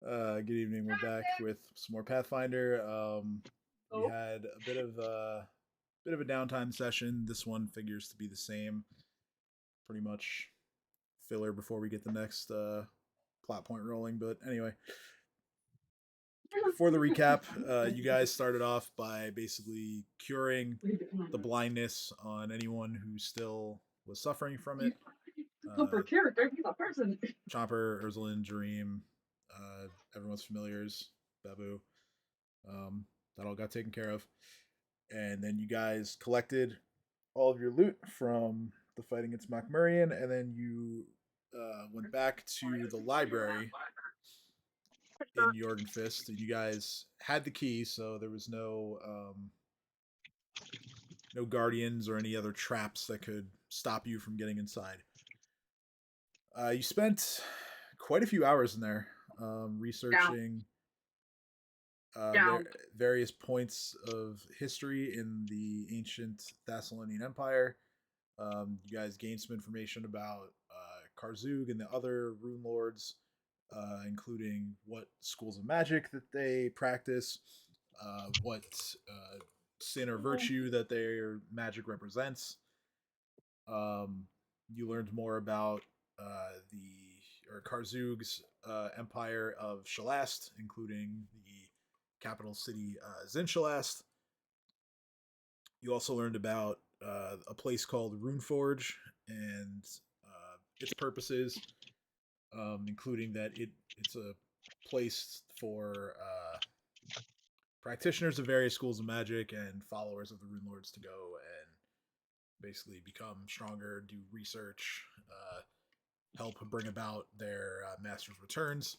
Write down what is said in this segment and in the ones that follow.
Good evening. We're back with some more Pathfinder. We had a bit of a downtime session. This one figures to be the same, pretty much filler before we get the next plot point rolling. But anyway, for the recap, you guys started off by basically curing the blindness on anyone who still was suffering from it. Per character, he's a person. Chomper, Ursuline, Dream, everyone's familiars, Babu. That all got taken care of. And then you guys collected all of your loot from the fight against Macmurian, and then you went back to the library in Jorgenfist. You guys had the key, so there was no guardians or any other traps that could stop you from getting inside. You spent quite a few hours in there researching various points of history in the ancient Thessalonian Empire. You guys gained some information about Karzug and the other Runelords, including what schools of magic that they practice, what sin or virtue that their magic represents. You learned more about Karzug's empire of Shalast, including the capital city Zinshalast. You also learned about a place called Runeforge and its purposes, including that it's a place for practitioners of various schools of magic and followers of the Runelords to go and basically become stronger, do research, help bring about their master's returns,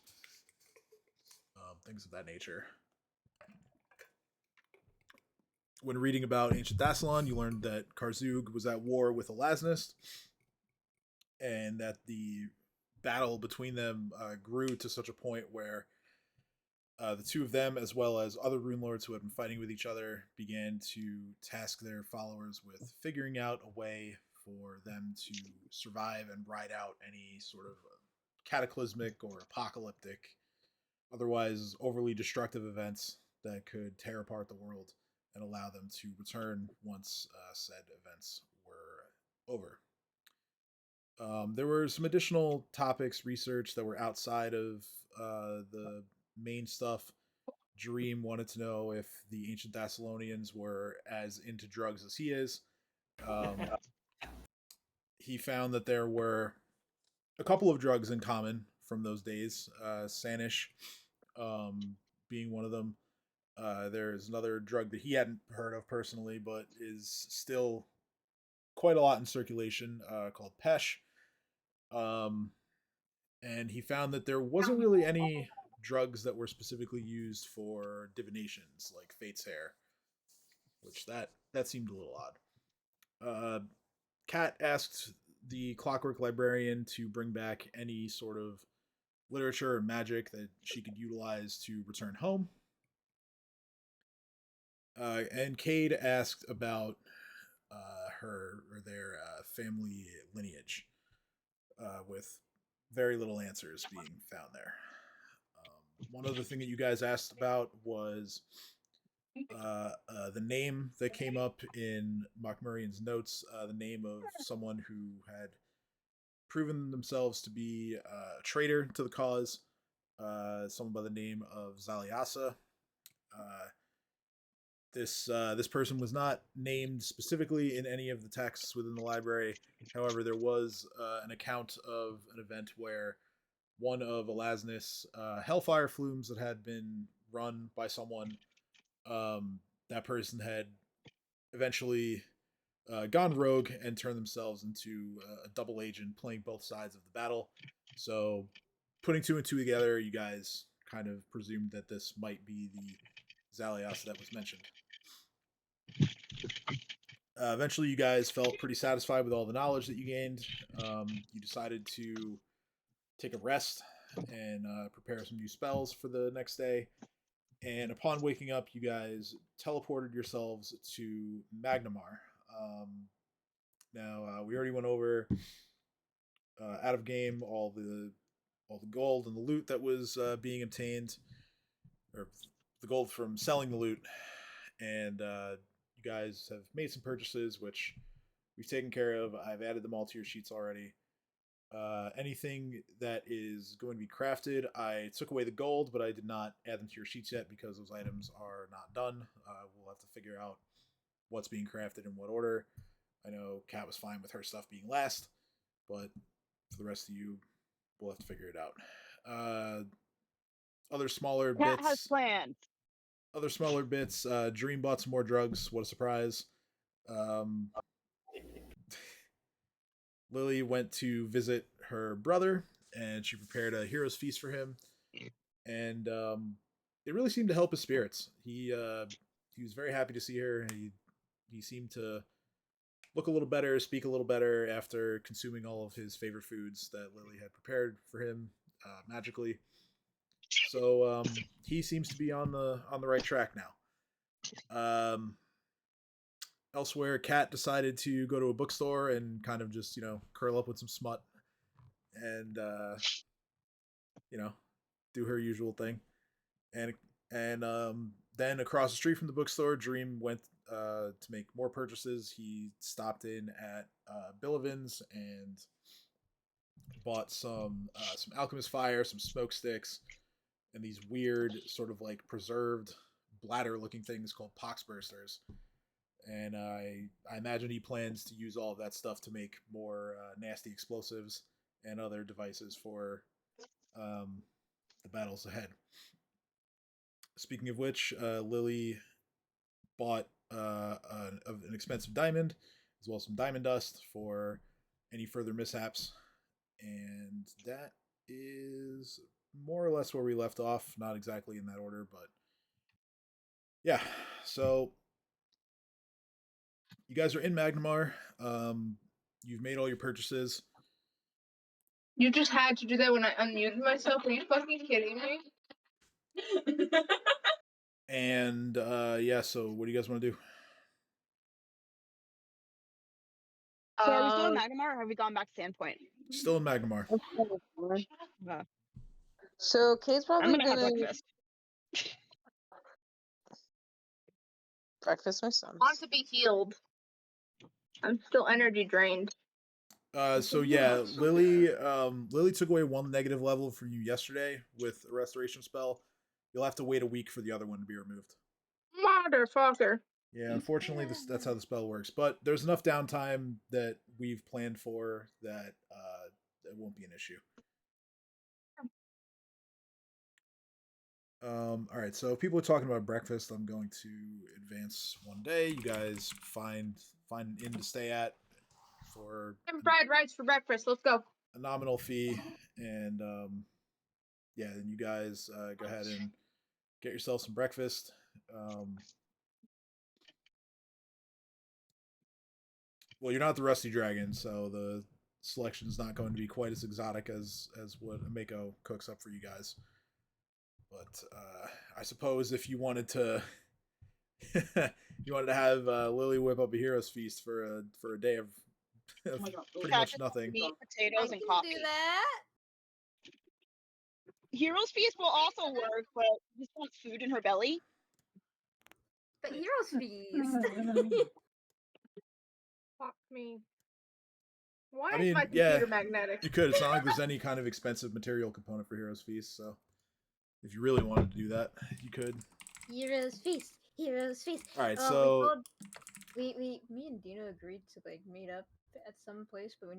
things of that nature. When reading about ancient Thassalon, you learned that Karzug was at war with Elasnist, and that the battle between them grew to such a point where the two of them, as well as other Runelords who had been fighting with each other, began to task their followers with figuring out a way for them to survive and ride out any sort of cataclysmic or apocalyptic, otherwise overly destructive events that could tear apart the world and allow them to return once said events were over. There were some additional topics research that were outside of the main stuff. Dream wanted to know if the ancient Thessalonians were as into drugs as he is. Um, he found that there were a couple of drugs in common from those days. Sanish being one of them. There's another drug that he hadn't heard of personally, but is still quite a lot in circulation, called Pesh. Um, and he found that there wasn't really any drugs that were specifically used for divinations, like Fate's Hair, which that seemed a little odd. Kat asked the Clockwork Librarian to bring back any sort of literature or magic that she could utilize to return home. And Cade asked about her or their family lineage, with very little answers being found there. One other thing that you guys asked about was the name that came up in Macmurian's notes, the name of someone who had proven themselves to be a traitor to the cause, someone by the name of Zaliasa. This person was not named specifically in any of the texts within the library. However, there was an account of an event where one of Elasnus hellfire flumes that had been run by someone, that person had eventually gone rogue and turned themselves into a double agent playing both sides of the battle. So, putting two and two together, you guys kind of presumed that this might be the Zalias that was mentioned. Eventually, you guys felt pretty satisfied with all the knowledge that you gained. You decided to take a rest and prepare some new spells for the next day. And upon waking up, you guys teleported yourselves to Magnamar. Now, we already went over out of game all the all the gold and the loot that was being obtained, or the gold from selling the loot, and you guys have made some purchases, which we've taken care of. I've added them all to your sheets already. Anything that is going to be crafted, I took away the gold, but I did not add them to your sheets yet because those items are not done. We'll have to figure out what's being crafted in what order. I know Kat was fine with her stuff being last, but for the rest of you, we'll have to figure it out. Other smaller Cat has bits. plans. Other smaller bits. Dream bought some more drugs. What a surprise! Lily went to visit her brother, and she prepared a hero's feast for him, and it really seemed to help his spirits. He was very happy to see her. He seemed to look a little better, speak a little better after consuming all of his favorite foods that Lily had prepared for him magically. So he seems to be on the right track now. Elsewhere, Kat decided to go to a bookstore and kind of just curl up with some smut and do her usual thing. And then across the street from the bookstore, Dream went to make more purchases. He stopped in at Billivan's and bought some alchemist fire, some smoke sticks, and these weird sort of like preserved bladder looking things called pox bursters. And I imagine he plans to use all of that stuff to make more nasty explosives and other devices for the battles ahead. Speaking of which, Lily bought an expensive diamond as well as some diamond dust for any further mishaps, and that is more or less where we left off. Not exactly in that order, but yeah. So you guys are in Magnamar. You've made all your purchases. You just had to do that when I unmuted myself. Are you fucking kidding me? And yeah, so what do you guys want to do? So are we still in Magnamar, or have we gone back to Sandpoint? Still in Magnamar. Uh, So Kate's I'm probably gonna have breakfast. breakfast makes sense. I want to be healed. I'm still energy drained. So yeah, Lily took away one negative level for you yesterday with a restoration spell. You'll have to wait a week for the other one to be removed. Motherfucker. Yeah, unfortunately, that's how the spell works. But there's enough downtime that we've planned for that it won't be an issue. All right, so if people are talking about breakfast, I'm going to advance one day. You guys find an inn to stay at for Some fried rice for breakfast. Let's go. a nominal fee, and yeah, then you guys go ahead and get yourself some breakfast. Well, you're not the Rusty Dragon, so the selection is not going to be quite as exotic as what Mako cooks up for you guys. But I suppose if you wanted to, have Lily whip up a hero's feast for a day of pretty much nothing. Meat, potatoes, and can coffee. do that. Hero's Feast will also work, but just wants food in her belly. But Heroes Feast. Fuck me. Why I is mean, my computer magnetic? You could. It's not like there's any kind of expensive material component for Heroes Feast, so if you really wanted to do that, you could. Heroes Feast. Heroes Feast. All right, so me and Dino agreed to like meet up at some place, but we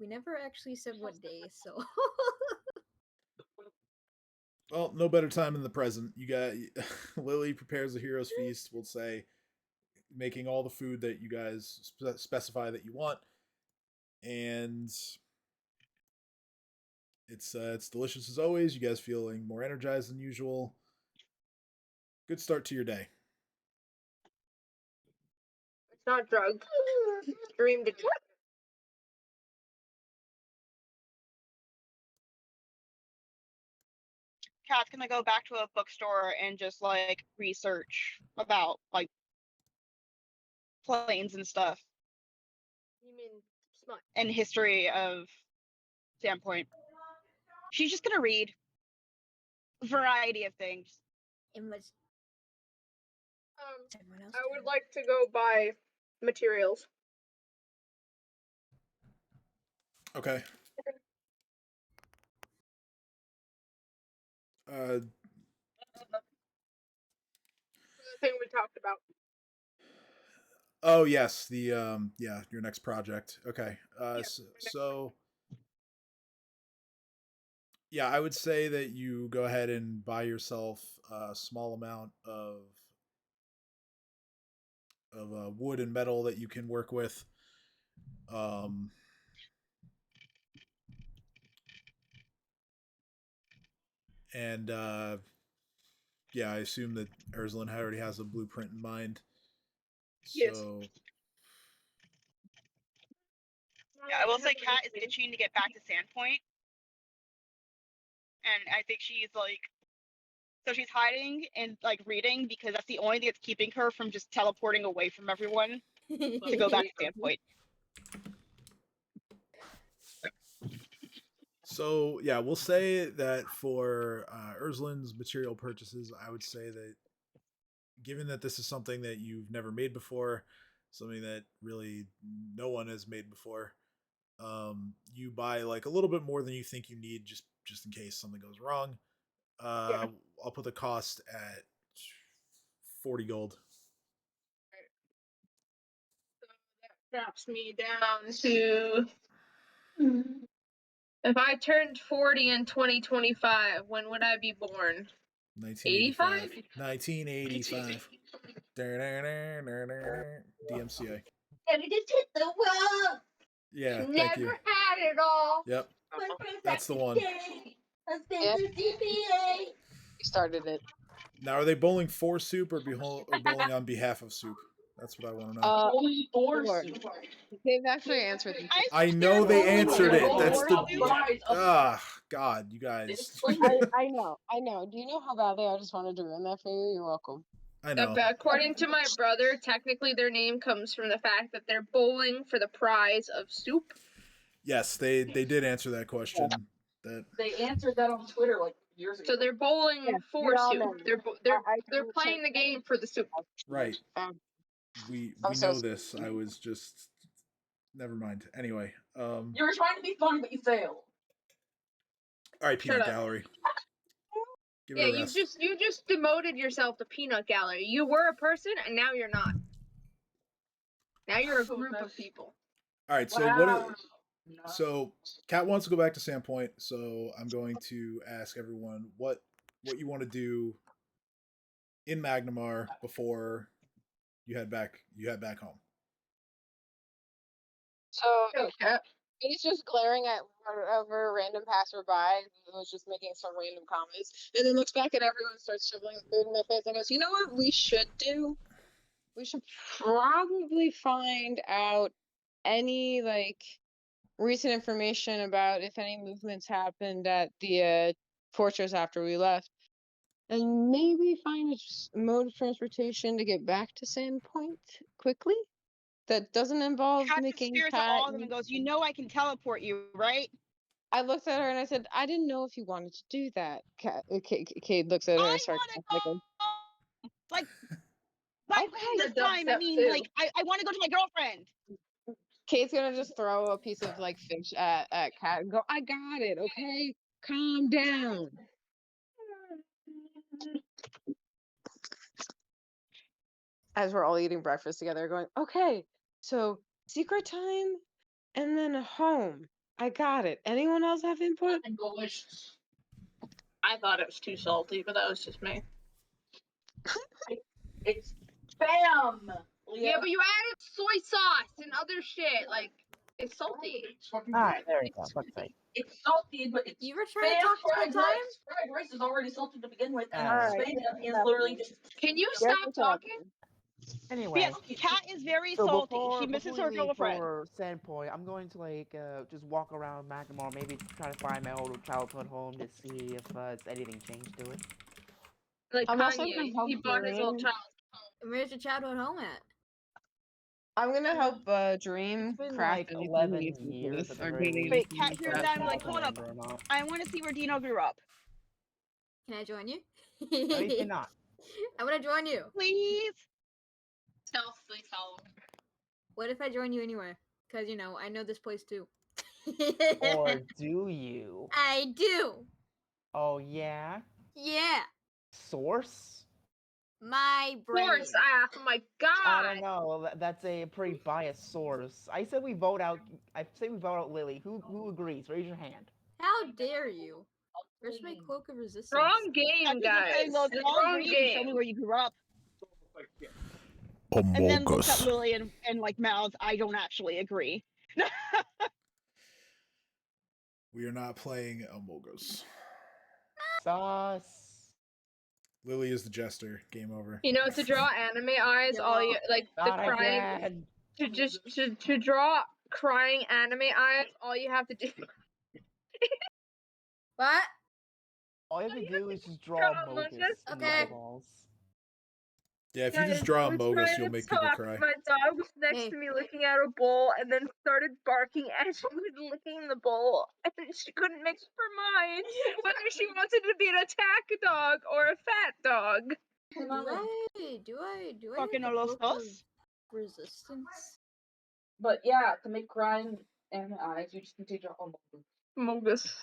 never actually said what day. So. Well, no better time than the present. You got Lily prepares a hero's feast. We'll say, making all the food that you guys specify that you want, and it's delicious as always. You guys feeling more energized than usual. Good start to your day. It's not drugs. Dreamed it. Kat's gonna go back to a bookstore and just like research about like planes and stuff. You mean smut? And history of Sandpoint. She's just gonna read a variety of things. And what's everyone else I doing? would like to go buy materials. Okay. The thing we talked about. Oh yes, the yeah, your next project. Okay. So yeah, I would say that you go ahead and buy yourself a small amount of wood and metal that you can work with. Um, and yeah, I assume that Urslan already has a blueprint in mind. Yes. So Yeah, I will say Kat is itching to get back to Sandpoint. And I think she's like, so she's hiding and like reading because that's the only thing that's keeping her from just teleporting away from everyone to go back to Sandpoint. So yeah, we'll say that for Urslan's material purchases, I would say that given that this is something that you've never made before, something that really no one has made before, you buy like a little bit more than you think you need, just in case something goes wrong. Yeah. I'll put the cost at 40 gold. So that drops me down to. If I turned 40 in 2025, when would I be born? 1985. 1985. DMCA. And it just hit the wall. Yeah, thank Never you. had it all. Yep, that's the one. Yeah. You started it. Now, are they bowling for Soup or bowling on behalf of Soup? That's what I want to know. Only four. They've actually answered this. I know they answered it. That's the I God, you guys. I know. Do you know how bad they are? I just wanted to ruin that for you. You're welcome. I know. According to my brother, technically their name comes from the fact that they're bowling for the prize of soup. Yes, they did answer that question. That They answered that on Twitter like years ago. So they're bowling Yeah, for we all soup. know. They're playing the game for the soup. right. We know this. I was just never mind. Anyway, You were trying to be funny, but you failed. all right, Peanut up. Gallery. Give Yeah, it a rest. you just demoted yourself to peanut gallery. You were a person and now you're not. Now you're a group of people. All right, so Wow. so Kat wants to go back to Sandpoint, so I'm going to ask everyone what you want to do in Magnamar before you head back home. So Okay. he's just glaring at whatever random passerby who was just making some random comments, and then looks back at everyone and starts shoveling food in their face and goes, "You know what we should do? We should probably find out any like recent information about if any movements happened at the fortress after we left, and maybe find a mode of transportation to get back to Sandpoint quickly that doesn't involve Kat just making stares at all of them and goes, "You know I can teleport you, right?" I looked at her and I said, I didn't know if you wanted to do that. Cade looks at her I and starts want to go. Like, not Okay. this time. I mean, like, I want to go to my girlfriend. Kate's gonna just throw a piece of like fish at Kat and go, I got it, okay? Calm down. As we're all eating breakfast together, going, okay, so secret time and then home. I got it. Anyone else have input? Delicious. I thought it was too salty, but that was just me. It's spam. Yeah, but you added soy sauce and other shit. Like, it's salty. Alright, there we go. Looks like. It's salty, but it's You were trying to spam talk the whole fried time? rice. Fried rice is already salty to begin with, and Alright. spam is literally just. Can you Guess stop what's talking? happening? Anyway, Yes, Kat is very so salty. before, She misses before her we leave girlfriend. for Sandpoint, I'm going to like just walk around Macklemore, maybe try to find my old childhood home to see if anything changed to it. Like I'm also Kanye, gonna help he bought his old bring- child. Where's your childhood home at? I'm gonna help Dream It's been craft like anything 11 useful for years this, at the or very getting least. Wait, Cat anything hears for that. I'm that. like, hold up. Remember or not. I want to see where Dino grew up. Can I join you? No, you cannot. I want to join you. Please. Stealthily follow. What if I join you anywhere? Because, you know, I know this place too. Or do you? I do. Oh, yeah? Yeah. Source? My Of brain. course. Oh my I don't god. know. That's a pretty biased source. I said we vote out. I say we vote out Lily. Who agrees? Raise your hand. How dare you? Where's my cloak of resistance? Wrong game, That's what I'm guys. saying, though. If you all Wrong agree, you can show me game. where you grew up. And then looks at Lily and like mouths, I don't actually agree. We are not playing Among-Us. Sus. Lily is the jester. Game over. You know, to draw anime eyes, all you like the Not crying again. to draw crying anime eyes, all you have to do. What? All you have to do is just draw Draw Mogus Among Us? in the Okay. eyeballs. Yeah, if you just Guys, draw I was Among-Us, trying you'll to make people talk. cry. My dog was next Hey. to me looking at a bowl and then started barking as she was licking the bowl. And she couldn't make up her mind whether she wanted to be an attack dog or a fat dog. Do I Fucking have the los cloak of dos. resistance? But yeah, to make crying anime eyes, you just need to draw Among Us.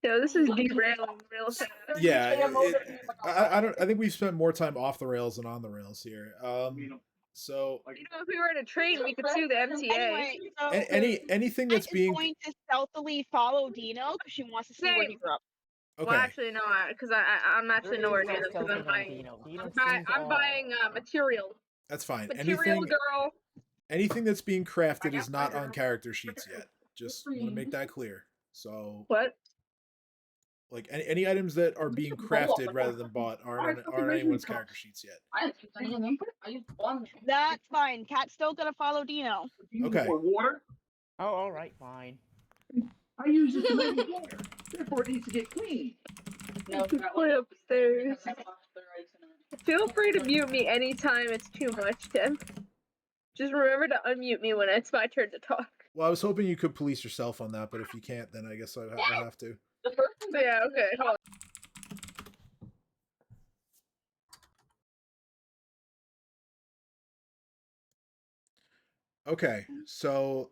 Yeah, this is derailing real fast. Yeah, I don't. I think we've spent more time off the rails than on the rails here. So You know, if we were in a train, we could sue the MTA. Anyway, so anything Cat that's is being going to stealthily follow Dino because she wants to see where he Same. grew up. okay. Well, actually, no, because I'm actually There nowhere is near no them because I'm stealthing on buying. Dino. Dino I'm sees buying material. That's fine. Material girl. Anything that's being crafted is not on character sheets yet. Just want to make that clear. So What? like any items that are being crafted rather than bought aren't on anyone's character sheets yet. I didn't use any input. I used one. That's fine. Cat's still gonna follow Dino. Okay. For water, Oh, all right, fine. I use it to make water. Therefore, it needs to get clean. No, Just play upstairs. Feel free to mute me anytime it's too much, Tim. Just remember to unmute me when it's my turn to talk. Well, I was hoping you could police yourself on that, but if you can't, then I guess I'll have to. The first one. Yeah, okay, hold on. Okay, so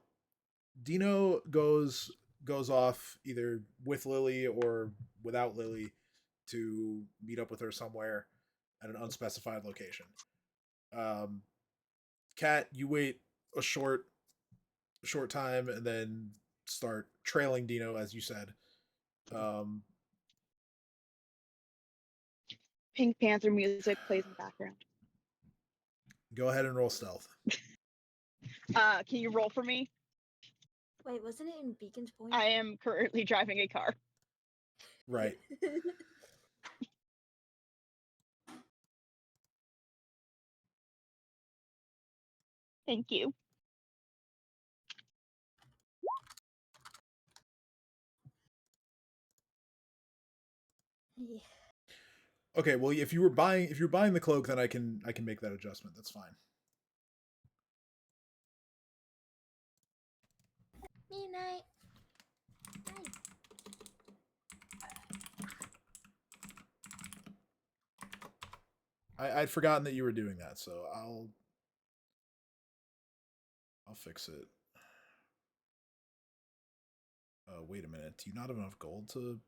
Dino goes off either with Lily or without Lily to meet up with her somewhere at an unspecified location. Cat, you wait a short time and then start trailing Dino, as you said. Pink Panther music plays in the background. Go ahead and roll stealth. Can you roll for me? Wait, wasn't it in Beacon's Point? I am currently driving a car. Right. Thank you. Yeah. Okay, well, if you're buying the cloak, then I can make that adjustment. That's fine. Midnight. I'd forgotten that you were doing that, so I'll fix it. Wait a minute. Do you not have enough gold to?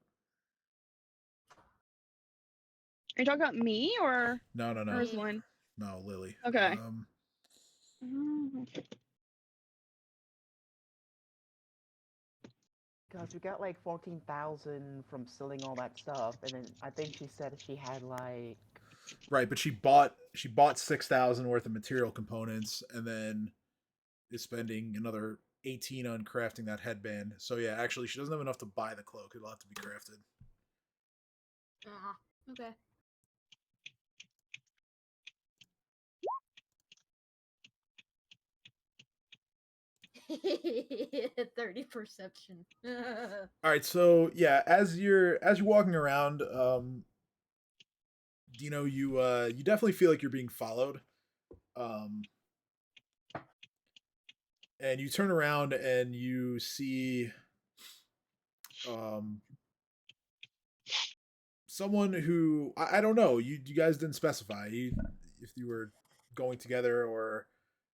Are you talking about me or No. Rosalind? No, Lily. Okay. Because we got like 14,000 from selling all that stuff, and then I think she said she had like. Right, but she bought 6,000 worth of material components, and then is spending another 18 on crafting that headband. So yeah, actually, she doesn't have enough to buy the cloak. It'll have to be crafted. Okay. 30 perception. All right, so yeah, as you're walking around, Dino, you definitely feel like you're being followed. and you turn around and you see um someone who I don't know. You guys didn't specify if you were going together or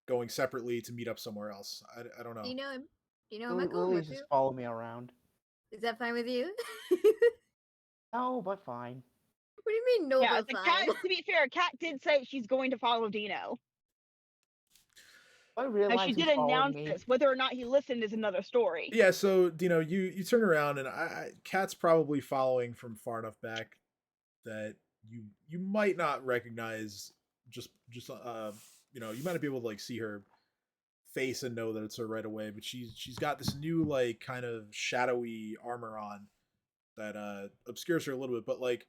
going separately to meet up somewhere else. I don't Do know. you know him? Do you know him? I'm going Lily's with you. just follow me around. Is that fine with you? No, but fine. What do you mean, no, Yeah, but the fine? cat. To be fair, Cat did say she's going to follow Dino. I Now realize she who's did following announce me. this. Whether or not he listened is another story. Yeah, so you turn around and Cat's probably following from far enough back that you might not recognize just you might not be able to like see her face and know that it's her right away, but she's got this new like kind of shadowy armor on that obscures her a little bit, but like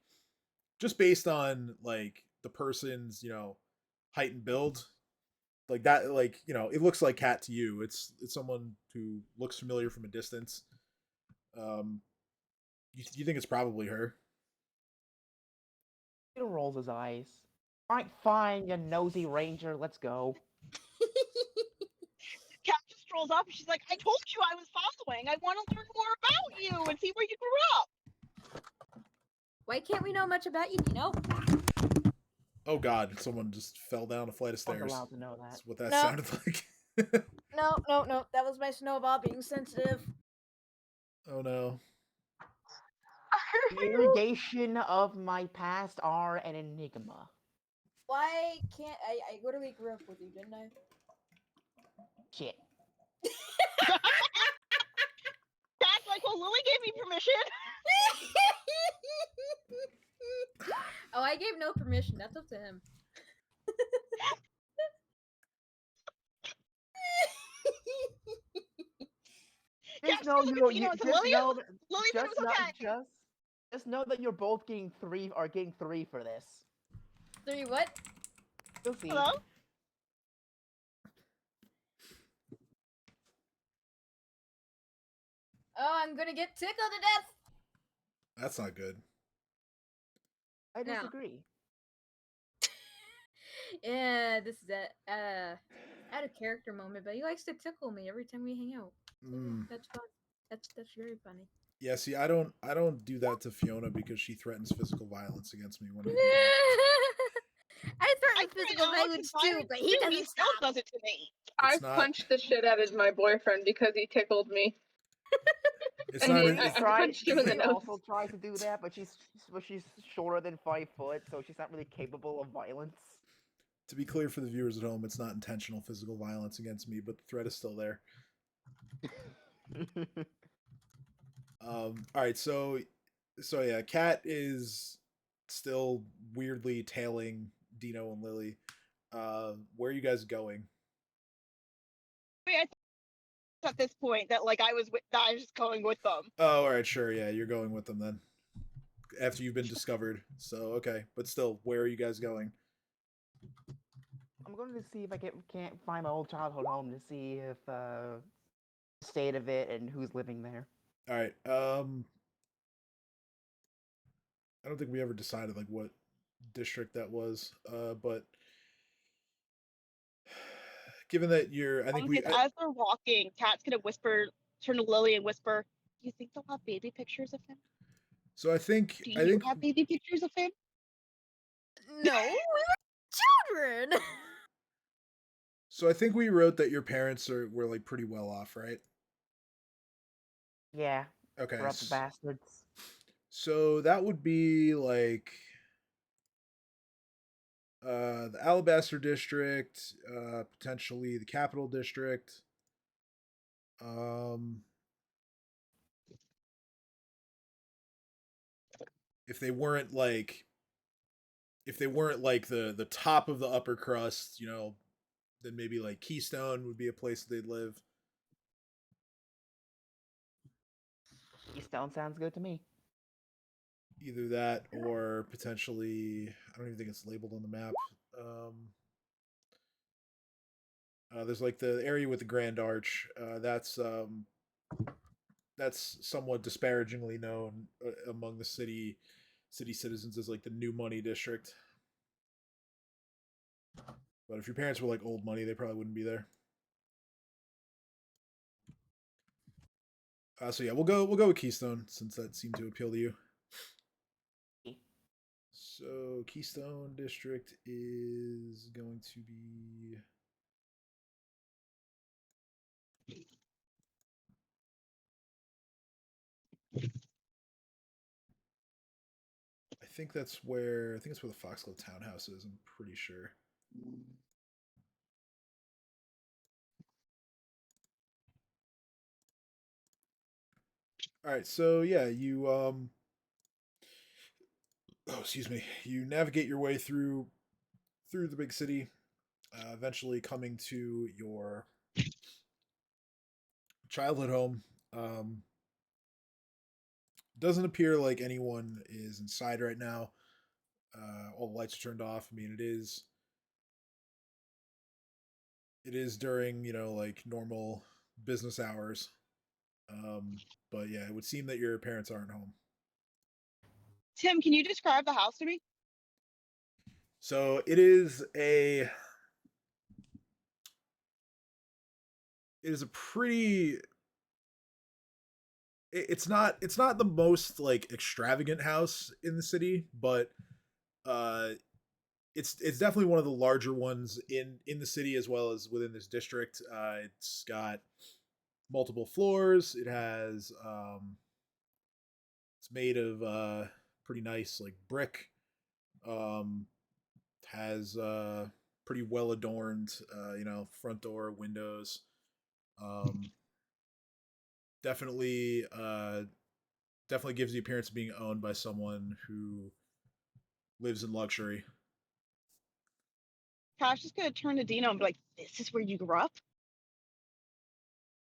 just based on like the person's height and build, like that, like it looks like Cat to you. It's someone who looks familiar from a distance. um you think it's probably her. He rolls his eyes. Alright, fine, you nosy ranger, let's go. Cat just strolls up and she's like, I told you I was following. I want to learn more about you and see where you grew up. Why can't we know much about you, Dino? Oh god, someone just fell down a flight of I wasn't stairs. allowed to know that. That's what that No. sounded like. No. That was my snowball being sensitive. Oh no. The irrigation of my past are an enigma. Why can't I literally grew up with you, didn't I? Shit. Cat's like, well, Lily gave me permission. Oh, I gave no permission. That's up to him. Cat Just know just you, looks at you Dino and said, just Lily, know that, Lily said it just was know okay. just know that you're both getting three for this. 3 what? You'll see. Hello? Oh, I'm gonna get tickled to death. That's not good. I No. disagree. Yeah, this is a out of character moment, but he likes to tickle me every time we hang out. That's fun. That's very funny. Yeah, see, I don't do that to Fiona because she threatens physical violence against me when I do I I threaten threaten physical Alex violence with too, violence but he too. doesn't He still stop. does it to me. I It's not- punched the shit out of my boyfriend because he tickled me. It's I not mean, it's, I punched you in the She nose. also tries to do that, but she's shorter than 5 foot, so she's not really capable of violence. to be clear for the viewers at home, it's not intentional physical violence against me, but the threat is still there. All right, so yeah, Cat is still weirdly tailing Dino and Lily. Where are you guys going? I mean, I thought at this point that like I was just going with them. Oh, all right, sure, yeah, you're going with them then. After you've been discovered, so okay, but still, where are you guys going? I'm going to see if I can't find my old childhood home to see if the state of it and who's living there. All right, I don't think we ever decided like what district that was, but given that I think we. As they're walking, Cat's gonna turn to Lily and whisper, "Do you think they'll have baby pictures of him? So I think Do you have baby pictures of him?" No, we were children. So I think we wrote that your parents were like pretty well off, right? Yeah, Okay. corrupt bastards. So that would be like the Alabaster district, potentially the Capital district. If they weren't like the top of the upper crust, then maybe like Keystone would be a place they'd live. Keystone sounds good to me. Either that or potentially, I don't even think it's labeled on the map. There's like the area with the Grand Arch. That's somewhat disparagingly known among the city citizens as like the new money district. But if your parents were like old money, they probably wouldn't be there. So yeah, we'll go with Keystone since that seemed to appeal to you. So Keystone District is going to be. I think it's where the Foxglove Townhouse is. I'm pretty sure. All right, so yeah, you oh excuse me, you navigate your way through the big city, eventually coming to your childhood home. Doesn't appear like anyone is inside right now. All the lights are turned off. I mean, it is during like normal business hours. But yeah, it would seem that your parents aren't home. Tim, can you describe the house to me? So it is a pretty. It's not the most like extravagant house in the city, but uh, it's definitely one of the larger ones in the city as well as within this district. It's got multiple floors. It's made of pretty nice like brick. Um, has pretty well adorned front door, windows. Um, definitely definitely gives the appearance of being owned by someone who lives in luxury. Cash is gonna turn to Dino and be like, "This is where you grew up."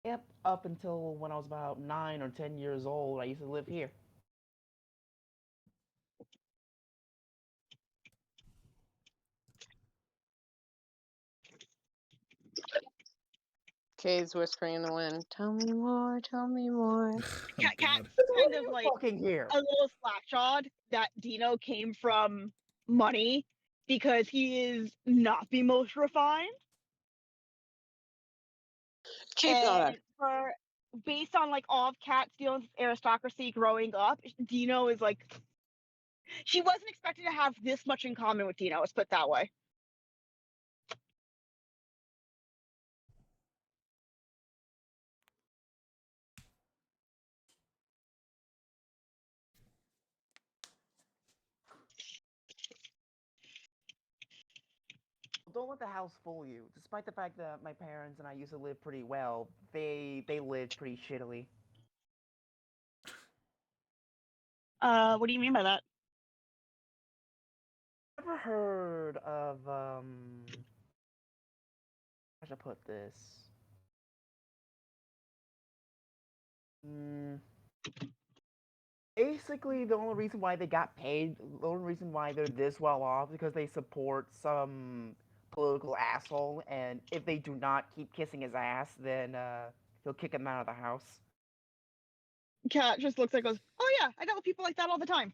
Yep, up until when I was about 9 or 10 years old, I used to live here. Kay's whispering in the wind. Tell me more. Tell me more. Oh Cat God. kind of like Fucking here. a little slapshod that Dino came from money because he is not the most refined. Keep going. And for based on like all of Cat Steele's aristocracy growing up, Dino is like she wasn't expected to have this much in common with Dino, let's put it that way. Don't let the house fool you. Despite the fact that my parents and I used to live pretty well, they lived pretty shittily. What do you mean by that? Ever heard of how should I put this? Basically, the only reason why they got paid, the only reason why they're this well off, is because they support some political asshole, and if they do not keep kissing his ass, then he'll kick him out of the house. Cat just looks like goes, "Oh yeah, I dealt with people like that all the time.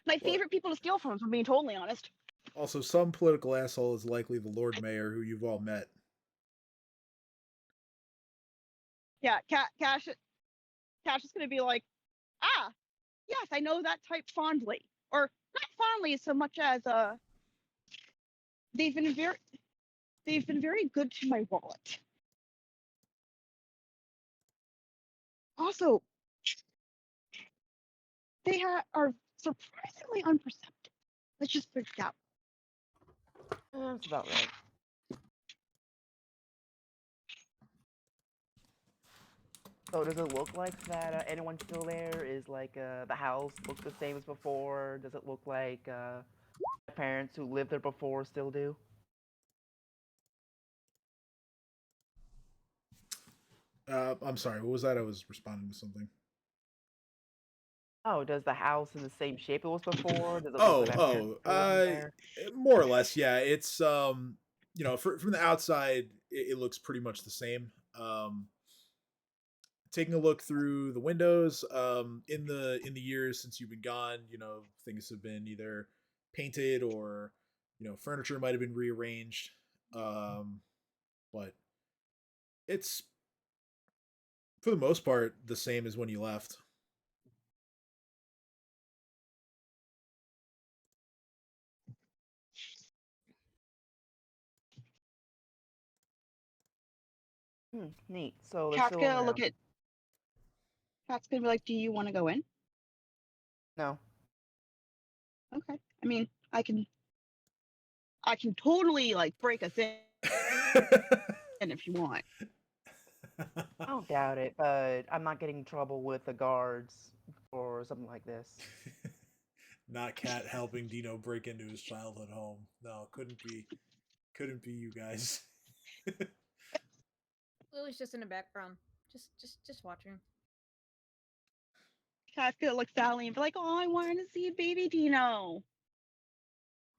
My Well, favorite people to steal from, if I'm being totally honest." also, some political asshole is likely the Lord Mayor who you've all met. Yeah, Cash is gonna be like, "Ah, yes, I know that type fondly, or not fondly so much as they've been very good to my wallet. Also, they are surprisingly unperceptive. Let's just put it out." That's about right. So does it look like that anyone still there? Is like the house looks the same as before? Does it look like my parents who lived there before still do? I'm sorry. What was that? I was responding to something. Oh, does the house in the same shape it was before? Does it look Oh, like my parents still living there? more or less, yeah. It's from the outside, it looks pretty much the same. Taking a look through the windows, in the years since you've been gone, things have been either painted or furniture might have been rearranged. But it's For the most part, the same as when you left. Neat. So they're Cat's still gonna look around. at. Cat's gonna be like, "Do you want to go in?" No. Okay. I mean, I can totally like break us in if you want. I don't doubt it, but I'm not getting in trouble with the guards or something like this. Not Cat helping Dino break into his childhood home. No, couldn't be you guys. Lily's just in the background, just watching. Cat's gonna look Sally and be like, "Oh, I wanted to see baby Dino."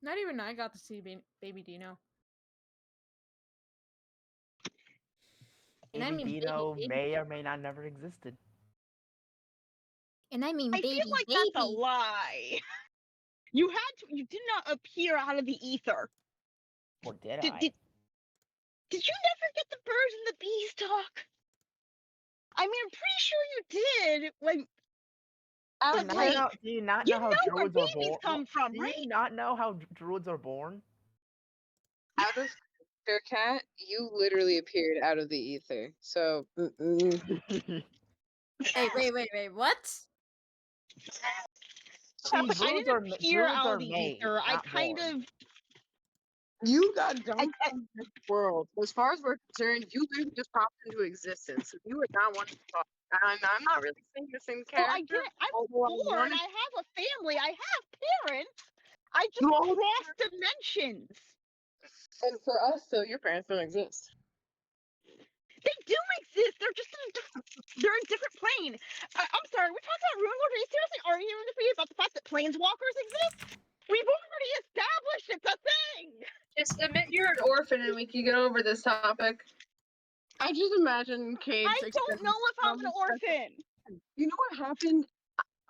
Not even I got to see baby Dino. And I Baby mean Dino baby. may or may not never existed. And I mean I feel like that's a lie. You did not appear out of the ether. Or did Did I? you never get the birds and the bees talk? I mean, I'm pretty sure you did. When Out but of like, Do you not you know how know where druids are babies born? come from, Do right? you not know how druids are born? out of Fair Cat, you literally appeared out of the ether. So Hey, wait, what? See, I druids are didn't appear druids out are of the made, ether. I not kind born. of. you got dumped from this world. As far as we're concerned, you literally just popped into existence. You are not one to talk. And I'm not really saying the same Well, character. I did. I'm although I born. wanted- I have a family. I have parents. I just You all- crossed dimensions. And for us, though, your parents don't exist. They do exist. They're just in a different. They're in a different plane. I'm sorry. We're talking about Runelords. Are you seriously arguing with me about the fact that planeswalkers exist? We've already established it's a thing. Just admit you're an orphan and we can get over this topic. I just imagine Kate's I don't know if I'm an orphan. You know what happened?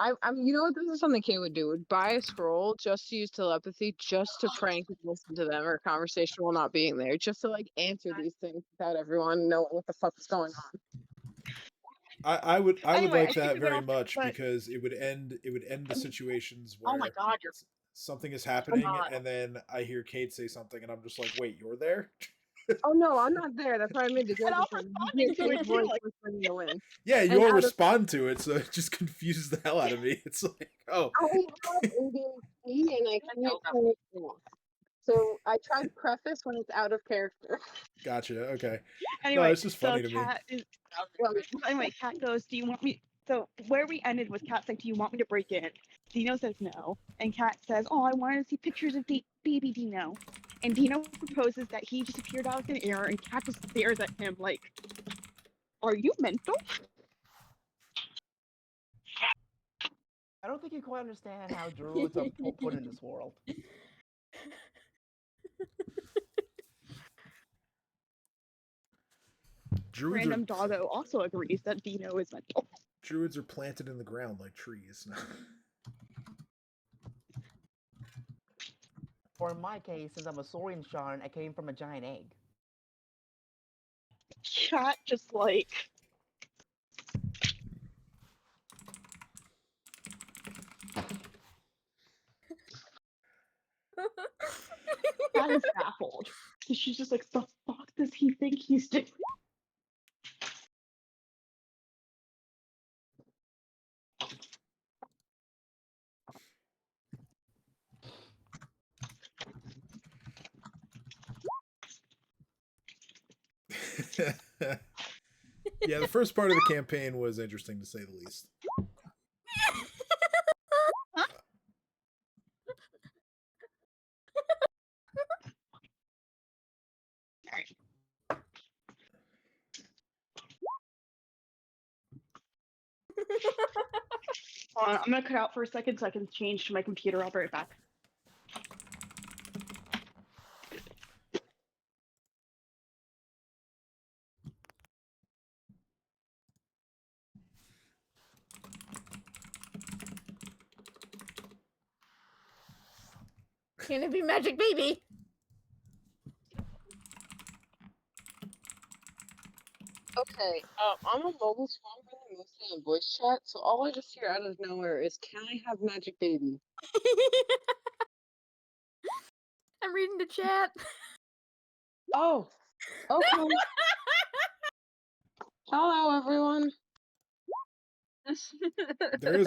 You know what? This is something Kate would do. Would buy a scroll just to use telepathy, just to prank and listen to them or conversation while not being there, just to like answer these things without everyone knowing what the fuck is going on. I would Anyway, I like think that we went very off, much but- because it would end the situations where Oh my god, you're. something is happening God. and then I hear Kate say something and I'm just like, wait, you're there? Oh no, I'm not there. That's why I made the And I'm joke. responding to it too. Like, The win. Yeah, you And all out of- respond to it, so it just confuses the hell out of me. It's like, oh, I have ADHD and I can't turn it off. So I try to preface when it's out of character. gotcha, okay. anyway, it's just funny to me. Cat is. Anyway, Cat goes, "Do you want me?" So where we ended was Cat saying, "Do you want me to break in?" Dino says no, and Cat says, "Oh, I wanted to see pictures of baby Dino." And Dino proposes that he just appeared out of thin air, and Cat just stares at him like, "Are you mental?" I don't think you quite understand how druids are put in this world. Random doggo also agrees that Dino is mental. Druids are planted in the ground like trees. Or in my case, since I'm a Saurian Sharn, I came from a giant egg. Cat just like. Cat is baffled. She's just like, the fuck does he think he's doing? Yeah, the first part of the campaign was interesting to say the least. I'm gonna cut out for a second so I can change to my computer. I'll be right back. Can it be Magic Baby? Okay, I'm a mobile spawn running mostly on voice chat, so all I just hear out of nowhere is, "Can I have magic baby?" I'm reading the chat. Oh, okay. Hello, everyone. There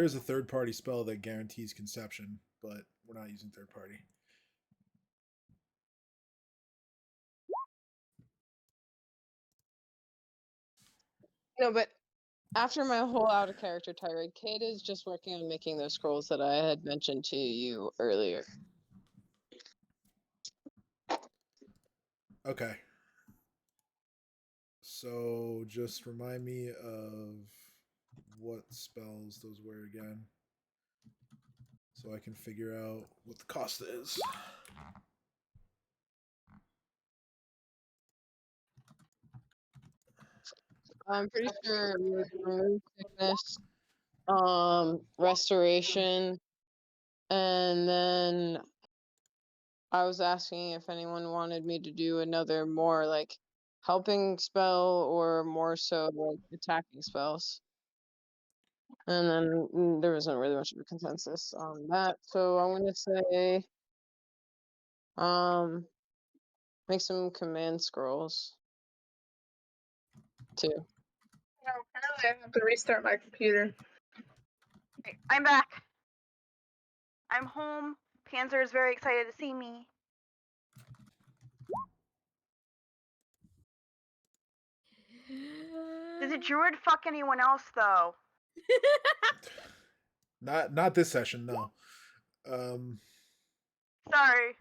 is a third party spell that guarantees conception, but we're not using third party. No, but after my whole out of character tirade, Kate is just working on making those scrolls that I had mentioned to you earlier. Okay. So just remind me of what spells those were again, so I can figure out what the cost is. I'm pretty sure we remove sickness, restoration, and then I was asking if anyone wanted me to do another more like helping spell or more so like attacking spells. And then there wasn't really much of a consensus on that. So I'm gonna say make some command scrolls too. No, apparently I have to restart my computer. Okay, I'm back. I'm home. Panzer is very excited to see me. Did the druid fuck anyone else though? Not this session, no. Sorry,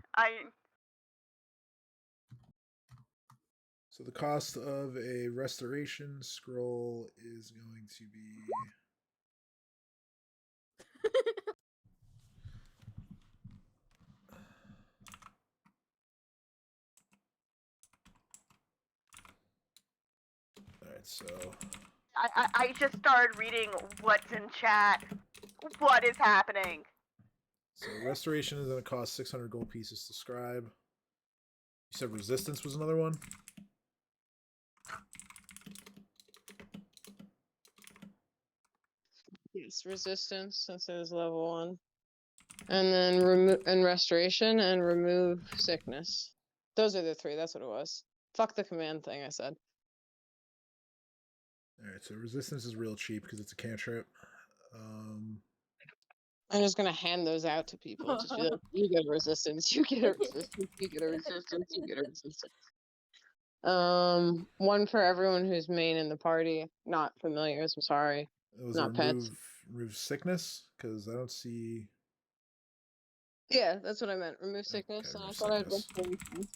So the cost of a restoration scroll is going to be Alright, so I just started reading what's in chat. What is happening? so restoration is going to cost 600 gold pieces to scribe. You said resistance was another one? Yes, resistance since it was level 1. And then remove and restoration and remove sickness. Those are the 3, that's what it was. Fuck the command thing I said. Alright, so resistance is real cheap because it's a cantrip. I'm just gonna hand those out to people. Just be like, you get a resistance, you get a resistance, you get a resistance, you get a resistance. One for everyone who's main in the party, not familiars, I'm sorry. It was Not pets. remove sickness, because I don't see. Yeah, that's what I meant. Remove sickness, Okay, and I remove thought I'd sickness. restoration.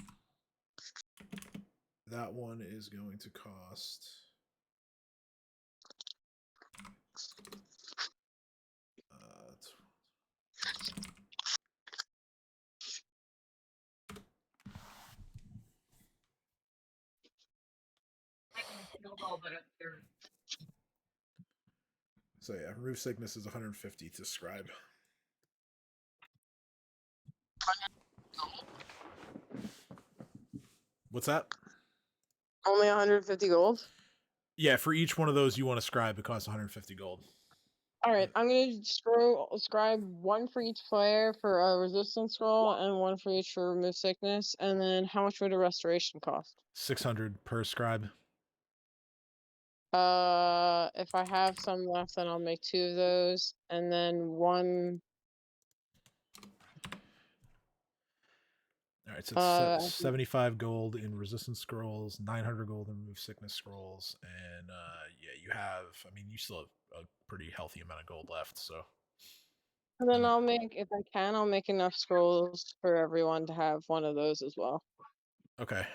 That one is going to cost. So yeah, remove sickness is 150 to scribe. What's that? Only 150 gold? Yeah, for each one of those you want to scribe, it costs 150 gold. Alright, I'm gonna scribe one for each player for a resistance scroll and one for each for remove sickness. And then how much would a restoration cost? 600 per scribe. If I have some left, then I'll make 2 of those, and then one. All right, so it's 75 gold in resistance scrolls, 900 gold in remove sickness scrolls, and yeah, you have. I mean, you still have a pretty healthy amount of gold left. So. And then I'll make, if I can, I'll make enough scrolls for everyone to have one of those as well. Okay.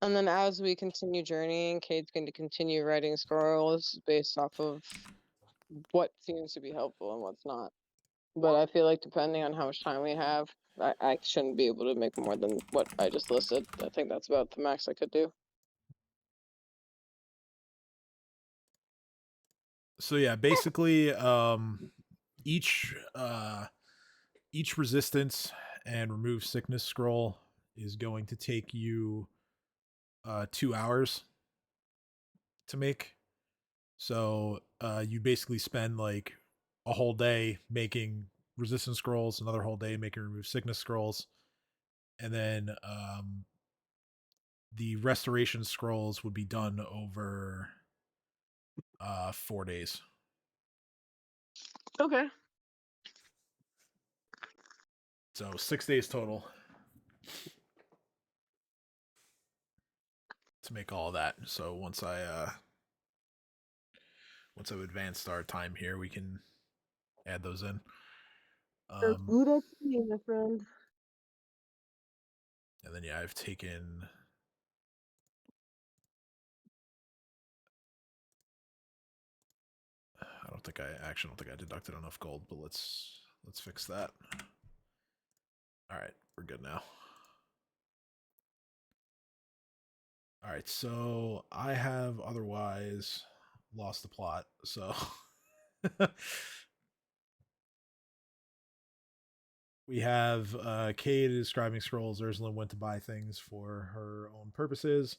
And then as we continue journeying, Cade's going to continue writing scrolls based off of what seems to be helpful and what's not. But I feel like depending on how much time we have, I shouldn't be able to make more than what I just listed. I think that's about the max I could do. So yeah, basically, each resistance and remove sickness scroll is going to take you 2 hours to make. So you basically spend like a whole day making resistance scrolls, another whole day making remove sickness scrolls, and then the restoration scrolls would be done over 4 days. Okay. So 6 days total to make all of that. So once I've advanced our time here, we can add those in. Good at you, my friend. And then I've taken. I don't think I deducted enough gold, but let's fix that. All right, we're good now. All right, so I have otherwise lost the plot. So we have Kate describing scrolls. Ursula went to buy things for her own purposes.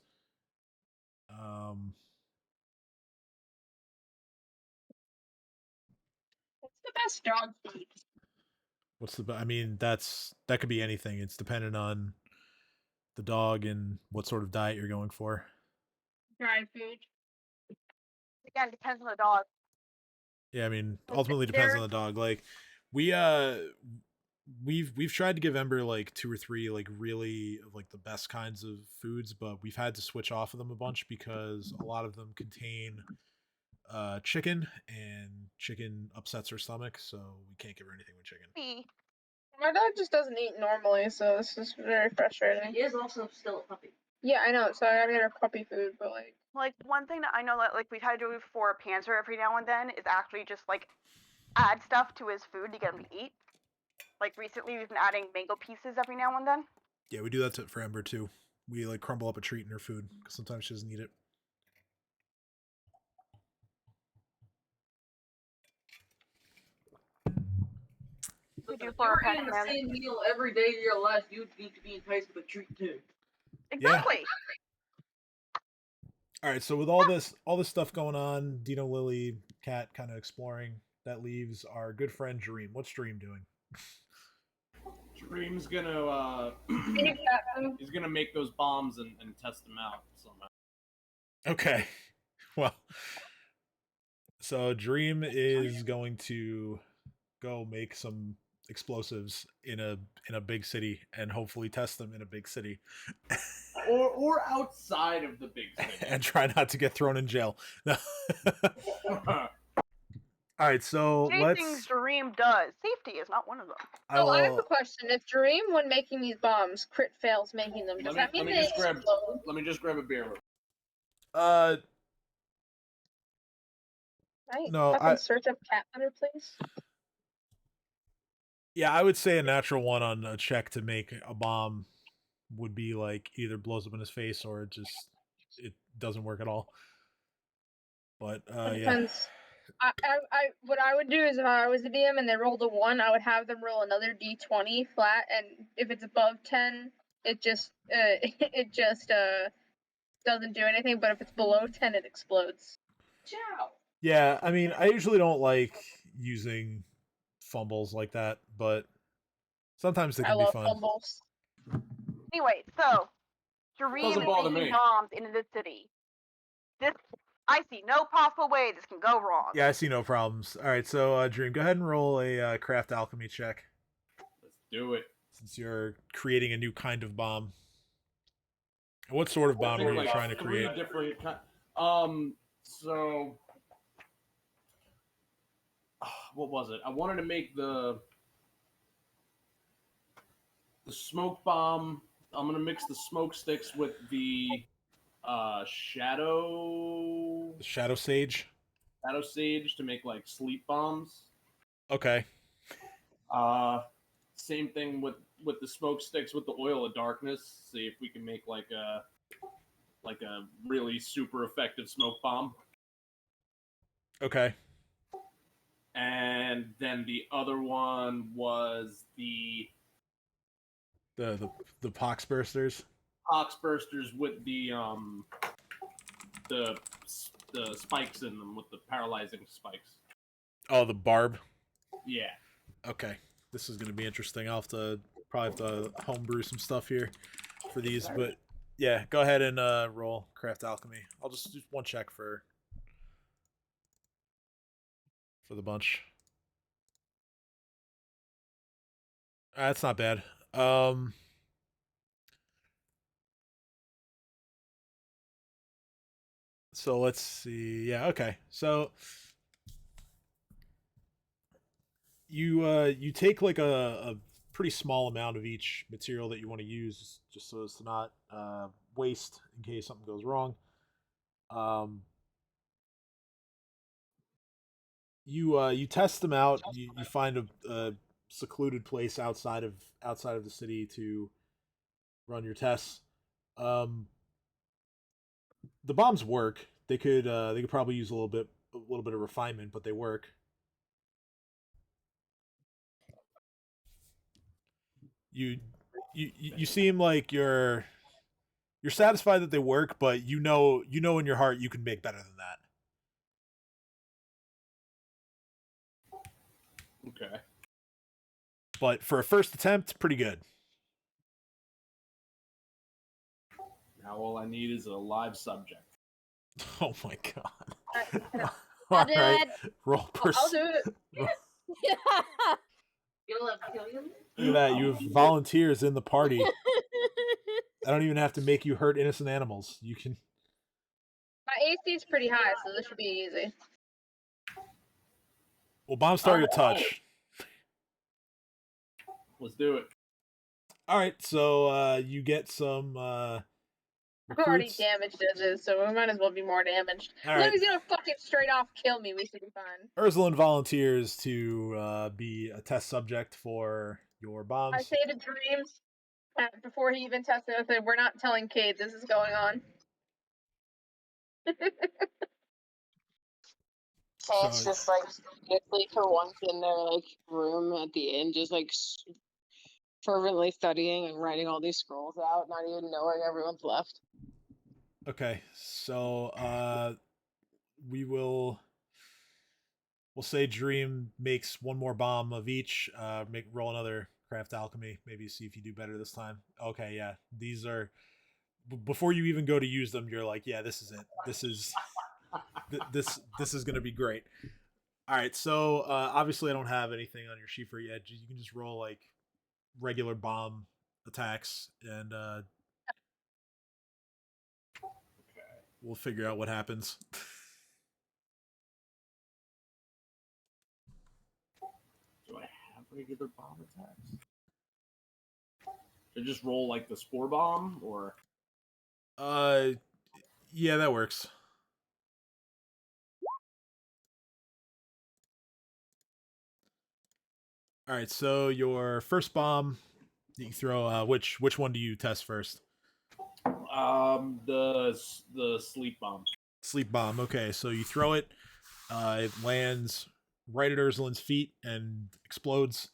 What's the best dog food? What's the? I mean, that could be anything. It's dependent on the dog and what sort of diet you're going for. Dry food. Again, depends on the dog. Yeah, I mean, ultimately depends on the dog. Like, we've tried to give Ember like 2 or 3 like really like the best kinds of foods, but we've had to switch off of them a bunch because a lot of them contain chicken, and chicken upsets her stomach, so we can't give her anything with chicken. My dog just doesn't eat normally, so this is very frustrating. He is also still a puppy. Yeah, I know. So I gotta get her puppy food, but Like one thing that I know that like we've had to do for Panzer every now and then is actually just like add stuff to his food to get him to eat. Like recently, we've been adding mango pieces every now and then. Yeah, we do that for Ember too. We like crumble up a treat in her food because sometimes she doesn't eat it. We do If for you our were pet eating the man. same meal every day of your life, you'd need to be enticed with a treat too. Exactly. Yeah. All right, so with all this stuff going on, Dino, Lily, Cat kind of exploring, that leaves our good friend Dream. What's Dream doing? Dream's gonna he's gonna make those bombs and test them out somehow. Okay. Well, so Dream is going to go make some explosives in a big city and hopefully test them in a big city. Or outside of the big city. And try not to get thrown in jail. No. All right, so Things Dream does. Safety is not one of them. I have a question. If Dream, when making these bombs, crit fails making them, does that mean they explode? Let me just grab a beer. No, I search up cat litter, please. Yeah, I would say a natural one on a check to make a bomb would be like either blows up in his face or it doesn't work at all. But It yeah. depends. What I would do is if I was the DM and they rolled a 1, I would have them roll another d20 flat, and if it's above 10, it just doesn't do anything. But if it's below 10, it explodes. Ciao. Yeah, I mean, I usually don't like using fumbles like that, but sometimes they can be fun. Fumbles. Anyway, so Dream is Doesn't bother making me. bombs into the city. I see no possible way this can go wrong. Yeah, I see no problems. All right, so Dream, go ahead and roll a craft alchemy check. Let's do it. Since you're creating a new kind of bomb. What sort of bomb are you trying to create? So what was it? I wanted to make the smoke bomb. I'm gonna mix the smoke sticks with the shadow sage to make like sleep bombs. Okay. Same thing with the smoke sticks with the oil of darkness. See if we can make like a really super effective smoke bomb. Okay. And then the other one was the The pox bursters. Pox bursters with the the spikes in them with the paralyzing spikes. Oh, the barb. Yeah. Okay, this is gonna be interesting. I'll probably have to homebrew some stuff here for these, but yeah, go ahead and roll craft alchemy. I'll just do one check for the bunch. That's not bad. So let's see. Yeah, okay. So you take like a pretty small amount of each material that you want to use, just so as to not waste in case something goes wrong. Um, you test them out. You find a secluded place outside of the city to run your tests. Um, the bombs work. They could probably use a little bit of refinement, but they work. You you seem like you're satisfied that they work, but you know in your heart you can make better than that. Okay. But for a first attempt, pretty good. Now all I need is a live subject. Oh my god! I'll do Alright. it. Roll I'll do it. Look at that! You have volunteers in the party. I don't even have to make you hurt innocent animals. You can. My AC is pretty high, so this should be easy. Well, bombs target touch. Let's do it. All right, so you get some I've already recruits. damaged it, so we might as well be more damaged. All As long right. as he's gonna fucking straight off kill me, we should be fine. Ursuline volunteers to be a test subject for your bombs. I say to Dreams, before he even tested, I said, we're not telling Cade this is going on. So it's just like basically for once in their like room at the inn, just like fervently studying and writing all these scrolls out, not even knowing everyone's left. Okay, so we'll say Dream makes one more bomb of each. Roll another craft alchemy. Maybe see if you do better this time. Okay, yeah, these are before you even go to use them. You're like, yeah, this is it. This is gonna be great. All right, so obviously I don't have anything on your sheet for yet. You can just roll like regular bomb attacks, and we'll figure out what happens. Do I have regular bomb attacks? Should I just roll like the spore bomb, or? Yeah, that works. All right, so your first bomb that you throw, which one do you test first? The sleep bomb. Sleep bomb. Okay, so you throw it. It lands right at Ursulin's feet and explodes,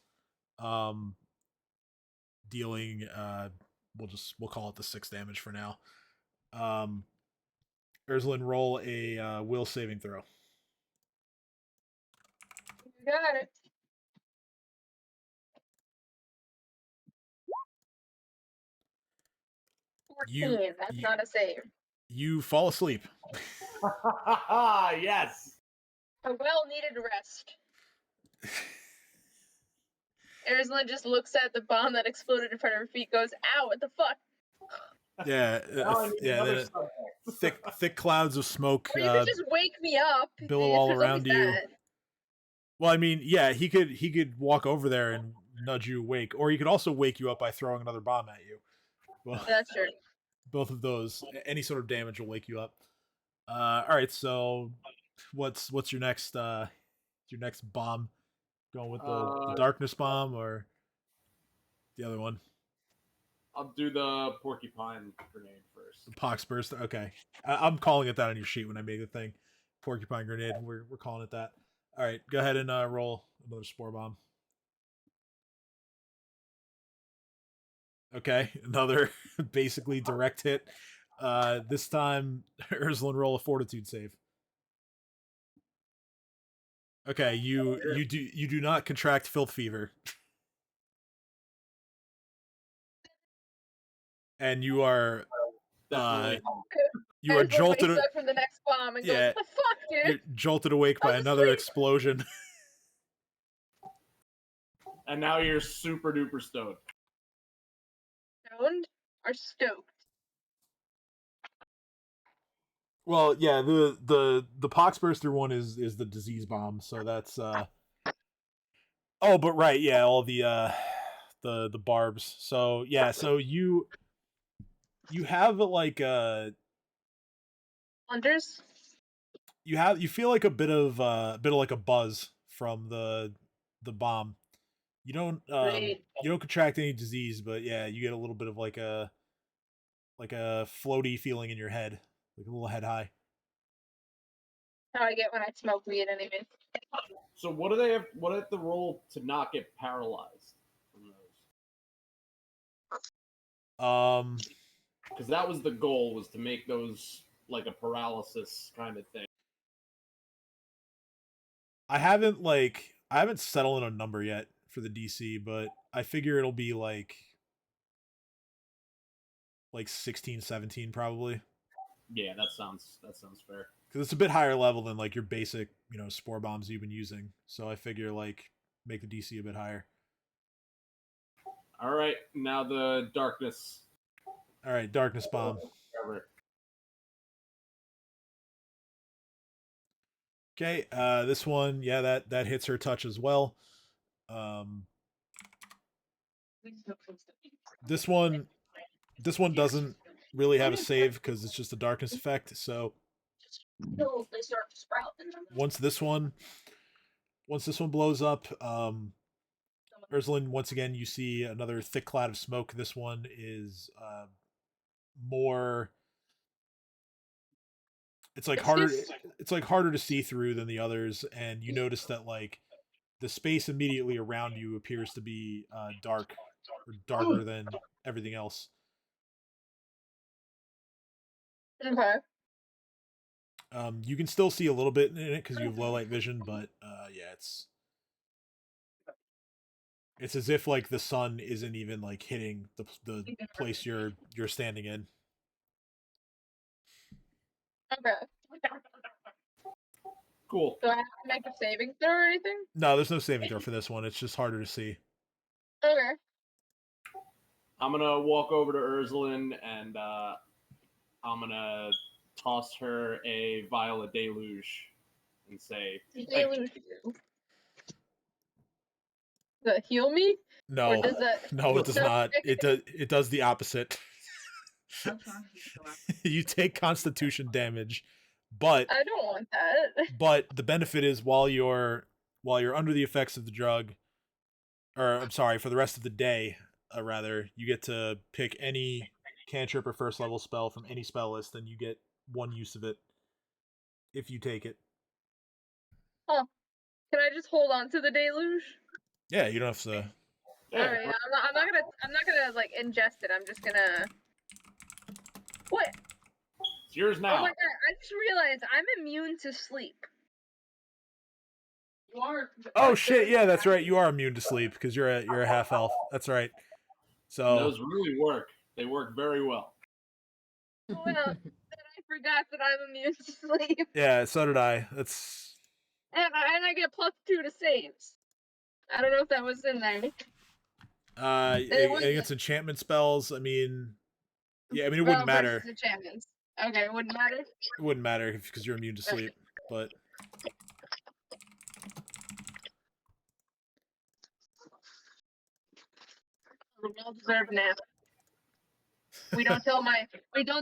dealing. We'll call it the 6 damage for now. Ursulin, roll a will saving throw. You got it. That's not a save. You fall asleep. Yes. A well-needed rest. Arizona just looks at the bomb that exploded in front of her feet, goes, ow, what the fuck? Yeah, yeah. Thick clouds of smoke. Or you could just wake me up. Billow all around you. Well, I mean, yeah, he could walk over there and nudge you awake, or he could also wake you up by throwing another bomb at you. Well, that's true. Both of those, any sort of damage will wake you up. All right, so what's your next bomb? Going with the darkness bomb or the other one? I'll do the porcupine grenade first. The pox burst. Okay, I'm calling it that on your sheet when I make the thing. Porcupine grenade. We're calling it that. All right, go ahead and roll another spore bomb. Okay, another basically direct hit. This time, Ursula roll a fortitude save. Okay, you do not contract filth fever, and you are Definitely. you are When he jolted. stuck for the next bomb and goes, Yeah, "What the fuck, you're dude? jolted awake I by was another asleep." explosion. And now you're super duper stoned. Stoned or stoked? Well, yeah, the poxburster one is the disease bomb, so that's oh, but right, yeah, all the barbs. So yeah, so you have like Hunters? you feel like a bit of like a buzz from the bomb. Great. You don't contract any disease, but yeah, you get a little bit of like a floaty feeling in your head, like a little head high. How I get when I smoke weed, anyways. So what do they have? What have the roll to not get paralyzed from those? Um, Because that was the goal, was to make those like a paralysis kind of thing. I haven't settled on a number yet for the DC, but I figure it'll be like 16, 17 probably. Yeah, that sounds fair. Because it's a bit higher level than like your basic, spore bombs you've been using. So I figure like make the DC a bit higher. All right, now the darkness. All right, darkness bomb. Cover. Okay, this one, yeah, that hits her touch as well. This one doesn't really have a save because it's just a darkness effect. So They start to sprout. once this one blows up, Ursuline, once again, you see another thick cloud of smoke. This one is more. It's like harder. It's like harder to see through than the others, and you notice that like the space immediately around you appears to be dark or darker than everything else. Okay. You can still see a little bit in it because you have low light vision, but yeah, it's as if like the sun isn't even like hitting the place you're standing in. Okay. Cool. Do I have to make a saving throw or anything? No, there's no saving throw for this one. It's just harder to see. Okay. I'm gonna walk over to Ursuline and I'm gonna toss her a vial of deluge and say, Deluge. Does that heal me? No, Or does that... no, it does not. It does the opposite. You take Constitution damage, but I don't want that. but the benefit is while you're under the effects of the drug, or I'm sorry, for the rest of the day, rather, you get to pick any cantrip or first level spell from any spell list, and you get one use of it if you take it. Huh. Can I just hold on to the deluge? Yeah, you don't have to. yeah, Alright, I'm not gonna like ingest it. I'm just gonna... What? it's yours Oh now. my god, I just realized I'm immune to sleep. You are. Oh shit! Yeah, that's right. You are immune to sleep because you're a half elf. That's right. So And those really work. They work very well. Well, then I forgot that I'm immune to sleep. yeah, so did I. That's And I get +2 to saves. I don't know if that was in there. against enchantment spells. I mean, yeah, I mean it wouldn't matter. Versus enchantments. Okay, it wouldn't matter. It wouldn't matter because you're immune to sleep. But Well deserved nap. We don't tell my my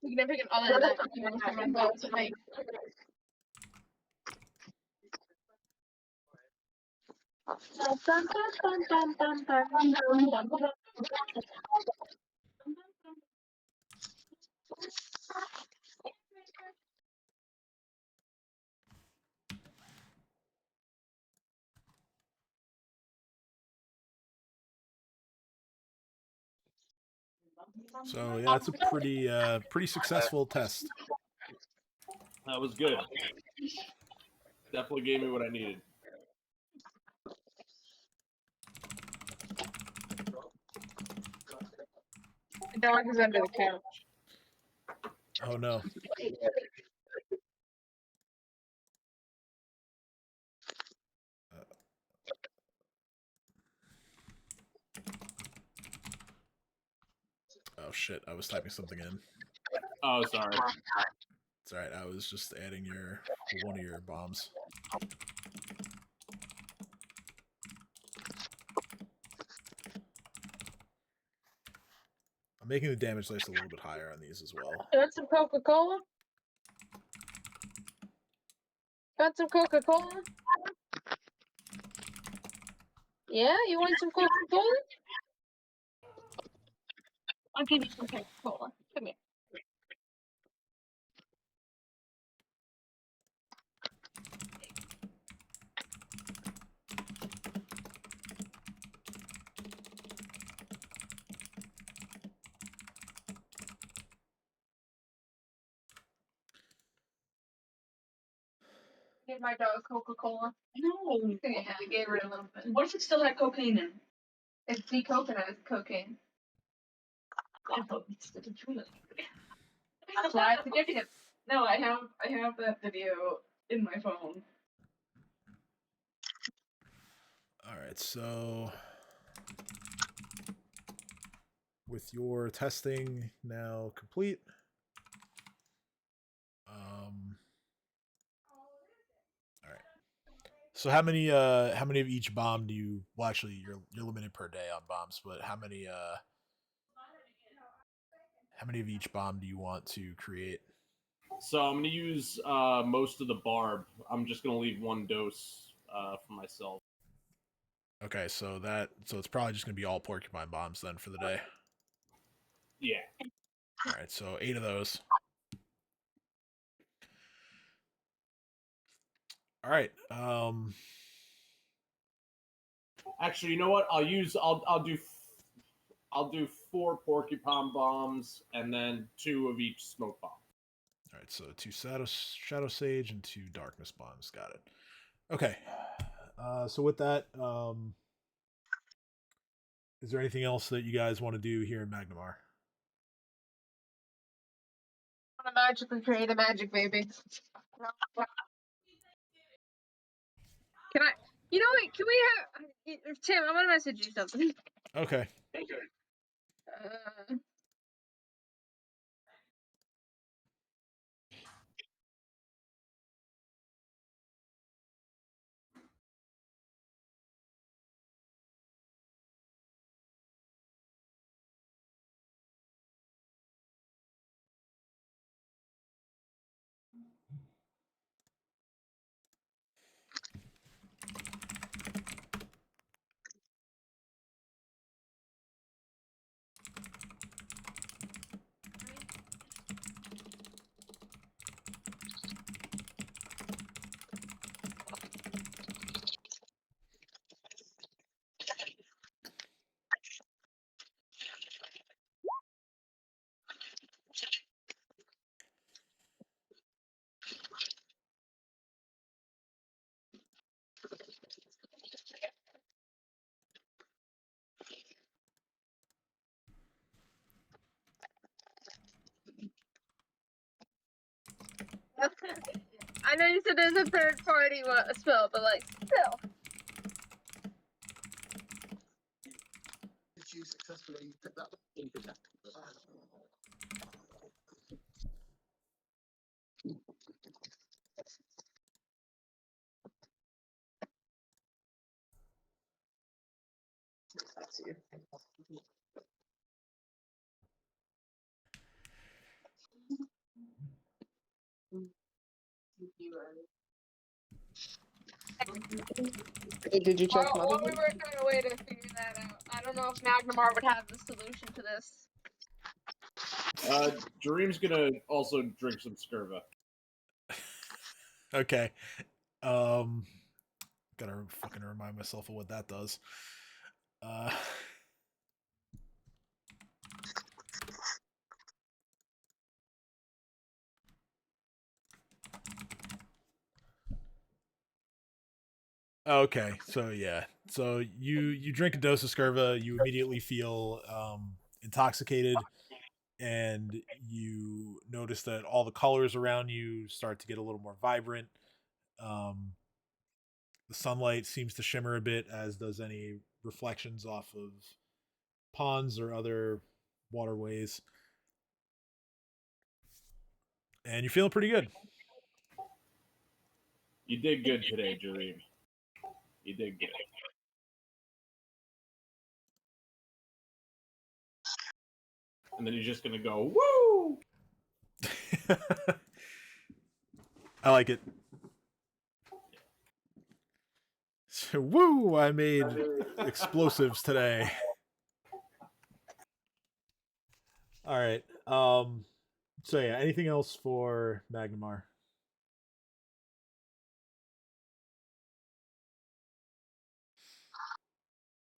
significant other that you want to come out tonight. So yeah, it's a pretty successful test. That was good. Definitely gave me what I needed. The dog is under the couch. Oh no. Oh shit! I was typing something in. Oh, sorry. It's alright. I was just adding one of your bombs. I'm making the damage dice a little bit higher on these as well. You want some Coca-Cola? Got some Coca-Cola? Yeah, you want some Coca-Cola? I'll give you some Coca-Cola. Come here. Give my dog Coca-Cola. No. Yeah, I gave her a little bit. What if it still had cocaine in? It's decoconized cocaine. I thought it's the truth. That's why I forget it. No, I have that video in my phone. Alright, so with your testing now complete, all right. So how many of each bomb do you? Well, actually, you're limited per day on bombs, but how many of each bomb do you want to create? So I'm gonna use most of the barb. I'm just gonna leave one dose for myself. Okay, so it's probably just gonna be all porcupine bombs then for the day. Yeah. All right, so 8 of those. All right. Actually, you know what? I'll do 4 porcupine bombs and then 2 of each smoke bomb. All right, so 2 shadow sage and 2 darkness bombs. Got it. Okay. So with that, is there anything else that you guys want to do here in Magnamar? I want to magically create a magic baby. Can I? You know what? Can we have Tim? I'm gonna message you something. Okay. I know you said there's a third party spell, but like still. Did you successfully pick that up? That's you. Did you check While we motherboard? work on a way to figure that out, I don't know if Magnamar would have the solution to this. Dream's gonna also drink some Skirva. Okay. Gotta fucking remind myself of what that does. Okay, so yeah, so you drink a dose of Skirva, you immediately feel intoxicated, and you notice that all the colors around you start to get a little more vibrant. Um, the sunlight seems to shimmer a bit, as does any reflections off of ponds or other waterways, and you're feeling pretty good. You did good today, Jareem. You did good. And then you're just gonna go, woo! I like it. So, woo! I made explosives today. All right. So yeah, anything else for Magnamar?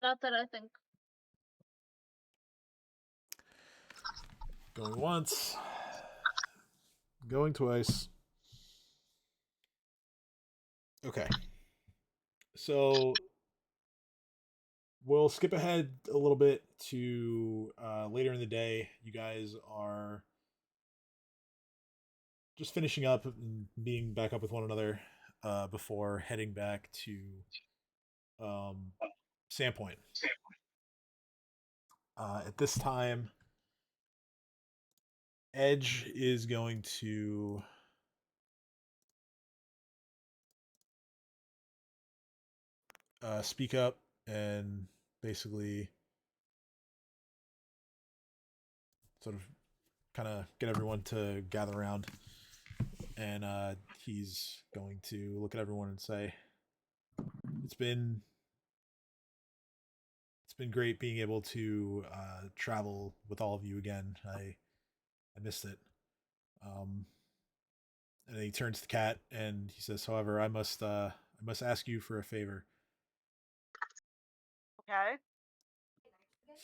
Not that I think. Going once. Going twice. Okay. So we'll skip ahead a little bit to later in the day. You guys are just finishing up and being back up with one another before heading back to um, Sandpoint. At this time, Edge is going to speak up and basically sort of kind of get everyone to gather around. And he's going to look at everyone and say, "It's been great being able to travel with all of you again. I missed it." Um, and then he turns to Cat and he says, "However, I must ask you for a favor." Okay.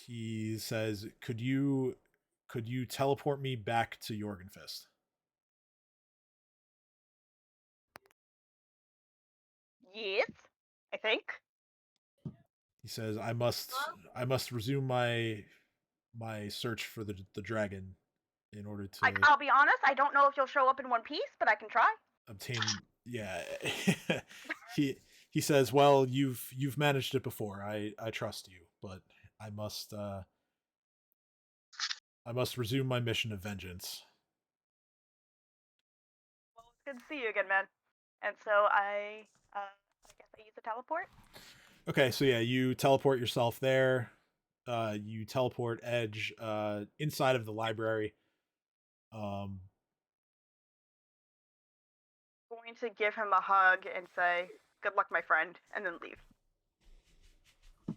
He says, "Could you teleport me back to Jorgenfist?" Yes, I think. He says, I must resume my search for the dragon in order to I'll be honest, I don't know if you'll show up in one piece, but I can try. obtain." Yeah. he he says, "Well, you've managed it before. I trust you, but I must resume my mission of vengeance." Well, it's good to see you again, man. And so I guess I use the teleport. Okay, so yeah, you teleport yourself there. You teleport Edge inside of the library. Um, I'm going to give him a hug and say, "Good luck, my friend," and then leave.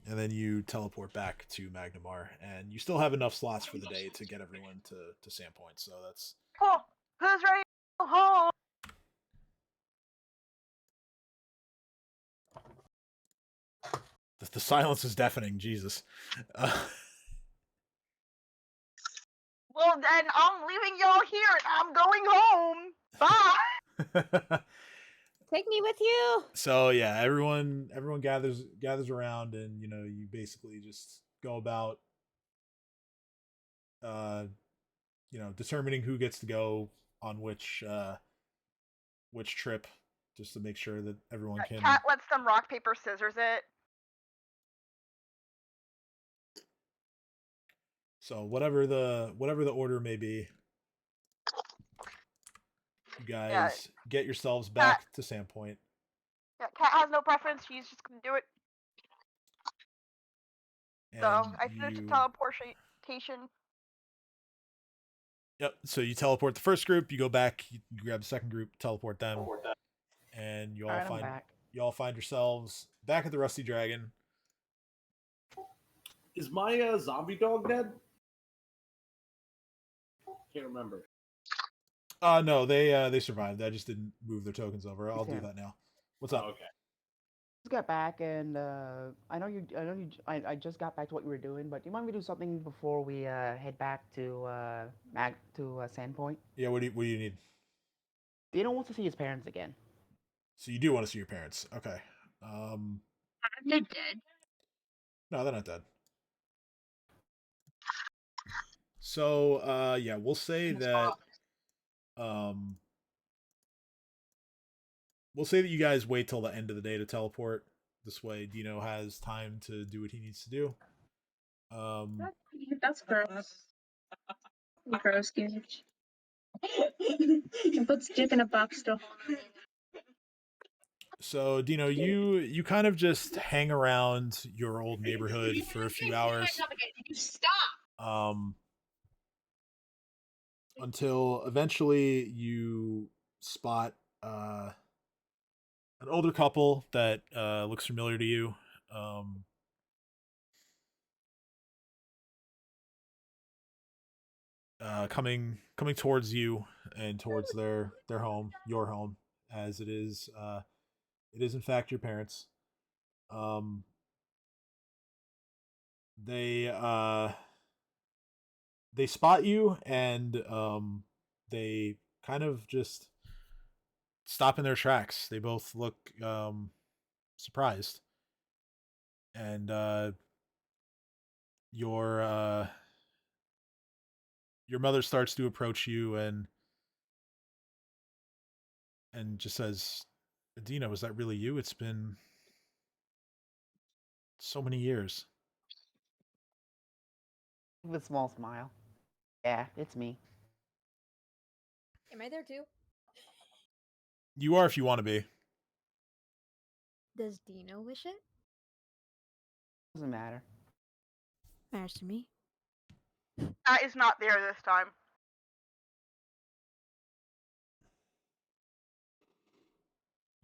and then you teleport back to Magnamar, and you still have enough slots for the day to get everyone to Sandpoint. So that's Cool. Who's ready to go home? the silence is deafening. Jesus. Well, then I'm leaving y'all here and I'm going home. Bye. Take me with you. So yeah, everyone gathers around, and you basically just go about determining who gets to go on which trip, just to make sure that everyone can. Cat lets them rock, paper, scissors it. So whatever the order may be, you guys get yourselves back to Sandpoint. Yeah, Cat has no preference. She's just gonna do it. And So I finish the teleportation. Yep. So you teleport the first group, you go back, you grab the second group, teleport them, and you all find yourselves back at the Rusty Dragon. Is my zombie dog dead? Can't remember. No, they survived. I just didn't move their tokens over. I'll do that now. What's up? Oh, okay. Just got back, and I just got back to what you were doing, but do you mind me do something before we head back to Sandpoint? Yeah. What do you need? Dino wants to see his parents again. So you do want to see your parents? Okay. They're dead. No, they're not dead. So, yeah, we'll say that, um, we'll say that you guys wait till the end of the day to teleport. This way, Dino has time to do what he needs to do. That's gross. Gross, Gooch. And puts Dick in a box to hold. So, Dino, you kind of just hang around your old neighborhood for a few hours. Stop! Um, until eventually you spot an older couple that looks familiar to you. Um, coming towards you and towards their home, your home, as it is in fact your parents. Um, they they spot you and they kind of just stop in their tracks. They both look surprised, and your uh, your mother starts to approach you and just says, "Dino, is that really you? It's been so many years." With a small smile. Yeah, it's me. Am I there too? You are if you want to be. Does Dino wish it? Doesn't matter. Matters to me. That is not there this time.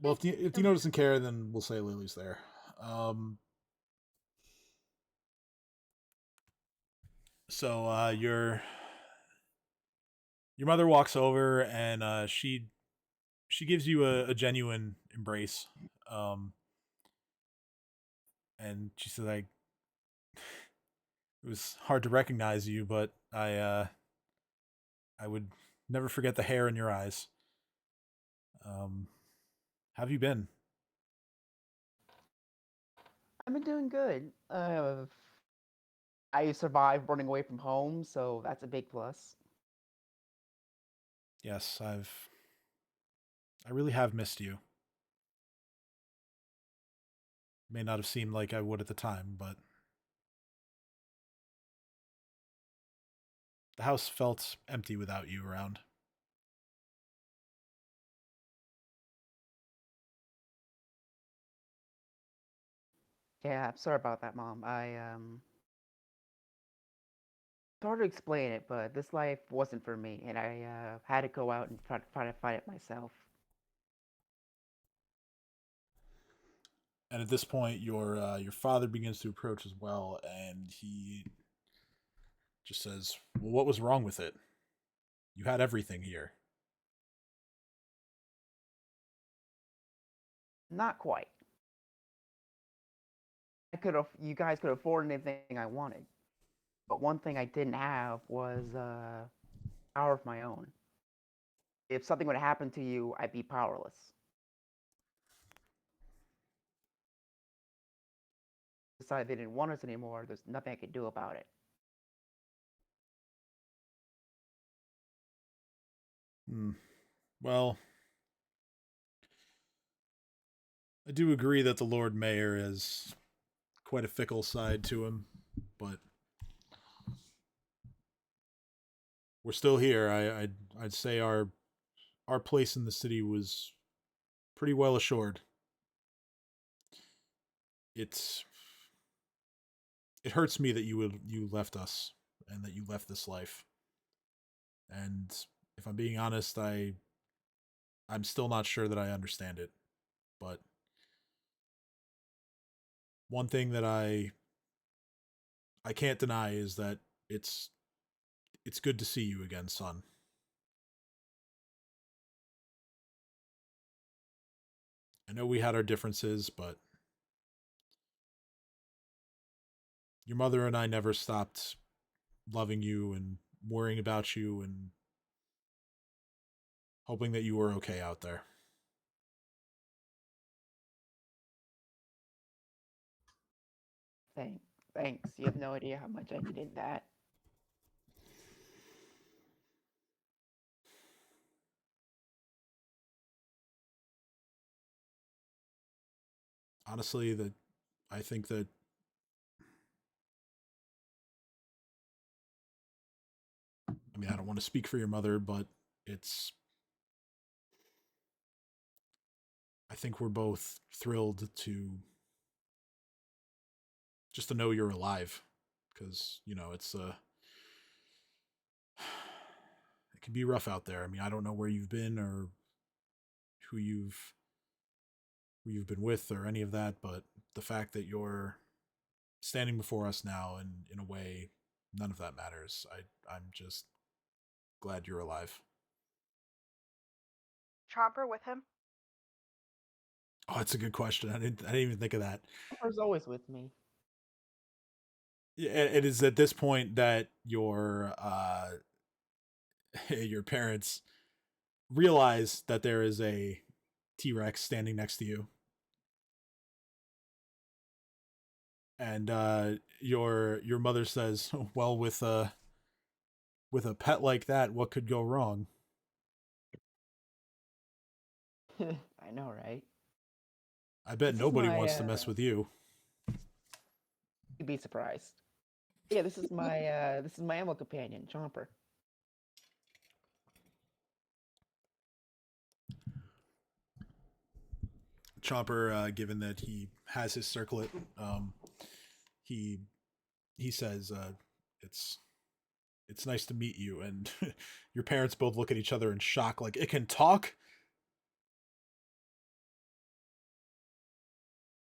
Well, if Dino doesn't care, then we'll say Lily's there. Um, so your mother walks over and she gives you a genuine embrace. Um, and she says, "I it was hard to recognize you, but I would never forget the hair in your eyes. Um, how have you been?" I've been doing good. I survived running away from home, so that's a big plus. Yes, I really have missed you. May not have seemed like I would at the time, but the house felt empty without you around. Yeah, sorry about that, Mom. It's hard to explain it, but this life wasn't for me, and I had to go out and try to find it myself. And at this point, your father begins to approach as well, and he just says, "Well, what was wrong with it? You had everything here." Not quite. You guys could afford anything I wanted, but one thing I didn't have was power of my own. If something would happen to you, I'd be powerless. Decided they didn't want us anymore. There's nothing I could do about it. Well, I do agree that the Lord Mayor has quite a fickle side to him, but we're still here. I'd say our place in the city was pretty well assured. It's it hurts me that you left us and that you left this life. And if I'm being honest, I'm still not sure that I understand it. But one thing that I can't deny is that it's it's good to see you again, son. I know we had our differences, but your mother and I never stopped loving you and worrying about you and hoping that you were okay out there. Thanks. You have no idea how much I needed that. Honestly, I think that I mean, I don't want to speak for your mother, but it's I think we're both thrilled to just to know you're alive, because it's it can be rough out there. I mean, I don't know where you've been or who you've been with or any of that, but the fact that you're standing before us now, and in a way, none of that matters. I'm just glad you're alive. Chomper with him? Oh, that's a good question. I didn't even think of that. Chomper's always with me. Yeah, it is at this point that your your parents realize that there is a T-Rex standing next to you, and your mother says, "Well, with a pet like that, what could go wrong?" I know, right? I bet This is nobody my. wants to mess with you. You'd be surprised. Yeah, this is my animal companion, Chomper. Chomper, given that he has his circlet, he he says, "It's nice to meet you." And your parents both look at each other in shock, like, "It can talk."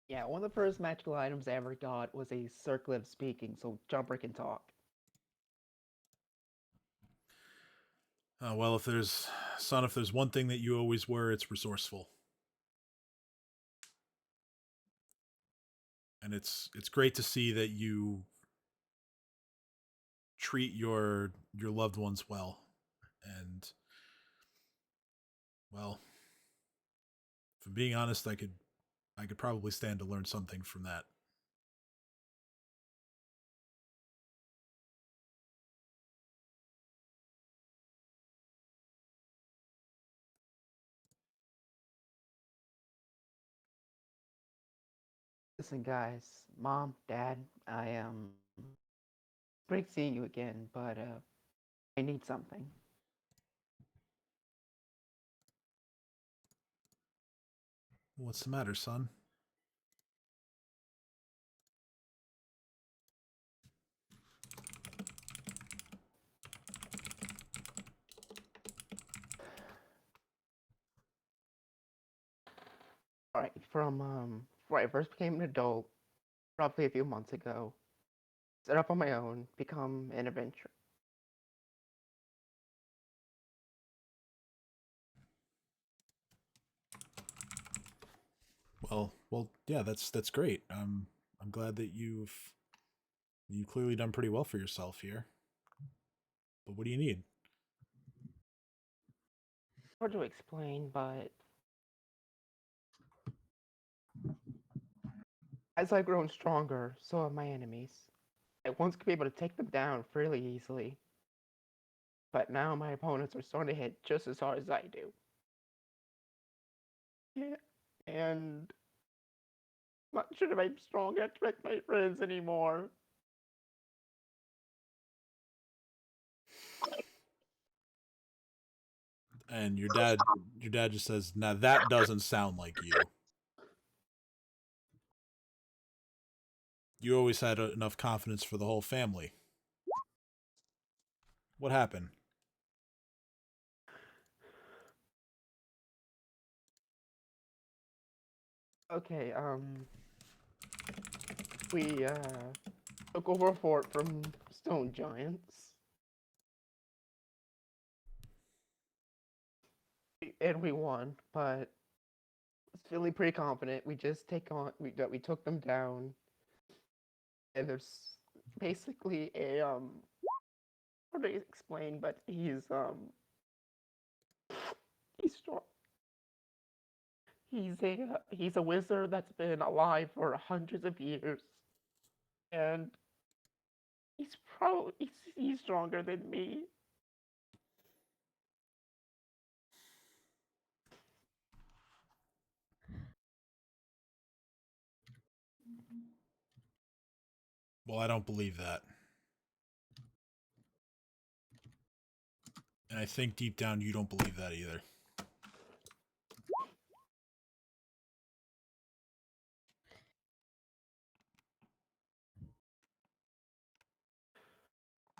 Yeah, one of the first magical items I ever got was a circlet of speaking, so Chomper can talk. Well, if there's one thing that you always were, it's resourceful. And it's great to see that you treat your loved ones well. And well, if I'm being honest, I could probably stand to learn something from that. Listen, guys, Mom, Dad, great seeing you again, but I need something. What's the matter, son? All right, from when I first became an adult, roughly a few months ago, set up on my own, become an adventurer. Well, yeah, that's great. I'm glad that you've clearly done pretty well for yourself here. But what do you need? Hard to explain, but as I've grown stronger, so have my enemies. I once could be able to take them down fairly easily, but now my opponents are starting to hit just as hard as I do. Yeah, and I'm not sure if I'm strong enough to protect my friends anymore. And your dad just says, "Now that doesn't sound like you. You always had enough confidence for the whole family. What happened?" Okay, we took over a fort from stone giants, and we won. But I was feeling pretty confident. We just take on we took them down, and there's basically a hard to explain, but he's strong. He's a wizard that's been alive for hundreds of years. And he's stronger than me. Well, I don't believe that. And I think deep down you don't believe that either.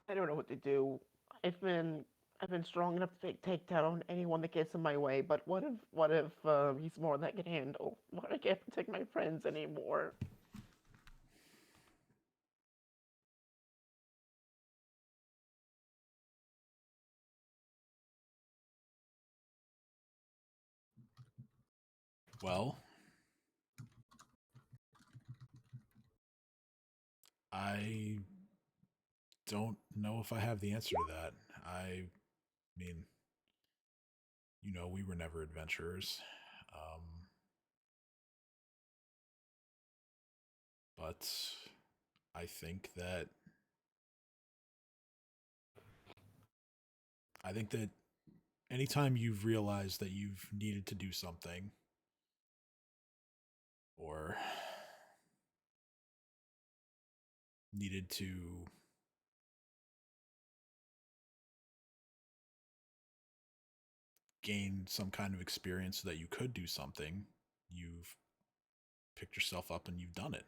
I don't know what to do. I've been strong enough to take down anyone that gets in my way, but what if he's more than I can handle? What if I can't protect my friends anymore? Well, I don't know if I have the answer to that. I mean, we were never adventurers. But I think that anytime you've realized that you've needed to do something or needed to gain some kind of experience so that you could do something, you've picked yourself up and you've done it.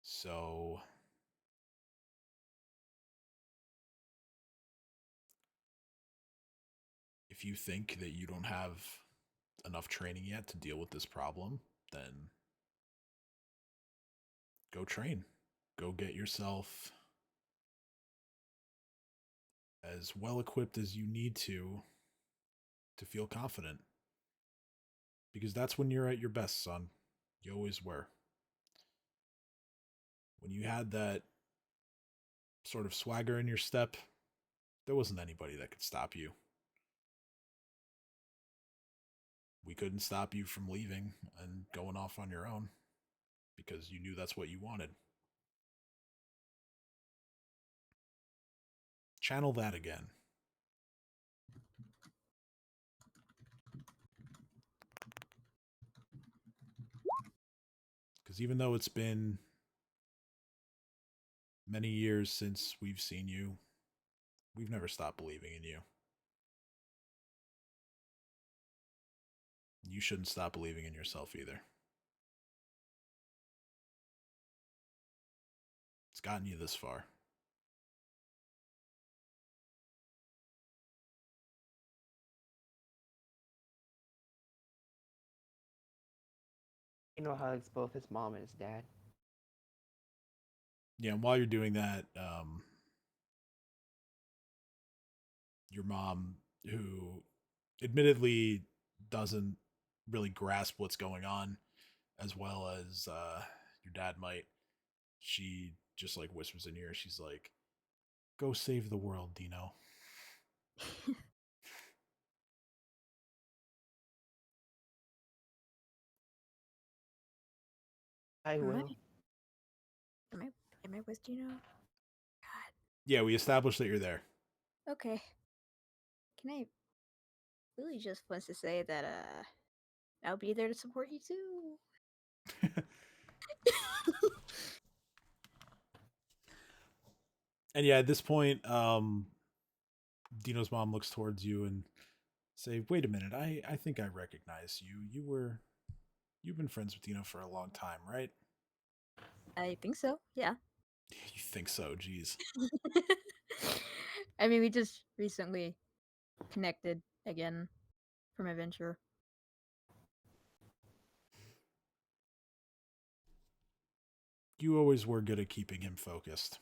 So if you think that you don't have enough training yet to deal with this problem, then go train. Go get yourself as well equipped as you need to feel confident. Because that's when you're at your best, son. You always were. When you had that sort of swagger in your step, there wasn't anybody that could stop you. We couldn't stop you from leaving and going off on your own because you knew that's what you wanted. Channel that again. Because even though it's been many years since we've seen you, we've never stopped believing in you. You shouldn't stop believing in yourself either. It's gotten you this far. Hugs both his mom and his dad. Yeah, and while you're doing that, your mom, who admittedly doesn't really grasp what's going on as well as your dad might, she just like whispers in your ear. She's like, "Go save the world, Dino." I will. Am I with Gino? God. Yeah, we established that you're there. Okay. Can I really just wants to say that I'll be there to support you too. And yeah, at this point, Dino's mom looks towards you and say, "Wait a minute, I think I recognize you. You've been friends with Dino for a long time, right?" I think so. Yeah. You think so? Jeez. I mean, we just recently connected again from a venture. You always were good at keeping him focused.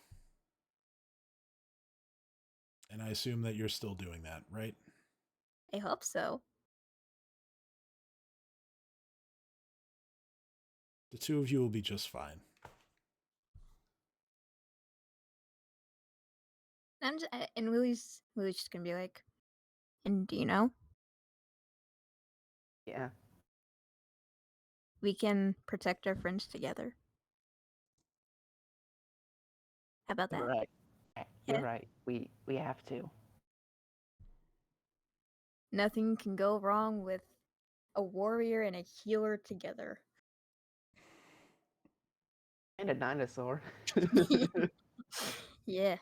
And I assume that you're still doing that, right? I hope so. The two of you will be just fine. And Willie's just gonna be like, and do you know? Yeah. we can protect our friends together. How about that? You're right. You're Yeah. right. We have to. Nothing can go wrong with a warrior and a healer together. And a dinosaur. Yeah.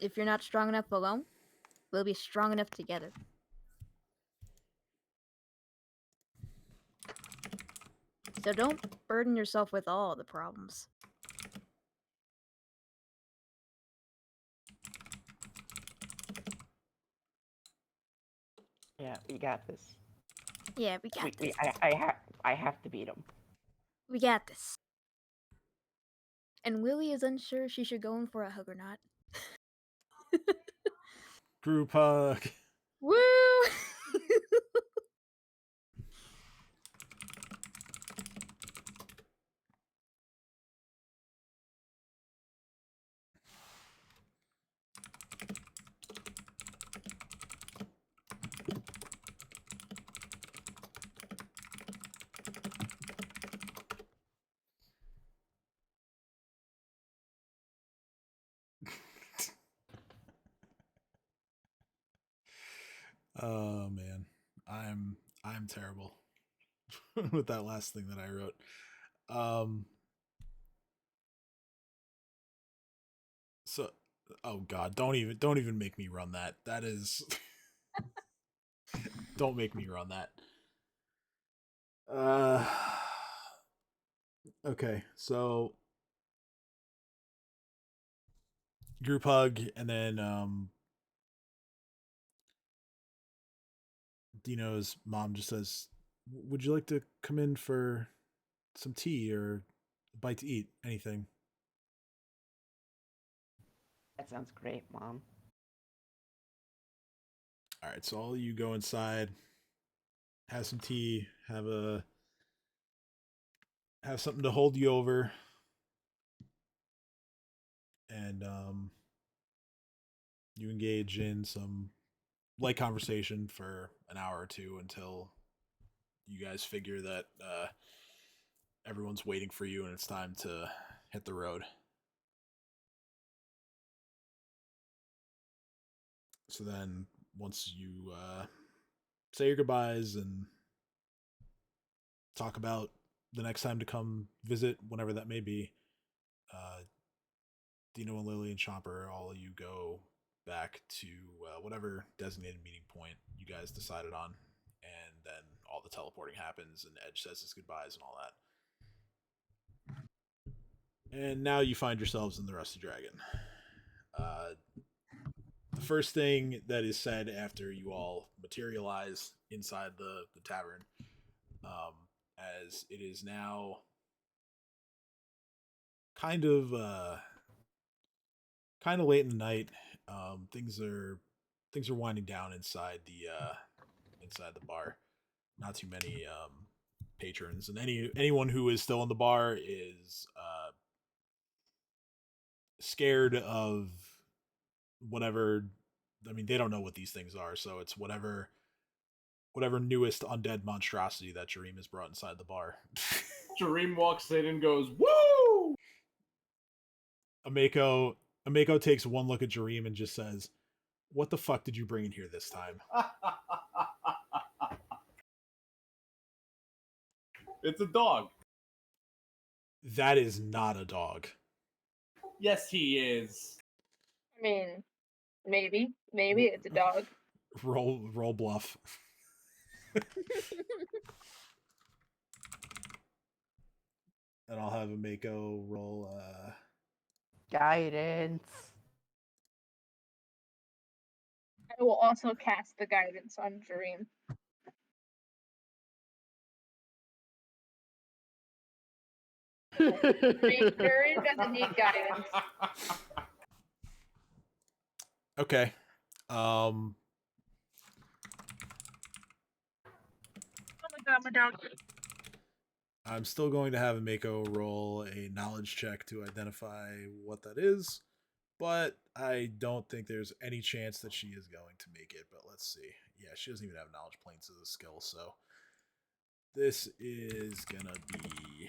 If you're not strong enough alone, we'll be strong enough together. So don't burden yourself with all the problems. Yeah, we got this. Yeah, we got this. I have to beat him. We got this. And Willie is unsure she should go in for a hug or not. Group hug. Woo! Oh man, I'm terrible with that last thing that I wrote. So, oh god, don't even make me run that. That is, don't make me run that. Uh, okay, so group hug, and then Dino's mom just says, "Would you like to come in for some tea or a bite to eat? Anything?" That sounds great, Mom. All right, so all you go inside, have some tea, have something to hold you over, and you engage in some light conversation for an hour or two until you guys figure that everyone's waiting for you and it's time to hit the road. So then, once you say your goodbyes and talk about the next time to come visit, whenever that may be, Dino and Lily and Chomper, all you go back to whatever designated meeting point you guys decided on, and then all the teleporting happens, and Edge says his goodbyes and all that. And now you find yourselves in the Rusty Dragon. The first thing that is said after you all materialize inside the tavern, as it is now kind of late in the night. Things are winding down inside the bar. Not too many patrons, and anyone who is still in the bar is scared of whatever. I mean, they don't know what these things are, so it's whatever newest undead monstrosity that Jareem has brought inside the bar. Jareem walks in and goes, "Woo!" Ameko takes one look at Jareem and just says, "What the fuck did you bring in here this time?" It's a dog. That is not a dog. Yes, he is. I mean, maybe it's a dog. Roll bluff. And I'll have Ameko roll Guidance. I will also cast the guidance on Dream. Dream doesn't need guidance. Okay. Oh my god, my dog. I'm still going to have Ameko roll a knowledge check to identify what that is. but I don't think there's any chance that she is going to make it. But let's see. Yeah, she doesn't even have knowledge planes as a skill, so this is gonna be,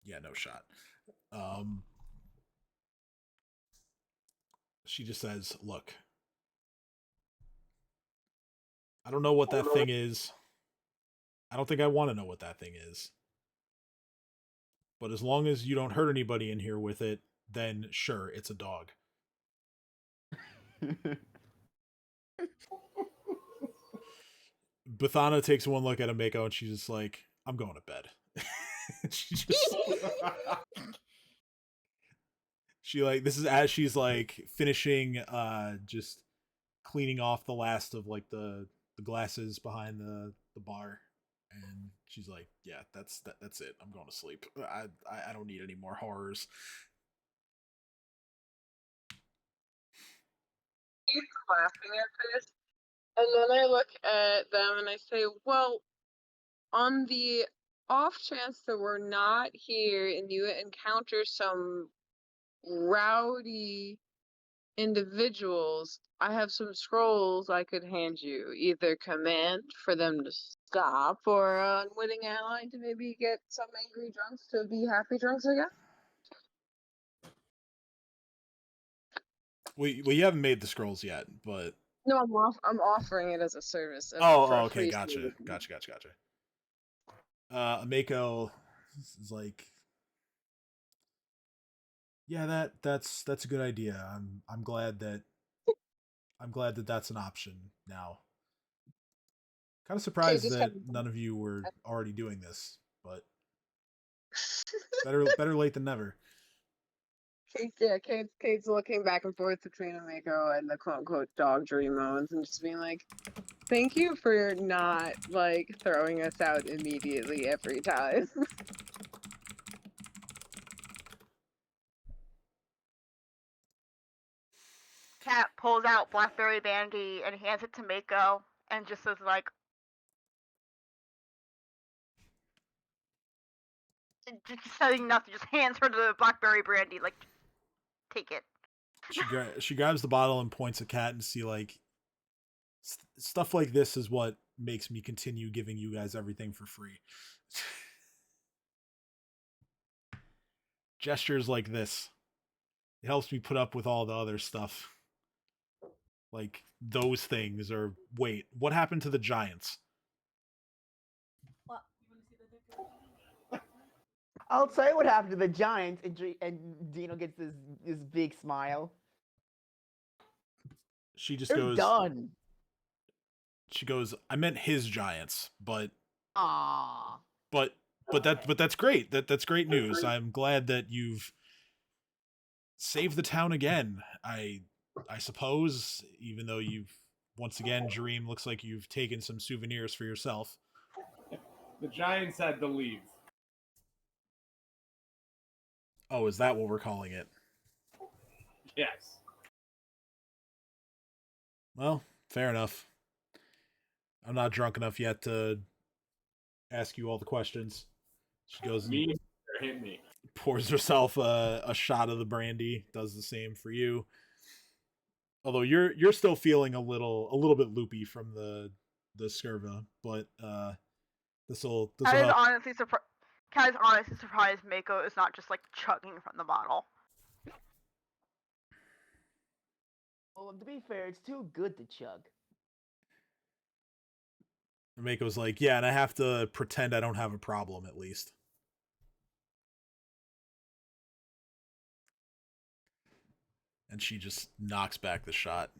yeah, no shot. She just says, "Look, I don't know what that thing is. I don't think I want to know what that thing is. But as long as you don't hurt anybody in here with it, then sure, it's a dog." Bathana takes one look at Ameko and she's just like, "I'm going to bed." she just she like, this is as she's like finishing just cleaning off the last of like the glasses behind the bar, and she's like, "Yeah, that's it. I'm going to sleep. I don't need any more horrors." Keep laughing at this, and then I look at them and I say, well, on the off chance that we're not here and you encounter some rowdy individuals, I have some scrolls I could hand you. Either command for them to stop, or an unwitting ally to maybe get some angry drunks to be happy drunks again. Well, you haven't made the scrolls yet, but No, I'm offering it as a service. For oh, a okay, free gotcha. service. Ameko is like, "Yeah, that's a good idea. I'm glad that that's an option now. Kind of Okay, surprised just that kind none of you were of. already doing this, but better late than never." Kate's looking back and forth between Ameko and the quote unquote dog dream moans and just being like, thank you for not like throwing us out immediately every time. Cat pulls out Blackberry Bandy and hands it to Mako and just says like, just saying nothing, just hands her the Blackberry Brandy, like, take it. She grabs the bottle and points at Cat and see like, stuff like this is what makes me continue giving you guys everything for free. Gestures like this. It helps me put up with all the other stuff. Like those things, or wait, what happened to the giants? What? I'll tell you what happened to the Giants, and Dino gets this big smile. She just They're goes, done. She goes, "I meant his giants, but Ah, but that's great. That's great news. I'm glad that you've saved the town again. I suppose, even though you've once again, Dream, looks like you've taken some souvenirs for yourself." The Giants had to leave. Oh, is that what we're calling it? Yes. Well, fair enough. I'm not drunk enough yet to ask you all the questions. She goes and Me, hit me. pours herself a shot of the brandy. Does the same for you. Although you're still feeling a little bit loopy from the scurva, but this'll I is help. honestly surprised. Cat is honestly surprised Mako is not just like chugging from the bottle. well, to be fair, it's too good to chug. Mako's like, "Yeah, and I have to pretend I don't have a problem at least." And she just knocks back the shot.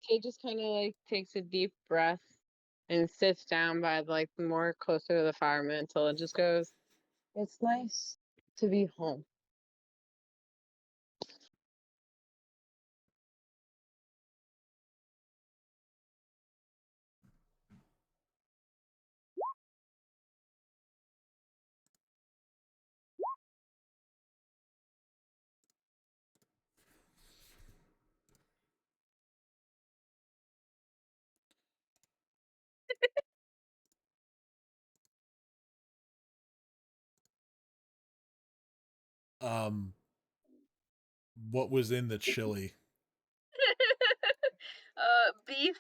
Kate just kind of like takes a deep breath and sits down by like more closer to the fireman until it just goes, it's nice to be home. What was in the chili? Beef,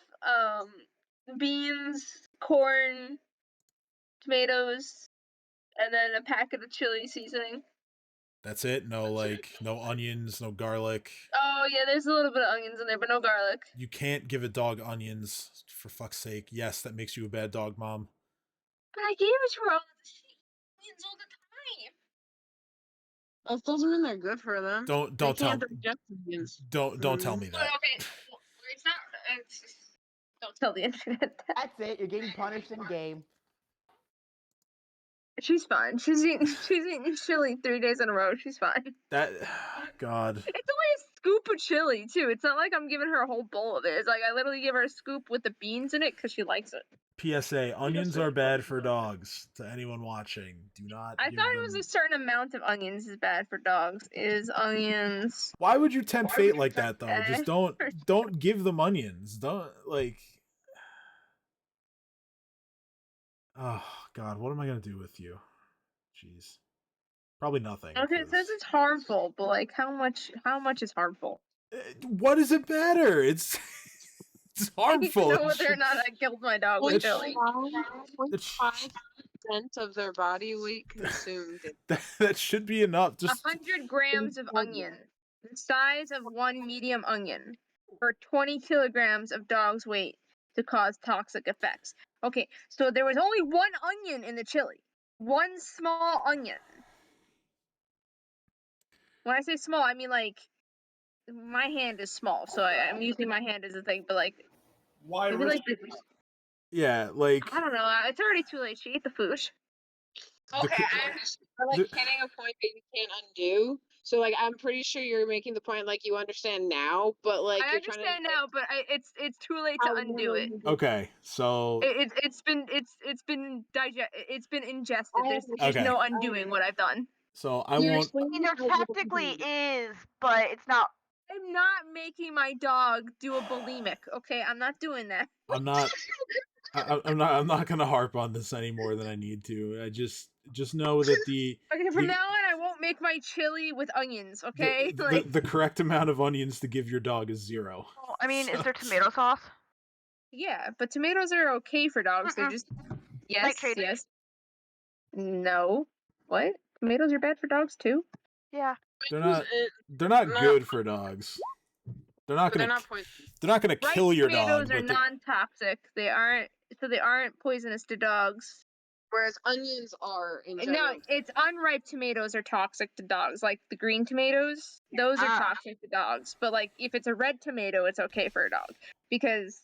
beans, corn, tomatoes, and then a packet of chili seasoning. That's it? No, like, no onions, no garlic. Oh yeah, there's a little bit of onions in there, but no garlic. You can't give a dog onions, for fuck's sake. Yes, that makes you a bad dog, Mom. But I gave it to her all the onions all the time. That doesn't mean they're good for them. Don't They tell can't digest onions. don't tell me But that. okay, well, it's not. It's just, don't tell the internet that. That's it. You're getting punished in game. She's fine. She's eating chili 3 days in a row. She's fine. That God. It's only a scoop of chili too. It's not like I'm giving her a whole bowl of it. It's like I literally give her a scoop with the beans in it because she likes it. PSA: onions are bad for dogs. To anyone watching, do not. I give thought them... it was a certain amount of onions is bad for dogs. Is onions? Why would you tempt fate like that though? bad Just don't give them onions. Don't like. Oh God, what am I gonna do with you? Jeez, probably nothing. Okay, it says it's harmful, but like how much is harmful? What does it matter? It's harmful. I know whether or not I killed my dog with chili. 0.5% of their body weight consumed. That should be enough. Just 100 grams of onion, the size of one medium onion, for 20 kilograms of dog's weight to cause toxic effects. Okay, so there was only one onion in the chili. One small onion. When I say small, I mean like my hand is small, so I'm using my hand as a thing. But like, Why maybe risk like yeah, like I don't know. It's already too late. She ate the food. Okay, I understand. But like hitting a point that you can't undo. So like I'm pretty sure you're making the point like you understand now, but like I you're trying to understand now, but it's too late to undo it. okay, so It's been ingested. There's Okay. no undoing what I've done. so I won't. I mean, there technically is, but it's not. I'm not making my dog do a bulimic. Okay, I'm not doing that. I'm not. I'm not gonna harp on this any more than I need to. I just know that Okay, from now on, I won't make my chili with onions. Okay, the correct amount of onions to give your dog is 0. Well, I mean, is there tomato sauce? Yeah, but tomatoes are okay for dogs. They're just Nitrated. yes. No. What? Tomatoes are bad for dogs too? Yeah. They're not good for dogs. They're not gonna kill your dog. Tomatoes are But non-toxic. They aren't poisonous to dogs. Whereas onions are in No, general. it's unripe tomatoes are toxic to dogs. Like the green tomatoes, those are toxic to dogs. But like if it's a red tomato, it's okay for a dog because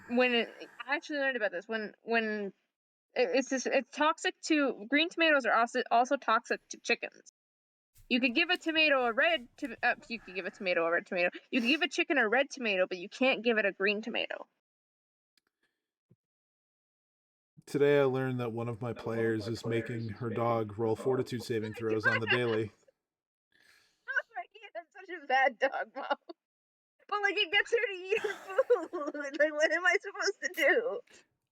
I actually learned about this when it's toxic to green tomatoes are also toxic to chickens. You could give a tomato a red you could give a tomato a red tomato. You could give a chicken a red tomato, but you can't give it a green tomato. today I learned that one of my players is making her dog roll fortitude saving throws on the daily. I'm such a bad dog, Mom. But like it gets her to eat her food. Like what am I supposed to do?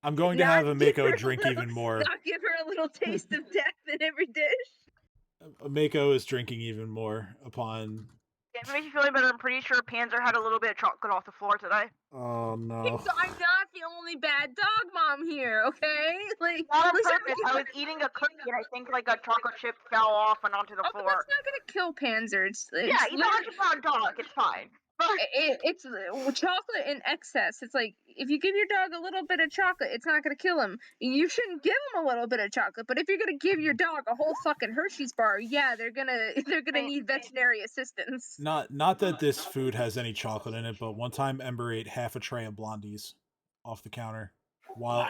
I'm going to have a Mako drink even more. Not give her a little taste of death in every dish. Mako is drinking even more upon. Yeah, if it makes you feel any better, I'm pretty sure Panzer had a little bit of chocolate off the floor today. Oh no. So I'm not the only bad dog mom here, okay? Like Not on purpose. I was eating a cookie and I think like a chocolate chip fell off and onto the But floor. that's not gonna kill Panzer. Yeah, he's a 100-pound dog. It's fine. It's chocolate in excess. It's like if you give your dog a little bit of chocolate, it's not gonna kill him. You shouldn't give him a little bit of chocolate, but if you're gonna give your dog a whole fucking Hershey's bar, yeah, they're gonna need veterinary assistance. Not that this food has any chocolate in it, but one time Ember ate half a tray of blondies off the counter while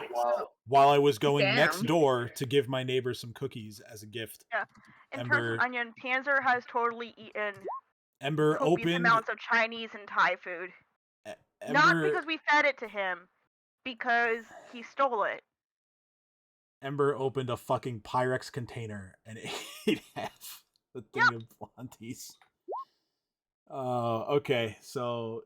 I was going next door to give my neighbor some cookies as a gift. Yeah. In terms of onion, Panzer has totally eaten Ember copious opened amounts of Chinese and Thai food. Ember, not because we fed it to him, because he stole it. Ember opened a fucking Pyrex container and ate half the thing of blondies. Okay, so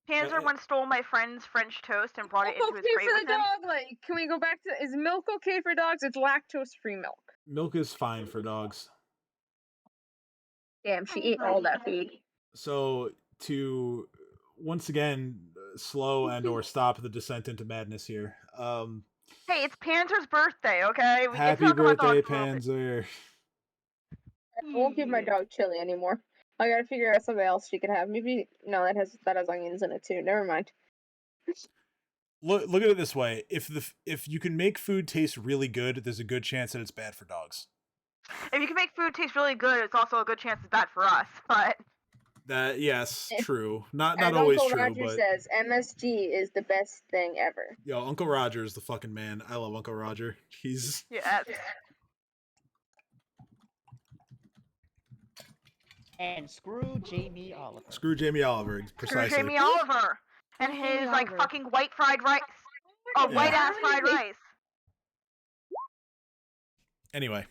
Panzer once stole my friend's French toast and brought it into his crate with him. Dog, like, can we go back to, is milk okay for dogs? It's lactose-free milk. Milk is fine for dogs. Damn, she ate all that food. So to once again slow and or stop the descent into madness here. Hey, it's Panzer's birthday, okay? We can Happy talk about birthday, dogs for a little bit. Panzer. I won't give my dog chili anymore. I gotta figure out something else she can have. Maybe no, that has onions in it too. Never mind. Look at it this way: if you can make food taste really good, there's a good chance that it's bad for dogs. If you can make food taste really good, it's also a good chance it's bad for us. But That yes, true. Not As always Uncle true, Roger but says, MSG is the best thing ever. yo, Uncle Roger is the fucking man. I love Uncle Roger. He's yeah. And screw Jamie Oliver. Screw Jamie Oliver, precisely. Screw Jamie Oliver and his like fucking white fried rice. Oh, Yeah. white ass fried rice. Anyway,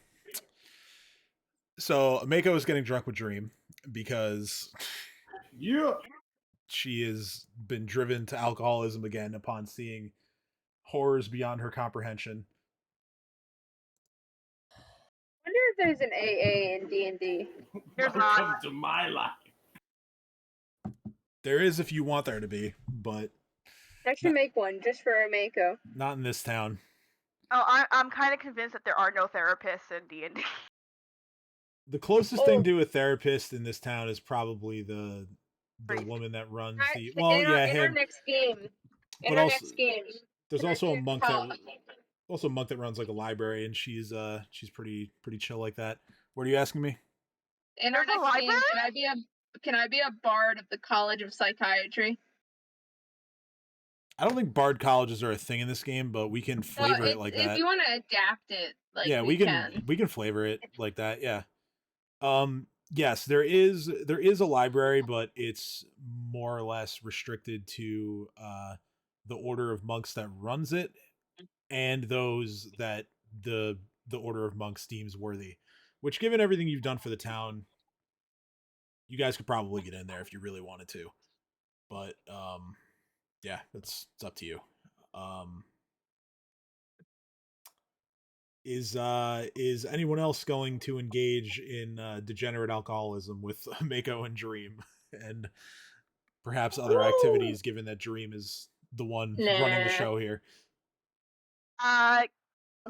so Mako is getting drunk with Dream because she has been driven to alcoholism again upon seeing horrors beyond her comprehension. I wonder if there's an AA in D&D. There's Welcome not. to my life. There is if you want there to be, but I should make one just for Mako. not in this town. Oh, I'm kind of convinced that there are no therapists in D&D. The closest thing to a therapist in this town is probably the woman that runs the. Well, in our next game. In But our also- next game. There's also a monk Call- that runs like a library, and she's pretty chill like that. What are you asking me? In our There's a next game, library? can I be a bard of the College of Psychiatry? I don't think bard colleges are a thing in this game, but we can flavor it like that. If you want to adapt it, like yeah, we can flavor it like that. Yeah. Yes, there is a library, but it's more or less restricted to the order of monks that runs it and those that the order of monks deems worthy. Which, given everything you've done for the town, you guys could probably get in there if you really wanted to. But yeah, it's up to you. Is anyone else going to engage in degenerate alcoholism with Mako and Dream, and perhaps other activities? Given that Dream is the one running the show here. I'm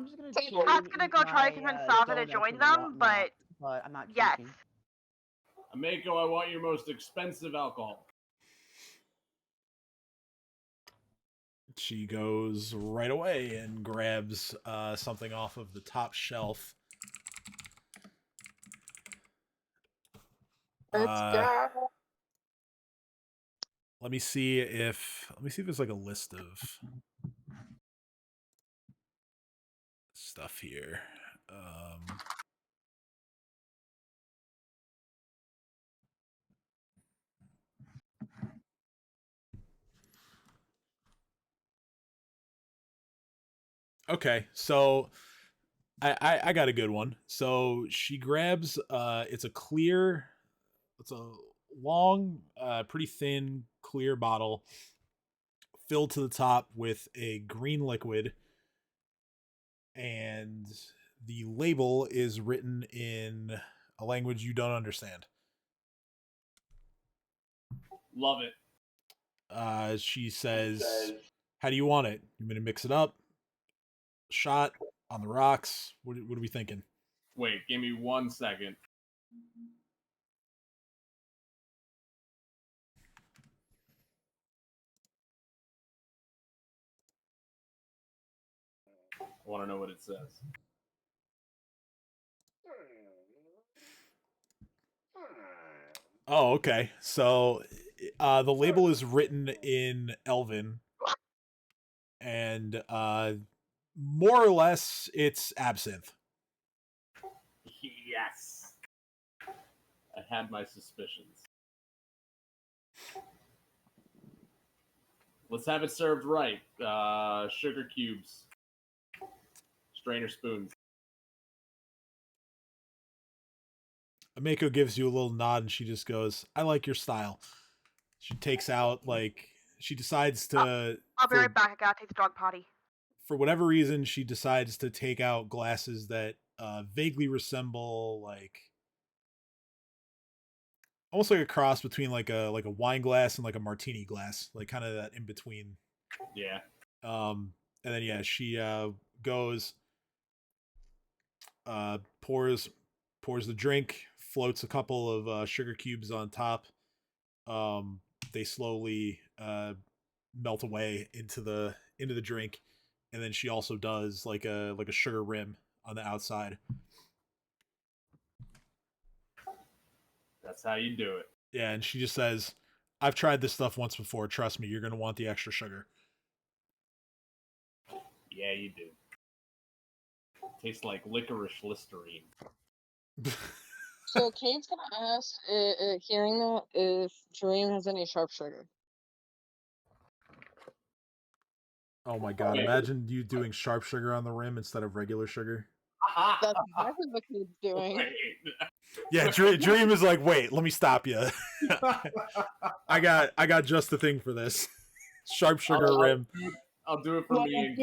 just gonna. Pat's gonna go try to convince Sava to join them, but I'm not. yes. drinking. Mako, I want your most expensive alcohol. She goes right away and grabs something off of the top shelf. Let's go. Let me see if there's like a list of stuff here. Okay, so I got a good one. So she grabs it's a long, pretty thin, clear bottle filled to the top with a green liquid, and the label is written in a language you don't understand. Love it. She says, "How do you want it? You want me to mix it up? Shot on the rocks? What are we thinking?" Wait, give me 1 second. I want to know what it says. Oh, okay. So the label is written in Elven, and more or less it's absinthe. Yes. I had my suspicions. Let's have it served right. Sugar cubes. Strainer spoons. Mako gives you a little nod, and she just goes, "I like your style." She takes out, she decides to... I'll be right back. I gotta take the dog potty. For whatever reason, she decides to take out glasses that vaguely resemble, almost like a cross between like a wine glass and like a martini glass, like kind of that in between. Yeah. And then yeah, she goes, pours the drink, floats a couple of sugar cubes on top. They slowly melt away into the drink, and then she also does like a sugar rim on the outside. That's how you do it. Yeah, and she just says, "I've tried this stuff once before. Trust me, you're gonna want the extra sugar." Yeah, you do. Tastes like licorice Listerine. So Kate's gonna ask, hearing that, if Dream has any sharp sugar. Oh my god! Imagine you doing sharp sugar on the rim instead of regular sugar. That's exactly what Kate's doing. Yeah, Dream is like, wait, let me stop you. I got just the thing for this. Sharp sugar rim. I'll do it for me and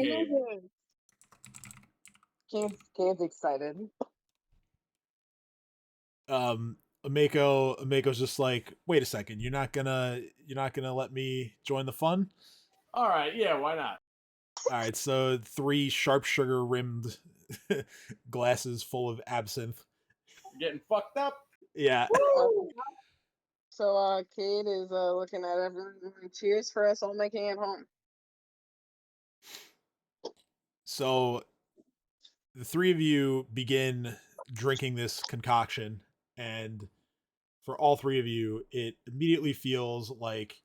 Kate. Kate's excited. Ameko's just like, wait a second, you're not gonna let me join the fun? All right, yeah, why not? All right, so 3 sharp sugar rimmed glasses full of absinthe. You're getting fucked up? Yeah. So Kate is looking at everyone. Cheers for us all making it home. So the 3 of you begin drinking this concoction, and for all 3 of you, it immediately feels like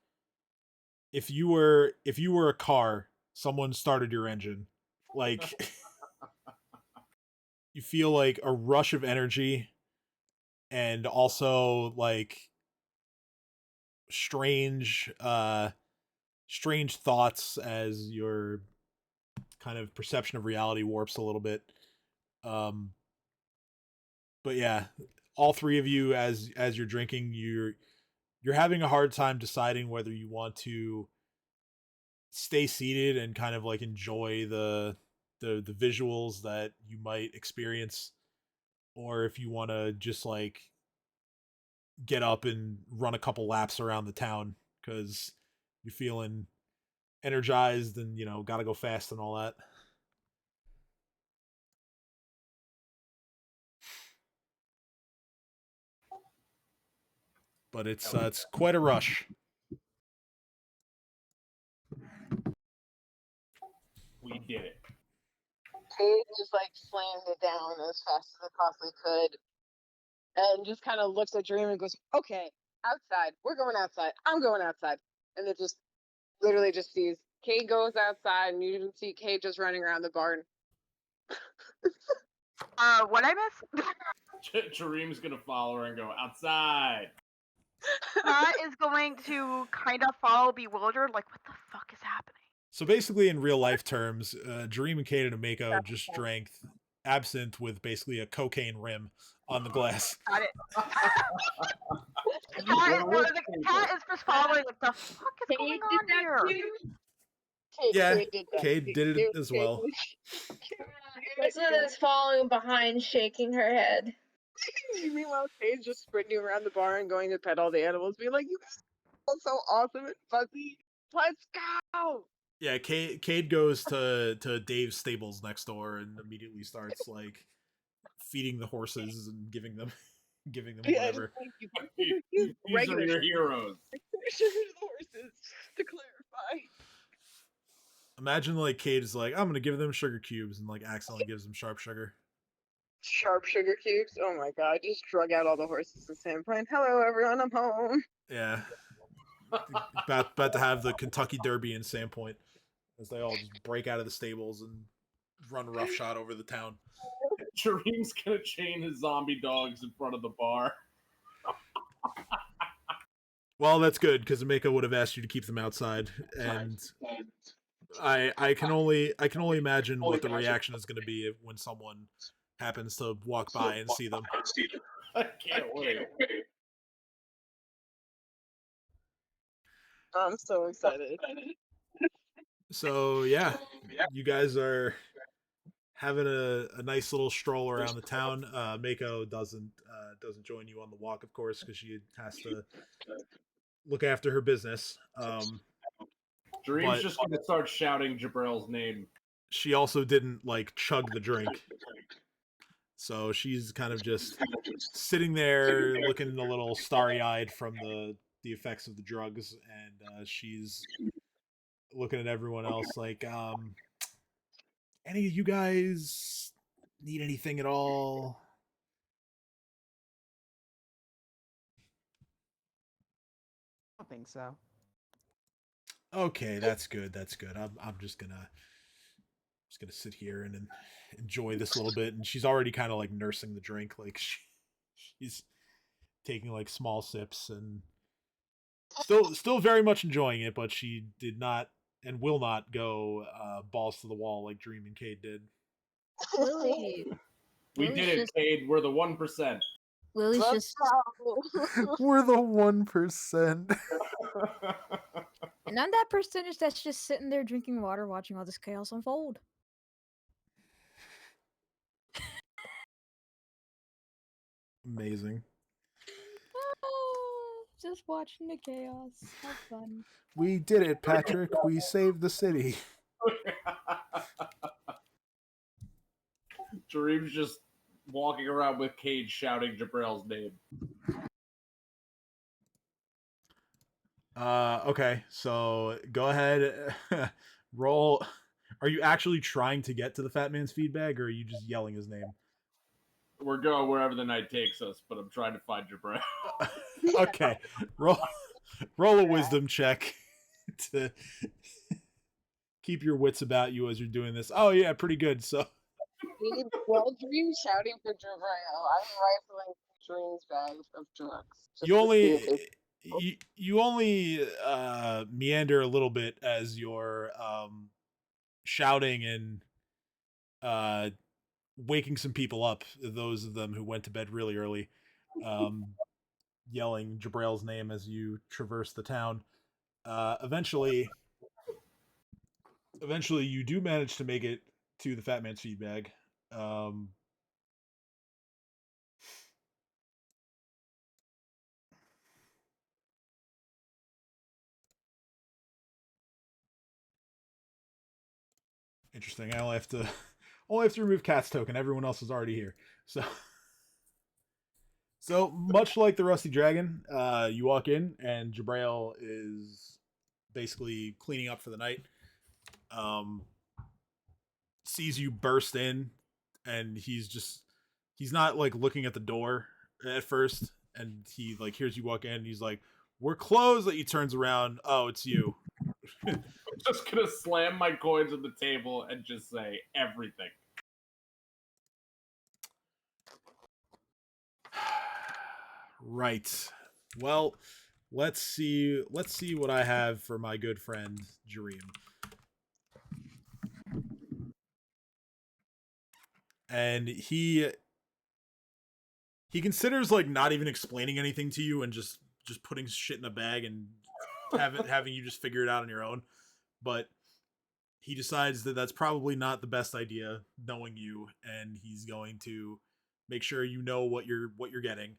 if you were a car, someone started your engine. Like you feel like a rush of energy, and also like strange thoughts as your kind of perception of reality warps a little bit. But yeah, all 3 of you, as you're drinking, you're having a hard time deciding whether you want to stay seated and kind of like enjoy the visuals that you might experience, or if you want to just like get up and run a couple laps around the town because you're feeling energized and gotta go fast and all that. But it's quite a rush. We did it. Kate just like slammed it down as fast as it possibly could, and just kind of looks at Dream and goes, "Okay, outside. We're going outside. I'm going outside." And it just literally just sees Kate goes outside, and you see Kate just running around the barn. What I miss? Tareem's gonna follow her and go outside. Kat is going to kind of follow bewildered, like, what the fuck is happening? So basically, in real life terms, Dream and Kate and Ameko just drank absinthe with basically a cocaine rim on the glass. Got it. Kat is just following, like, the fuck is going on here? Yeah, Kate did it as well. Elizabeth is following behind, shaking her head. Meanwhile, Kate's just sprinting around the barn, going to pet all the animals, being like, "You guys are so awesome and fuzzy. Let's go!" Yeah, Cade goes to Dave's stables next door and immediately starts like feeding the horses and giving them whatever. These are your heroes. Sugar to the horses, to clarify. Imagine like Cade is like, I'm gonna give them sugar cubes, and like accidentally gives them sharp sugar. Sharp sugar cubes? Oh my god, just drug out all the horses at Sandpoint. Hello everyone, I'm home. Yeah. about to have the Kentucky Derby in Sandpoint as they all just break out of the stables and run roughshod over the town. Tareem's gonna chain his zombie dogs in front of the bar. Well, that's good because Ameko would have asked you to keep them outside, and I can only imagine what the reaction is going to be when someone happens to walk by and see them. I can't wait. I'm so excited. So yeah, you guys are having a nice little stroll around the town. Mako doesn't doesn't join you on the walk, of course, because she has to look after her business. Dream's But just gonna start shouting Jabrel's name. she also didn't like chug the drink, so she's kind of just sitting there looking a little starry-eyed from the effects of the drugs, and she's looking at everyone else like, any of you guys need anything at all? I don't think so. Okay, that's good. That's good. I'm just gonna sit here and enjoy this a little bit. And she's already kind of like nursing the drink, like she's taking like small sips and still very much enjoying it. But she did not and will not go balls to the wall like Dream and Cade did. Lily. We Lily's did it, just- Cade. We're the 1%. Lily's That's just We're the 1%. and I'm that percentage that's just sitting there drinking water, watching all this chaos unfold. Amazing. Just watching the chaos. Have fun. We did it, Patrick. We saved the city. Dream's just walking around with Cade shouting Jabrel's name. Okay, so go ahead, roll. Are you actually trying to get to the fat man's feed bag, or are you just yelling his name? We're going wherever the night takes us, but I'm trying to find Jabrel. Okay, roll a wisdom check to keep your wits about you as you're doing this. Oh yeah, pretty good. So While Dream's shouting for Jabrel, I'm rifling Dream's bag of drugs. just you to see only if it's- you only meander a little bit as you're shouting and waking some people up, those of them who went to bed really early, yelling Jabrel's name as you traverse the town. Eventually you do manage to make it to the fat man's feed bag. Interesting. I only have to remove Cat's token. Everyone else is already here. So much like the Rusty Dragon, you walk in and Jabrail is basically cleaning up for the night. Sees you burst in, and he's not like looking at the door at first, and he like hears you walk in, and he's like, "We're closed." That he turns around. Oh, it's you. Just gonna slam my coins on the table and just say everything. Right. Well, let's see what I have for my good friend Dream. And he considers like not even explaining anything to you and just putting shit in a bag and having you just figure it out on your own. But he decides that that's probably not the best idea, knowing you, and he's going to make sure you know what you're getting.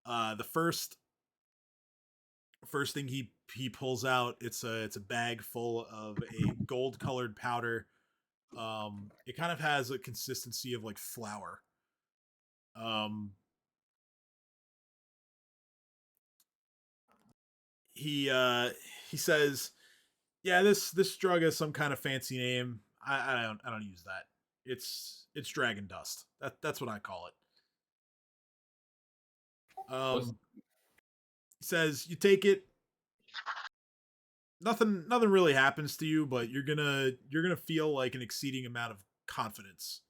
The first thing he pulls out, it's a bag full of a gold colored powder. It kind of has a consistency of like flour. He says, "Yeah, this drug has some kind of fancy name. I don't use that. It's dragon dust. That's what I call it." He says, "You take it. Nothing really happens to you, but you're gonna feel like an exceeding amount of confidence,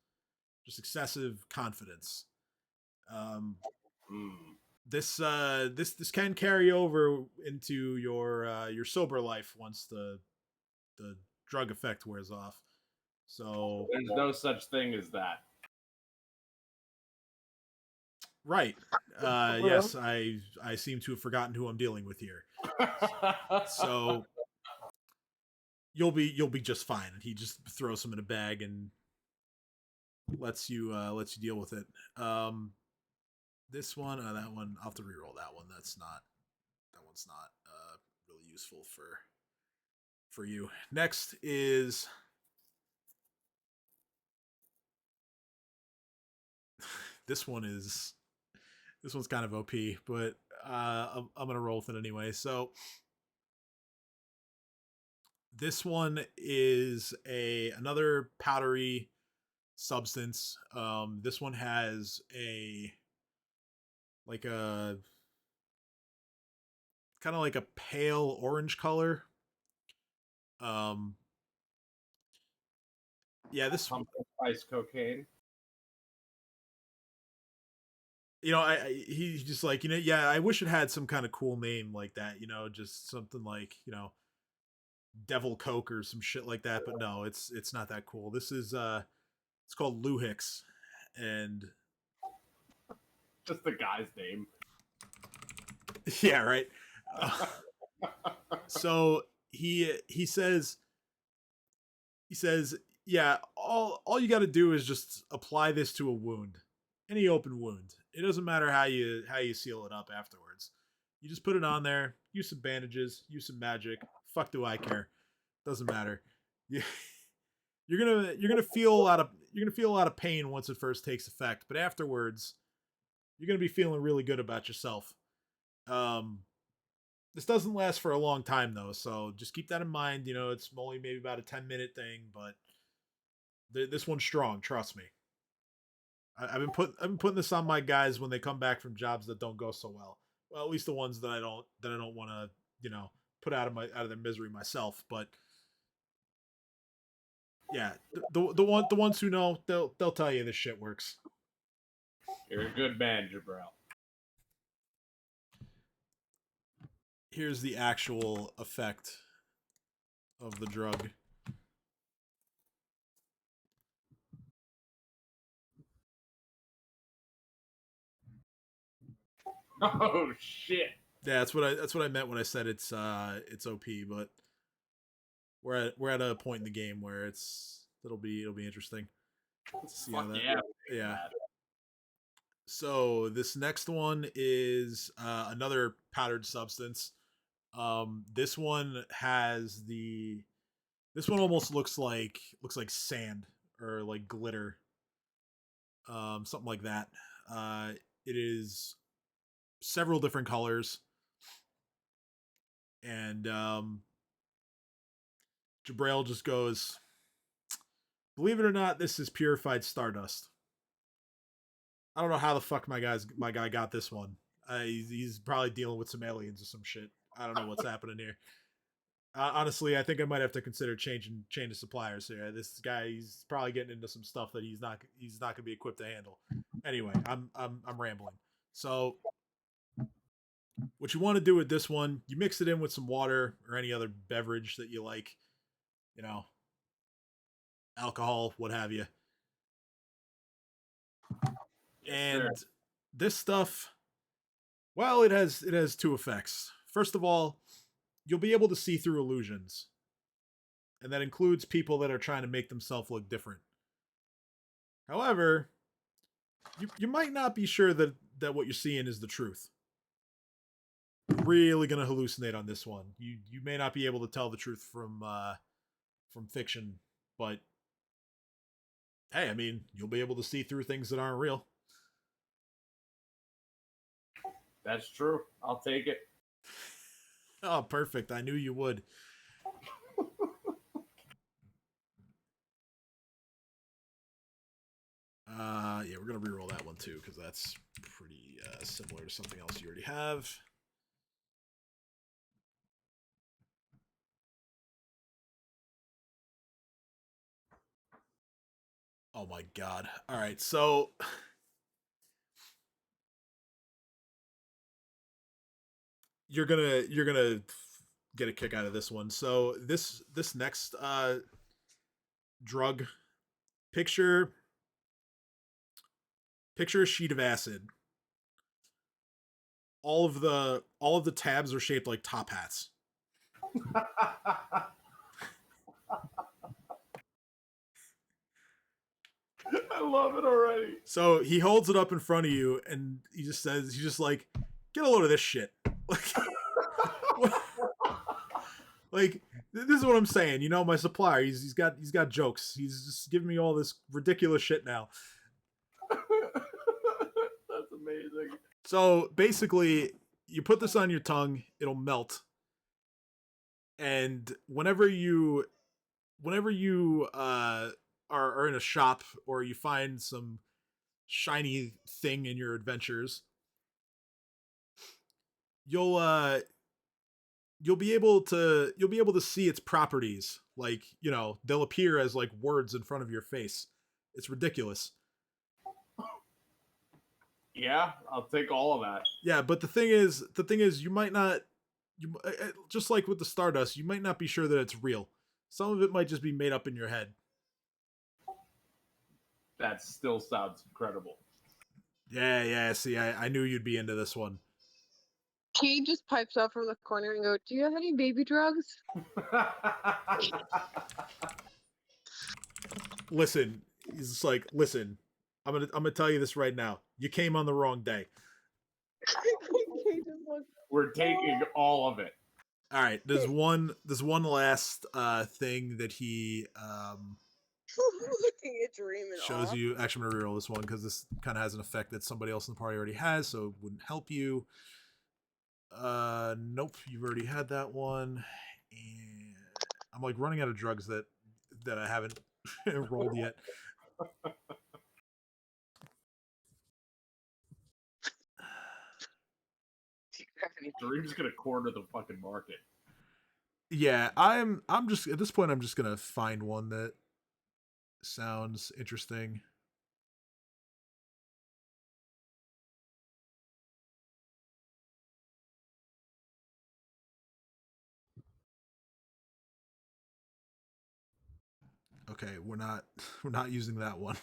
just excessive confidence. This can carry over into your sober life once the drug effect wears off. So There's no such thing as that." right, yes, I seem to have forgotten who I'm dealing with here. So you'll be just fine. And he just throws them in a bag and lets you deal with it. This one, that one, I'll have to reroll that one. That one's not really useful for you. Next is this one's kind of OP, but I'm gonna roll with it anyway. So this one is another powdery substance. This one has like a kind of like a pale orange color. Yeah, this pumpkin spice cocaine. He's just like, yeah, I wish it had some kind of cool name like that, just something like, Devil Coke or some shit like that, but no, it's not that cool. This is it's called Luhix, and just the guy's name. Yeah, right. So he says, yeah, all you got to do is just apply this to a wound, any open wound. It doesn't matter how you seal it up afterwards. You just put it on there, use some bandages, use some magic. Fuck do I care? Doesn't matter. You're gonna feel a lot of pain once it first takes effect, but afterwards, you're gonna be feeling really good about yourself. This doesn't last for a long time though, so just keep that in mind. It's only maybe about a 10-minute thing, but this one's strong. Trust me. I've been putting this on my guys when they come back from jobs that don't go so well. Well, at least the ones that I don't want to put out of their misery myself. But yeah, the ones who know, they'll tell you this shit works. You're a good man, Jabril. Here's the actual effect of the drug. Oh shit! Yeah, that's what I meant when I said it's OP. But we're at a point in the game where it'll be interesting. Let's see how that. Yeah. So this next one is another powdered substance. This one almost looks like sand or like glitter, something like that. It is several different colors, and Jabrail just goes, "Believe it or not, this is purified stardust." I don't know how the fuck my guy got this one. He's probably dealing with some aliens or some shit. I don't know what's happening here. Honestly, I think I might have to consider changing suppliers here. This guy, he's probably getting into some stuff that he's not gonna be equipped to handle. Anyway, I'm rambling. So, what you want to do with this one, you mix it in with some water or any other beverage that you like, alcohol, what have you. Yes, and sir. This stuff, well, it has two effects. First of all, you'll be able to see through illusions, and that includes people that are trying to make themselves look different. However, you might not be sure that what you're seeing is the truth. You're really gonna hallucinate on this one. You may not be able to tell the truth from fiction, but hey, I mean, you'll be able to see through things that aren't real. That's true. I'll take it. Oh, perfect. I knew you would. Yeah, we're gonna reroll that one too, because that's pretty similar to something else you already have. Oh my god. Alright, so you're gonna get a kick out of this one. So this next drug, picture a sheet of acid. All of the tabs are shaped like top hats. I love it already. So he holds it up in front of you, and he just says, he's just like, get a load of this shit. Like, this is what I'm saying. You know, my supplier, he's got jokes. He's just giving me all this ridiculous shit now. That's amazing. So basically, you put this on your tongue, it'll melt. And whenever you are in a shop or you find some shiny thing in your adventures, you'll be able to see its properties. Like, you know, they'll appear as like words in front of your face. It's ridiculous. Yeah, I'll take all of that. Yeah, but the thing is, you might not. Just like with the Stardust, you might not be sure that it's real. Some of it might just be made up in your head. That still sounds incredible. Yeah. See, I knew you'd be into this one. Kate just pipes up from the corner and goes, "Do you have any baby drugs?" Listen, he's just like, listen, I'm gonna tell you this right now. You came on the wrong day. We're taking all of it. All right, there's one last thing that he Looking at dreaming shows off. you. Actually, I'm gonna reroll this one because this kind of has an effect that somebody else in the party already has, so it wouldn't help you. Nope, you've already had that one, and I'm like running out of drugs that I haven't rolled yet. Dream's gonna corner the fucking market. Yeah, I'm just at this point. I'm just gonna find one that sounds interesting. Okay, we're not using that one.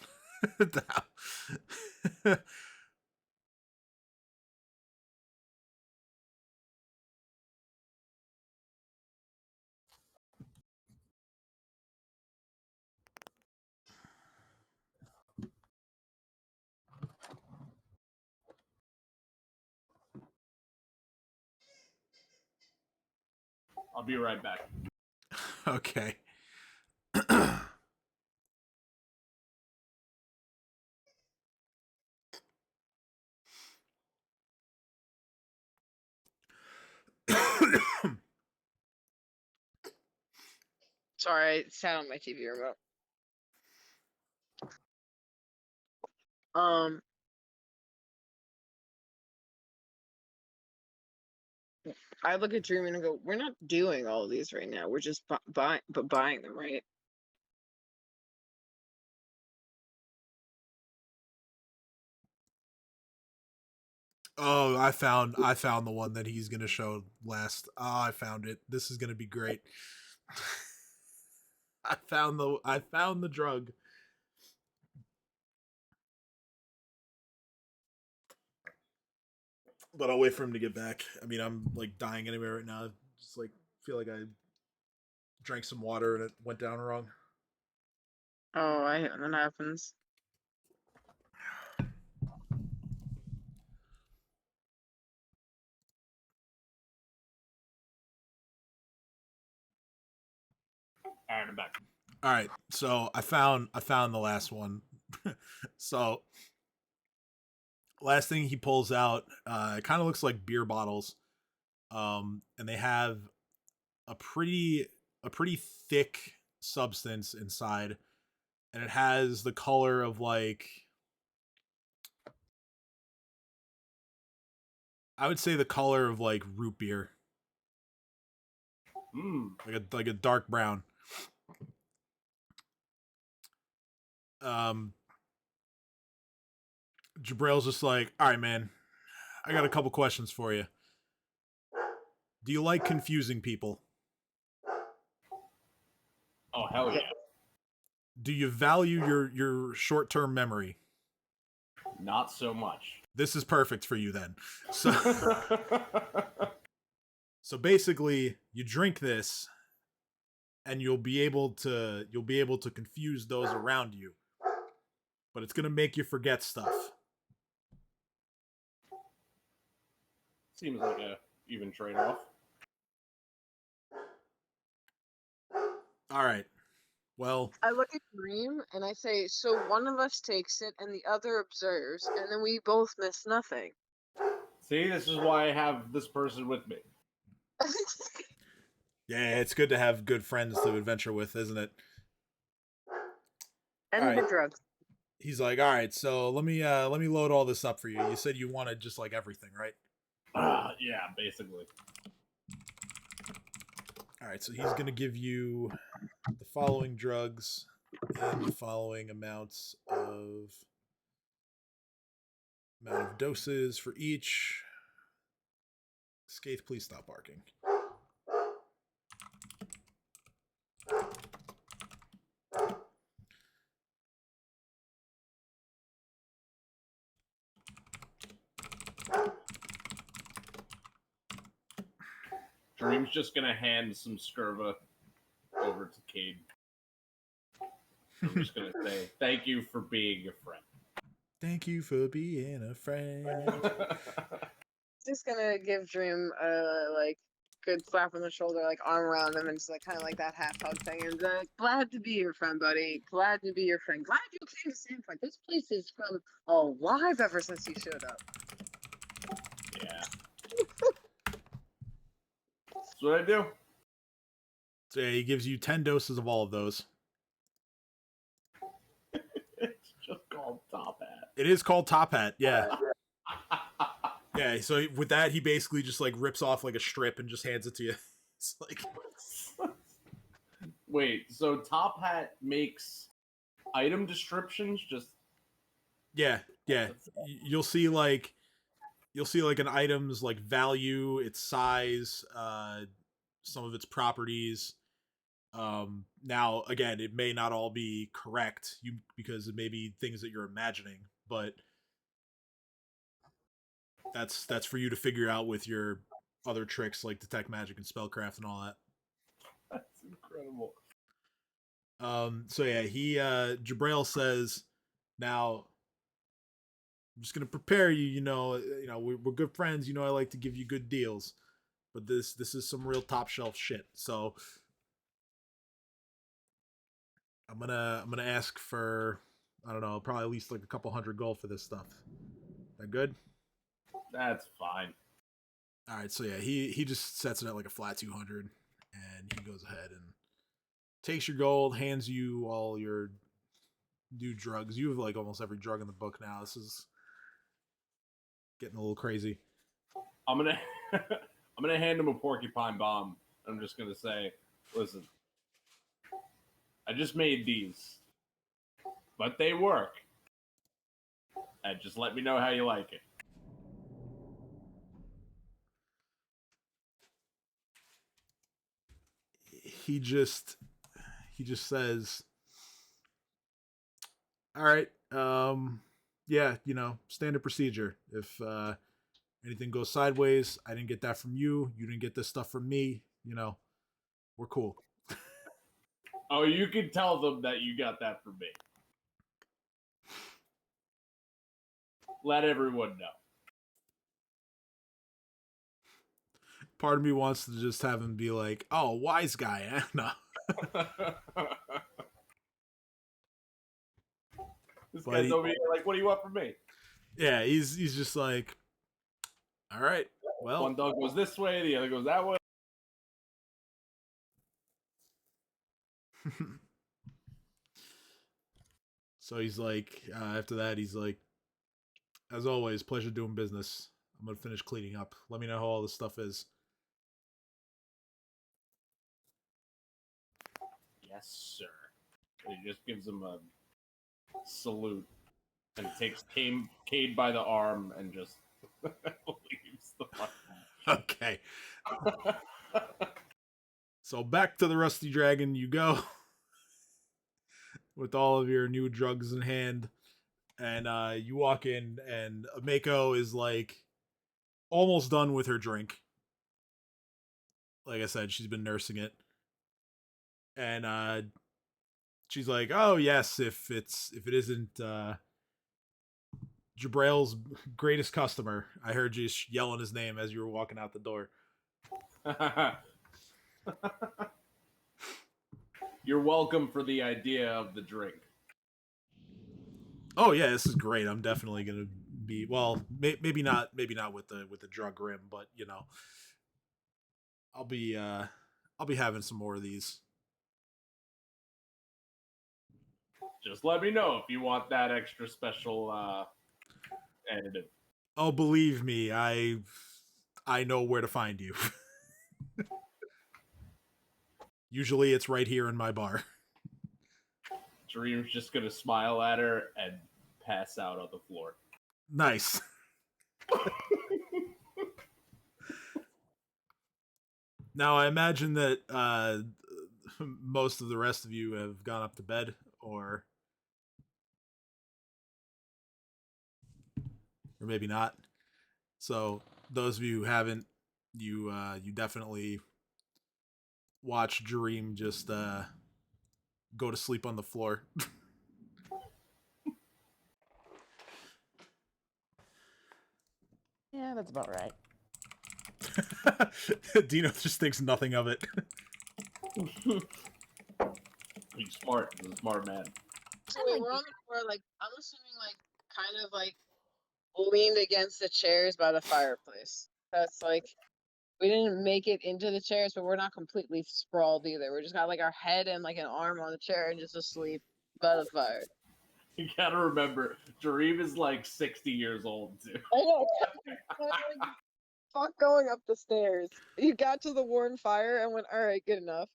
I'll be right back. Okay. Sorry, I sat on my TV remote. I look at Dreaming and go, "We're not doing all of these right now. We're just buying them, right?" Oh, I found the one that he's gonna show last. Oh, I found it. This is gonna be great. I found the drug. But I'll wait for him to get back. I mean, I'm like dying anyway right now. Just like feel like I drank some water and it went down wrong. Oh, I hate when that happens. Alright, I'm back. All right, so I found the last one. So last thing he pulls out, it kind of looks like beer bottles, and they have a pretty thick substance inside, and it has the color of like, I would say the color of like root beer, like a dark brown. Jabrail's just like, all right, man, I got a couple questions for you. Do you like confusing people? Oh, hell yeah. Do you value your short-term memory? Not so much. This is perfect for you then. So basically, you drink this, and you'll be able to confuse those around you. but it's gonna make you forget stuff. Seems like a even trade-off. All right. Well, I look at Dream and I say, so one of us takes it and the other observes, and then we both miss nothing. See, this is why I have this person with me. yeah, it's good to have good friends to adventure with, isn't it? And All the right. drugs. He's like, all right, so let me load all this up for you. You said you wanted just like everything, right? Yeah, basically. All right, so he's gonna give you the following drugs and the following amounts of doses for each. Skaith, please stop barking. Dream's just gonna hand some Skirva over to Cade. I'm just gonna say, thank you for being a friend. Thank you for being a friend. Just gonna give Dream a like good slap on the shoulder, like arm around him, and just like kind of like that half hug thing. And glad to be your friend, buddy. Glad to be your friend. Glad you came to Sandpoint. This place has been alive ever since you showed up. Yeah. That's what I do. So yeah, he gives you 10 doses of all of those. It's just called Top Hat. It is called Top Hat, yeah. Yeah, so with that, he basically just like rips off like a strip and just hands it to you. It's like, wait, so Top Hat makes item descriptions? Just yeah. You'll see like an item's like value, its size, some of its properties. Now again, it may not all be correct, because it may be things that you're imagining, but that's for you to figure out with your other tricks like detect magic and spellcraft and all that. That's incredible. So yeah, Jabrail says, now I'm just gonna prepare you. We're good friends. I like to give you good deals, but this is some real top shelf shit. So I'm gonna ask for, I don't know, probably at least like a couple hundred gold for this stuff. That good? That's fine. All right, so yeah, he just sets it at like a flat 200, and he goes ahead and takes your gold, hands you all your new drugs. You have like almost every drug in the book now. This is getting a little crazy. I'm gonna I'm gonna hand him a porcupine bomb. I'm just gonna say, listen, I just made these, but they work. And just let me know how you like it. He just says, all right, yeah, standard procedure. If anything goes sideways, I didn't get that from you, you didn't get this stuff from me, we're cool. Oh, you can tell them that you got that from me. Let everyone know. Part of me wants to just have him be like, oh, wise guy, eh? No. This guy's over here like, what do you want from me? Yeah, he's just like, all right, well. One dog goes this way, the other goes that way. So he's like, after that, he's like, as always, pleasure doing business. I'm going to finish cleaning up. Let me know how all this stuff is. Yes, sir. And he just gives him a salute and takes Cade by the arm and just leaves the fuck. Okay. So back to the Rusty Dragon you go with all of your new drugs in hand. And you walk in, and Mako is like almost done with her drink. Like I said, she's been nursing it. And she's like, oh yes, if it isn't Jabrail's greatest customer. I heard you yelling his name as you were walking out the door. You're welcome for the idea of the drink. Oh yeah, this is great. I'm definitely gonna be maybe not with the drug rim, but you know, I'll be having some more of these. Just let me know if you want that extra special additive. Oh, believe me, I know where to find you. Usually, it's right here in my bar. Dream's just gonna smile at her and pass out on the floor. Nice. Now, I imagine that most of the rest of you have gone up to bed, or maybe not. So, those of you who haven't, you definitely watch Dream just go to sleep on the floor. Yeah, that's about right. Dino just thinks nothing of it. He's smart. He's a smart man. So wait, we're on the floor, like, I'm assuming, like, kind of, like, leaned against the chairs by the fireplace. That's, like, we didn't make it into the chairs, but we're not completely sprawled either. We just got, like, our head and, like, an arm on the chair and just asleep by the fire. You gotta remember, Jareem is like 60 years old, too. I know. Fuck going up the stairs. You got to the warm fire and went, alright, good enough.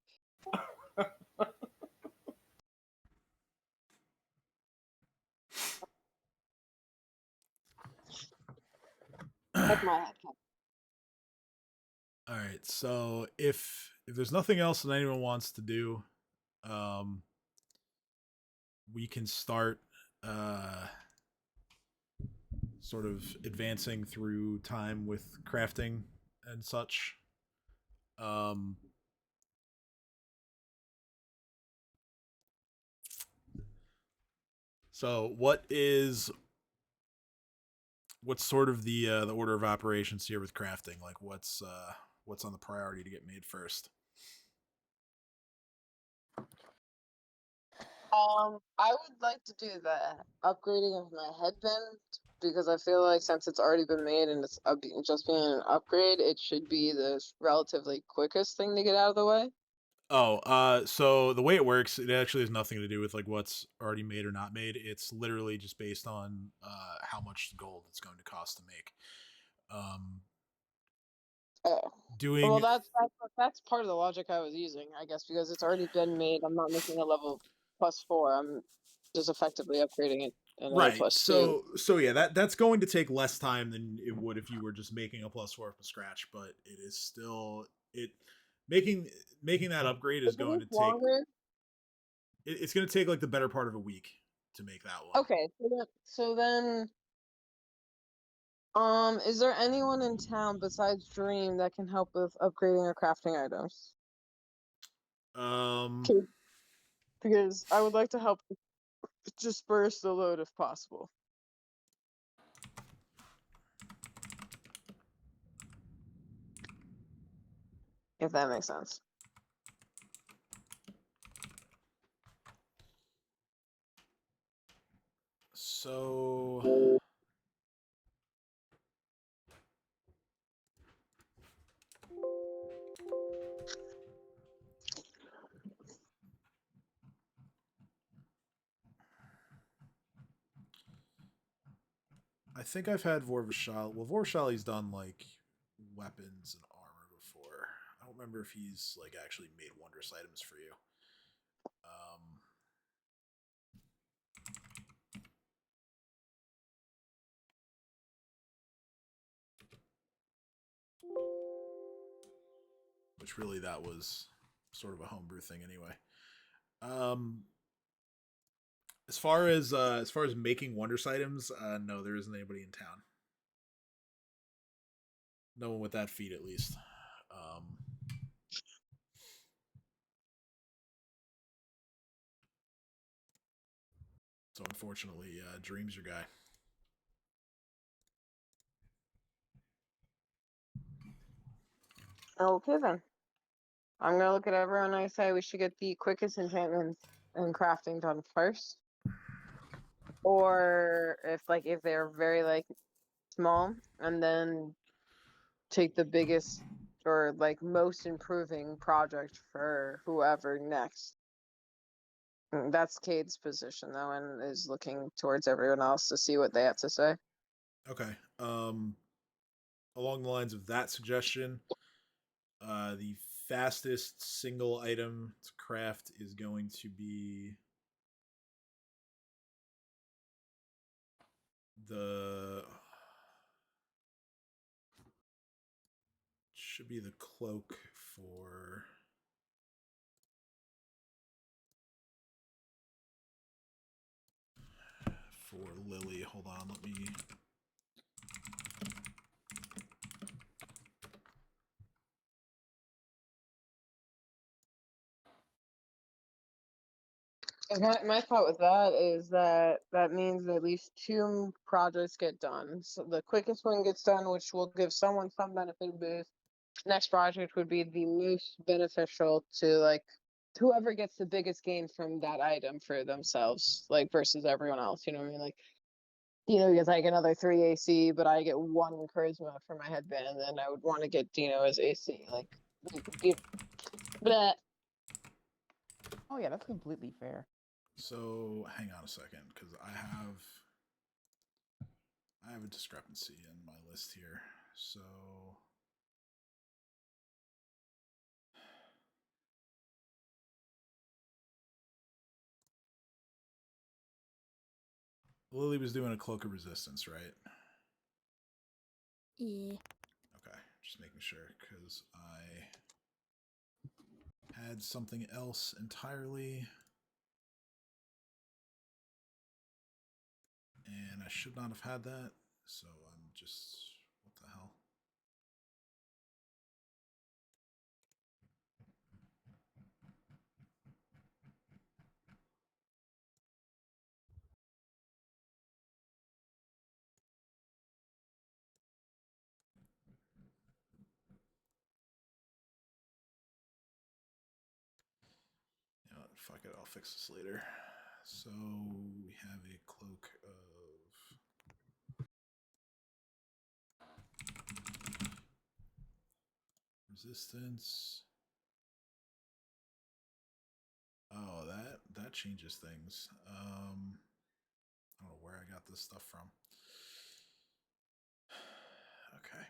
That's my head. All right, so if there's nothing else that anyone wants to do, we can start sort of advancing through time with crafting and such. So what's sort of the order of operations here with crafting? Like what's on the priority to get made first? I would like to do the upgrading of my headband because I feel like since it's already been made and it's just being an upgrade, it should be the relatively quickest thing to get out of the way. Oh, so the way it works, it actually has nothing to do with like what's already made or not made. It's literally just based on how much gold it's going to cost to make. Oh. Doing Well, that's part of the logic I was using, I guess, because it's already been made. I'm not making a level +4. I'm just effectively upgrading it another right. +2. So yeah, that's going to take less time than it would if you were just making a +4 from scratch. But it is still making that upgrade is going to take longer. It's going to take like the better part of a week to make that one. Okay, so then, is there anyone in town besides Dream that can help with upgrading or crafting items? Because I would like to help disperse the load if possible. If that makes sense. So I think I've had Vorvashal. Well, Vorvashali's done like weapons and armor before. I don't remember if he's like actually made wondrous items for you. Which really that was sort of a homebrew thing anyway. As far as making wondrous items, no, there isn't anybody in town. No one with that feat, at least. So unfortunately, Dream's your guy. Okay then. I'm gonna look at everyone and I say we should get the quickest enchantments and crafting done first. Or if they're very small, and then take the biggest or most improving project for whoever next. That's Cade's position though, and is looking towards everyone else to see what they have to say. Okay. Along the lines of that suggestion, the fastest single item to craft is going to be the should be the cloak for Lily. Hold on, let me My thought with that is that means at least 2 projects get done. So the quickest one gets done, which will give someone some benefit boost. Next project would be the most beneficial to whoever gets the biggest gain from that item for themselves, versus everyone else. You know what I mean? Dino gets another 3 AC, but I get 1 charisma for my headband, and I would want to get Dino as AC. But Oh yeah, that's completely fair. So hang on a second, because I have a discrepancy in my list here. So Lily was doing a cloak of resistance, right? Yeah. Okay, just making sure because I had something else entirely. And I should not have had that, so I'm just, what the hell? You know what, fuck it, I'll fix this later. So we have a cloak of resistance. Oh, that changes things. I don't know where I got this stuff from. Okay.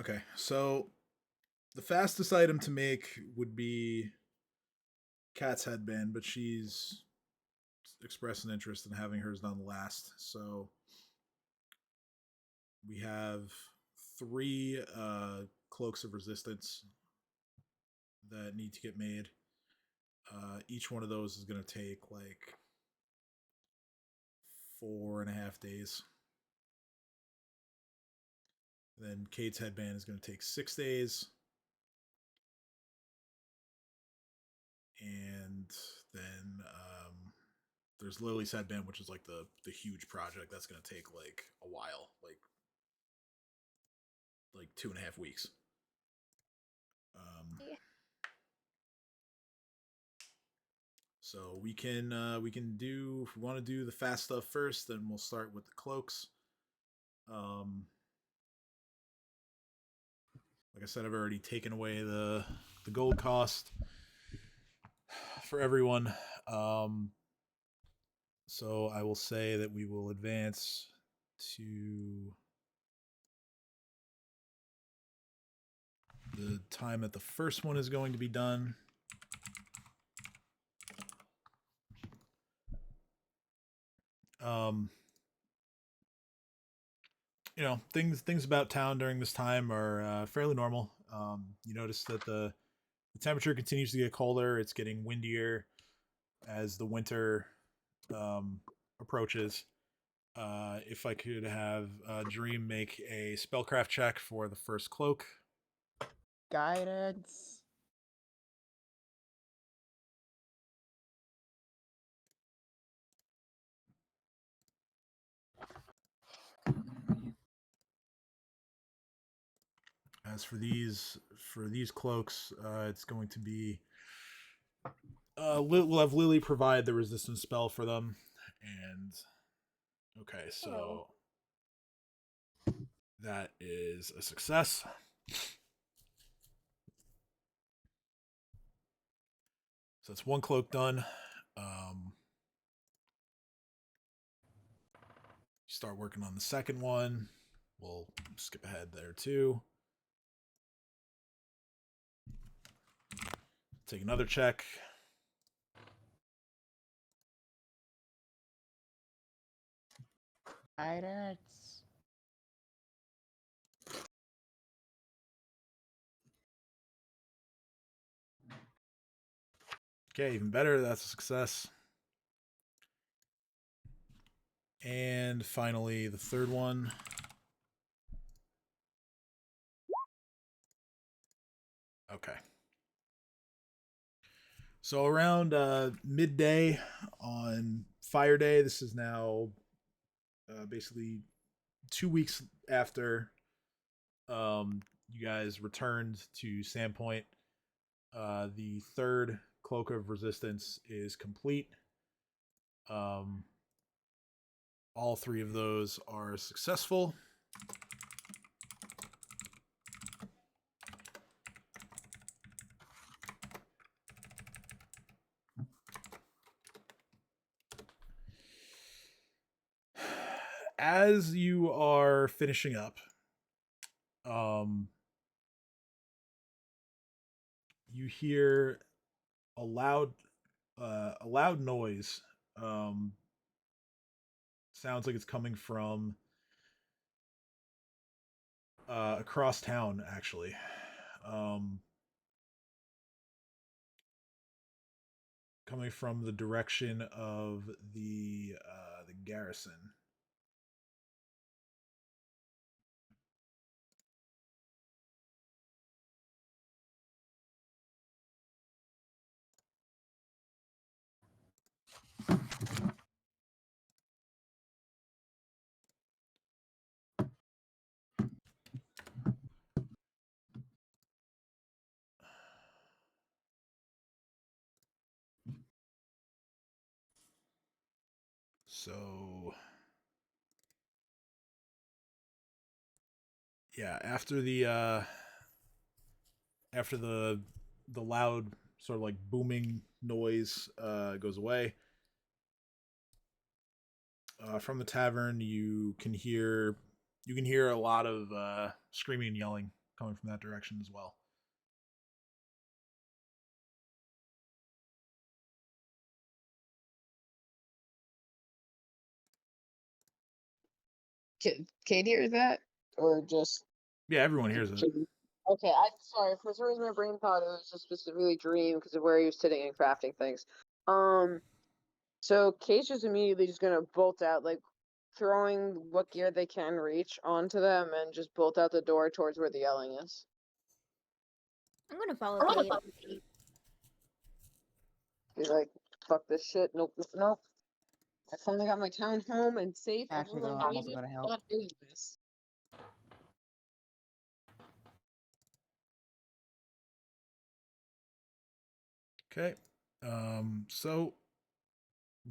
Okay, so the fastest item to make would be Cat's headband, but she's expressed an interest in having hers done last. So we have 3 cloaks of resistance that need to get made. Each one of those is going to take 4.5 days. Then Kate's headband is going to take 6 days. And then there's Lily's headband, which is the huge project that's going to take a while, like 2.5 weeks. Yeah. So we can do, if we want to do the fast stuff first, then we'll start with the cloaks. Like I said, I've already taken away the gold cost for everyone. So I will say that we will advance to the time that the first one is going to be done. things about town during this time are fairly normal. You notice that the temperature continues to get colder. It's getting windier as the winter approaches. If I could have Dream make a spellcraft check for the first cloak. Guidance. As for these cloaks, it's going to be we'll have Lily provide the resistance spell for them, and okay, so that is a success. So that's one cloak done. Start working on the second one. We'll skip ahead there too. Take another check. Guidance. Okay, even better. That's a success. And finally, the third one. Okay. So around midday on Fire Day, this is now basically 2 weeks after you guys returned to Sandpoint. The third Cloak of Resistance is complete. All three of those are successful. As you are finishing up, you hear a loud noise. Sounds like it's coming from across town, actually. Coming from the direction of the garrison. So yeah, after the loud sort of like booming noise goes away, from the tavern you can hear a lot of screaming and yelling coming from that direction as well. Kate hears that, or just Yeah, everyone hears it. Okay, I sorry for some reason my brain thought it was just specifically Dream because of where he was sitting and crafting things. So Kate's just immediately just gonna bolt out, like throwing what gear they can reach onto them, and just bolt out the door towards where the yelling is. I'm gonna follow Kate. Be like, fuck this shit. Nope, nope, nope. I finally got my town home and safe. Actually, though, Everyone I'm leave also it. gonna I'm help. not doing this. Okay. So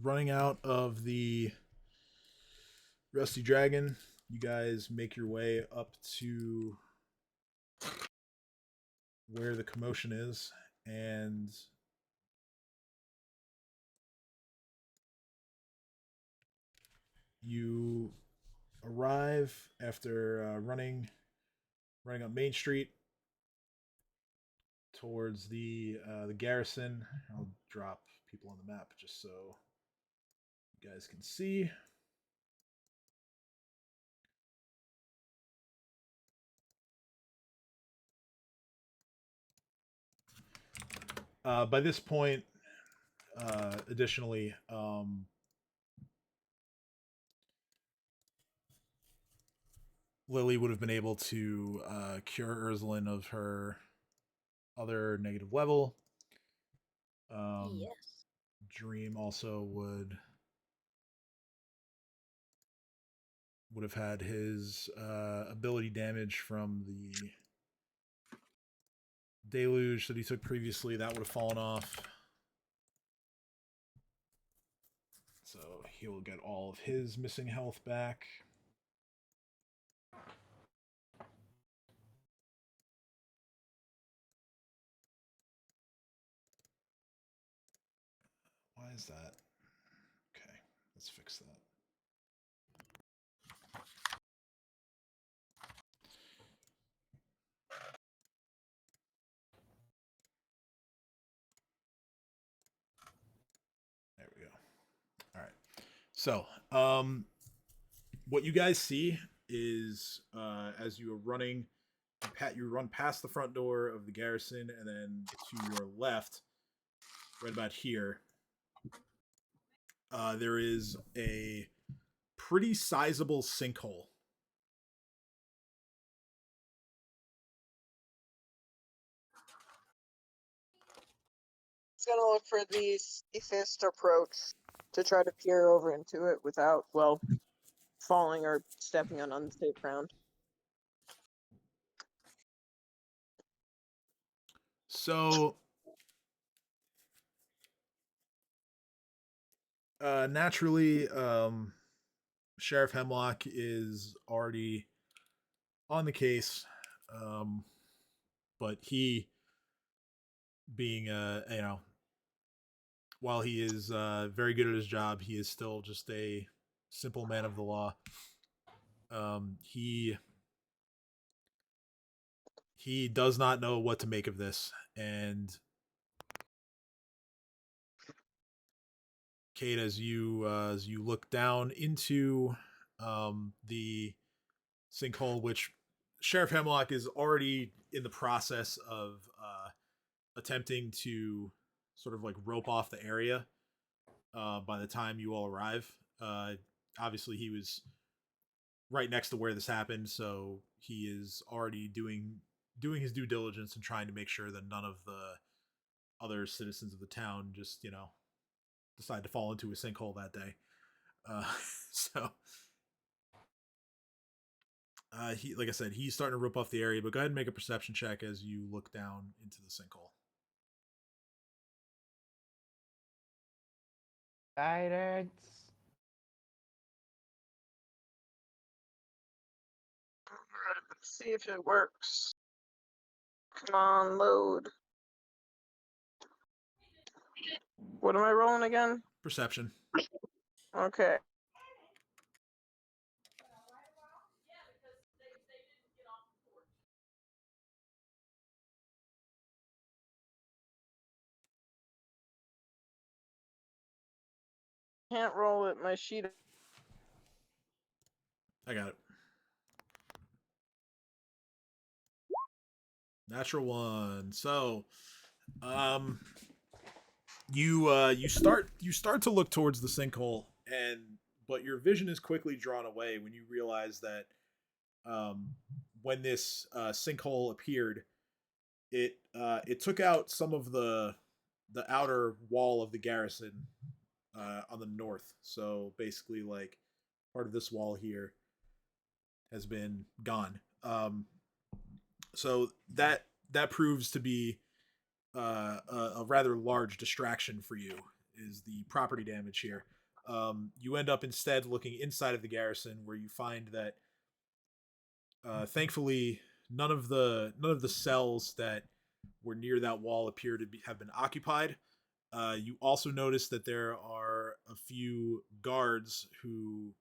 running out of the Rusty Dragon, you guys make your way up to where the commotion is, and you arrive after running up Main Street towards the garrison. I'll drop people on the map just so you guys can see. By this point, additionally, Lily would have been able to cure Ursulin of her other negative level. Yes. Dream also would have had his ability damage from the deluge that he took previously. That would have fallen off. So he'll get all of his missing health back. Why is that? Okay, let's fix that. There we go. All right. So, what you guys see is as you are running, you run past the front door of the garrison, and then to your left, right about here, there is a pretty sizable sinkhole. It's gonna look for the safest approach to try to peer over into it without, well, falling or stepping on unsafe ground. So, naturally, Sheriff Hemlock is already on the case, but he, being while he is very good at his job, he is still just a simple man of the law. He does not know what to make of this, and Kate, as you look down into the sinkhole, which Sheriff Hemlock is already in the process of attempting to sort of like rope off the area by the time you all arrive. Obviously, he was right next to where this happened, so he is already doing his due diligence and trying to make sure that none of the other citizens of the town just decide to fall into a sinkhole that day. So he, like I said, he's starting to rip off the area. But go ahead and make a perception check as you look down into the sinkhole. Guidance. Alright, let's see if it works. Come on, load. What am I rolling again? Perception. Okay. Can't roll it. My sheet. I got it. Natural one. So, you start to look towards the sinkhole, but your vision is quickly drawn away when you realize that when this sinkhole appeared, it took out some of the outer wall of the garrison on the north. So basically, like part of this wall here has been gone. So that proves to be a rather large distraction for you. Is the property damage here? You end up instead looking inside of the garrison, where you find that thankfully none of the cells that were near that wall appear to have been occupied. You also notice that there are a few guards who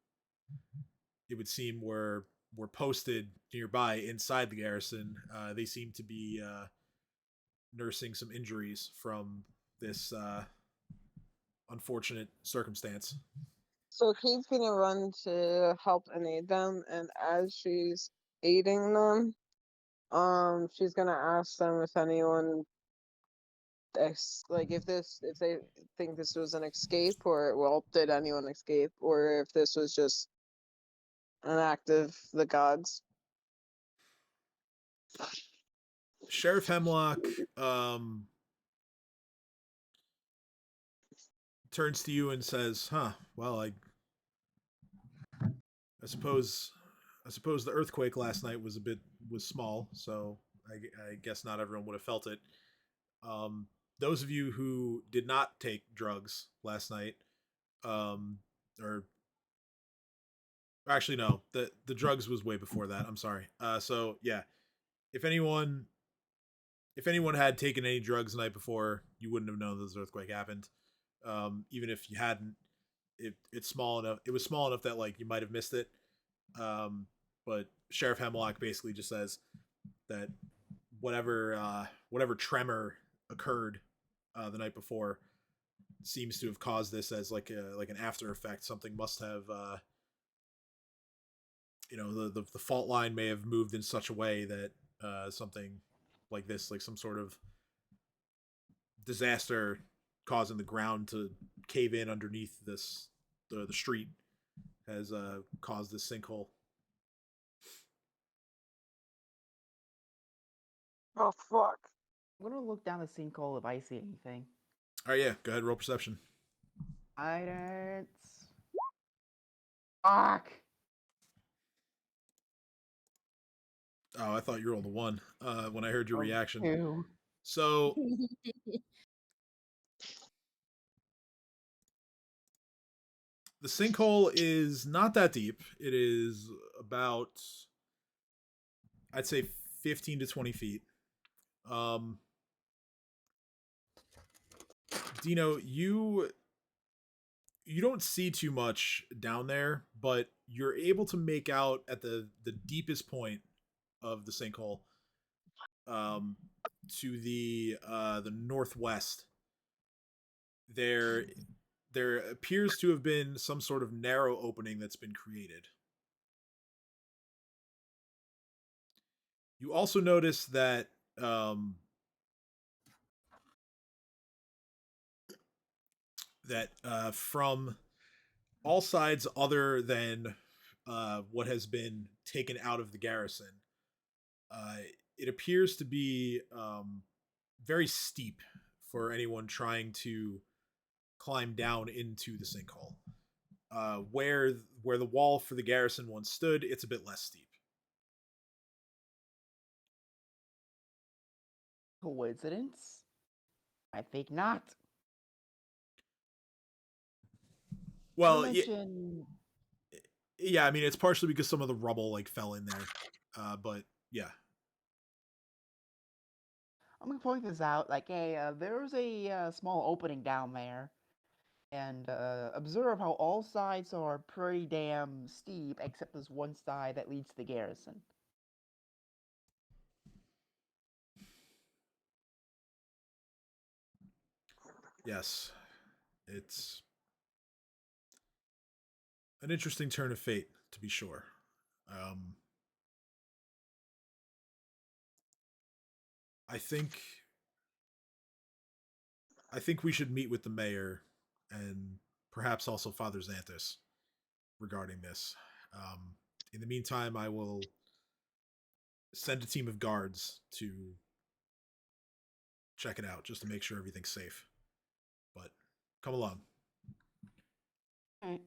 it would seem were posted nearby inside the garrison. They seem to be nursing some injuries from this unfortunate circumstance. So Kate's gonna run to help and aid them, and as she's aiding them, she's gonna ask them if anyone like if they think this was an escape, or well, did anyone escape, or if this was just an act of the gods. Sheriff Hemlock turns to you and says, "Huh. Well, I suppose the earthquake last night was small, so I guess not everyone would have felt it. Those of you who did not take drugs last night, or actually no, the drugs was way before that. I'm sorry. So yeah, if anyone had taken any drugs the night before, you wouldn't have known this earthquake happened. Even if you hadn't, it's small enough. It was small enough that like you might have missed it. But Sheriff Hemlock basically just says that whatever tremor occurred the night before seems to have caused this as like an after effect. Something must have the fault line may have moved in such a way that something like this, like some sort of disaster causing the ground to cave in underneath the street, has caused this sinkhole. Oh fuck! I'm gonna look down the sinkhole if I see anything. All right, yeah, go ahead, roll perception. Guidance. Fuck. Oh, I thought you rolled a 1 when I heard your reaction. 2. So the sinkhole is not that deep. It is about, I'd say, 15 to 20 feet. Dino, you don't see too much down there, but you're able to make out at the deepest point of the sinkhole, to the northwest. There appears to have been some sort of narrow opening that's been created. You also notice that from all sides other than what has been taken out of the garrison, it appears to be very steep for anyone trying to climb down into the sinkhole. Where the wall for the garrison once stood, it's a bit less steep. Coincidence? I think not. Well, yeah, I mean, it's partially because some of the rubble like fell in there, but yeah. I'm gonna point this out. Like, hey, there's a small opening down there, and observe how all sides are pretty damn steep, except there's one side that leads to the garrison. Yes, it's an interesting turn of fate, to be sure. I think we should meet with the mayor and perhaps also Father Xanthus regarding this. In the meantime, I will send a team of guards to check it out just to make sure everything's safe. But come along. All right.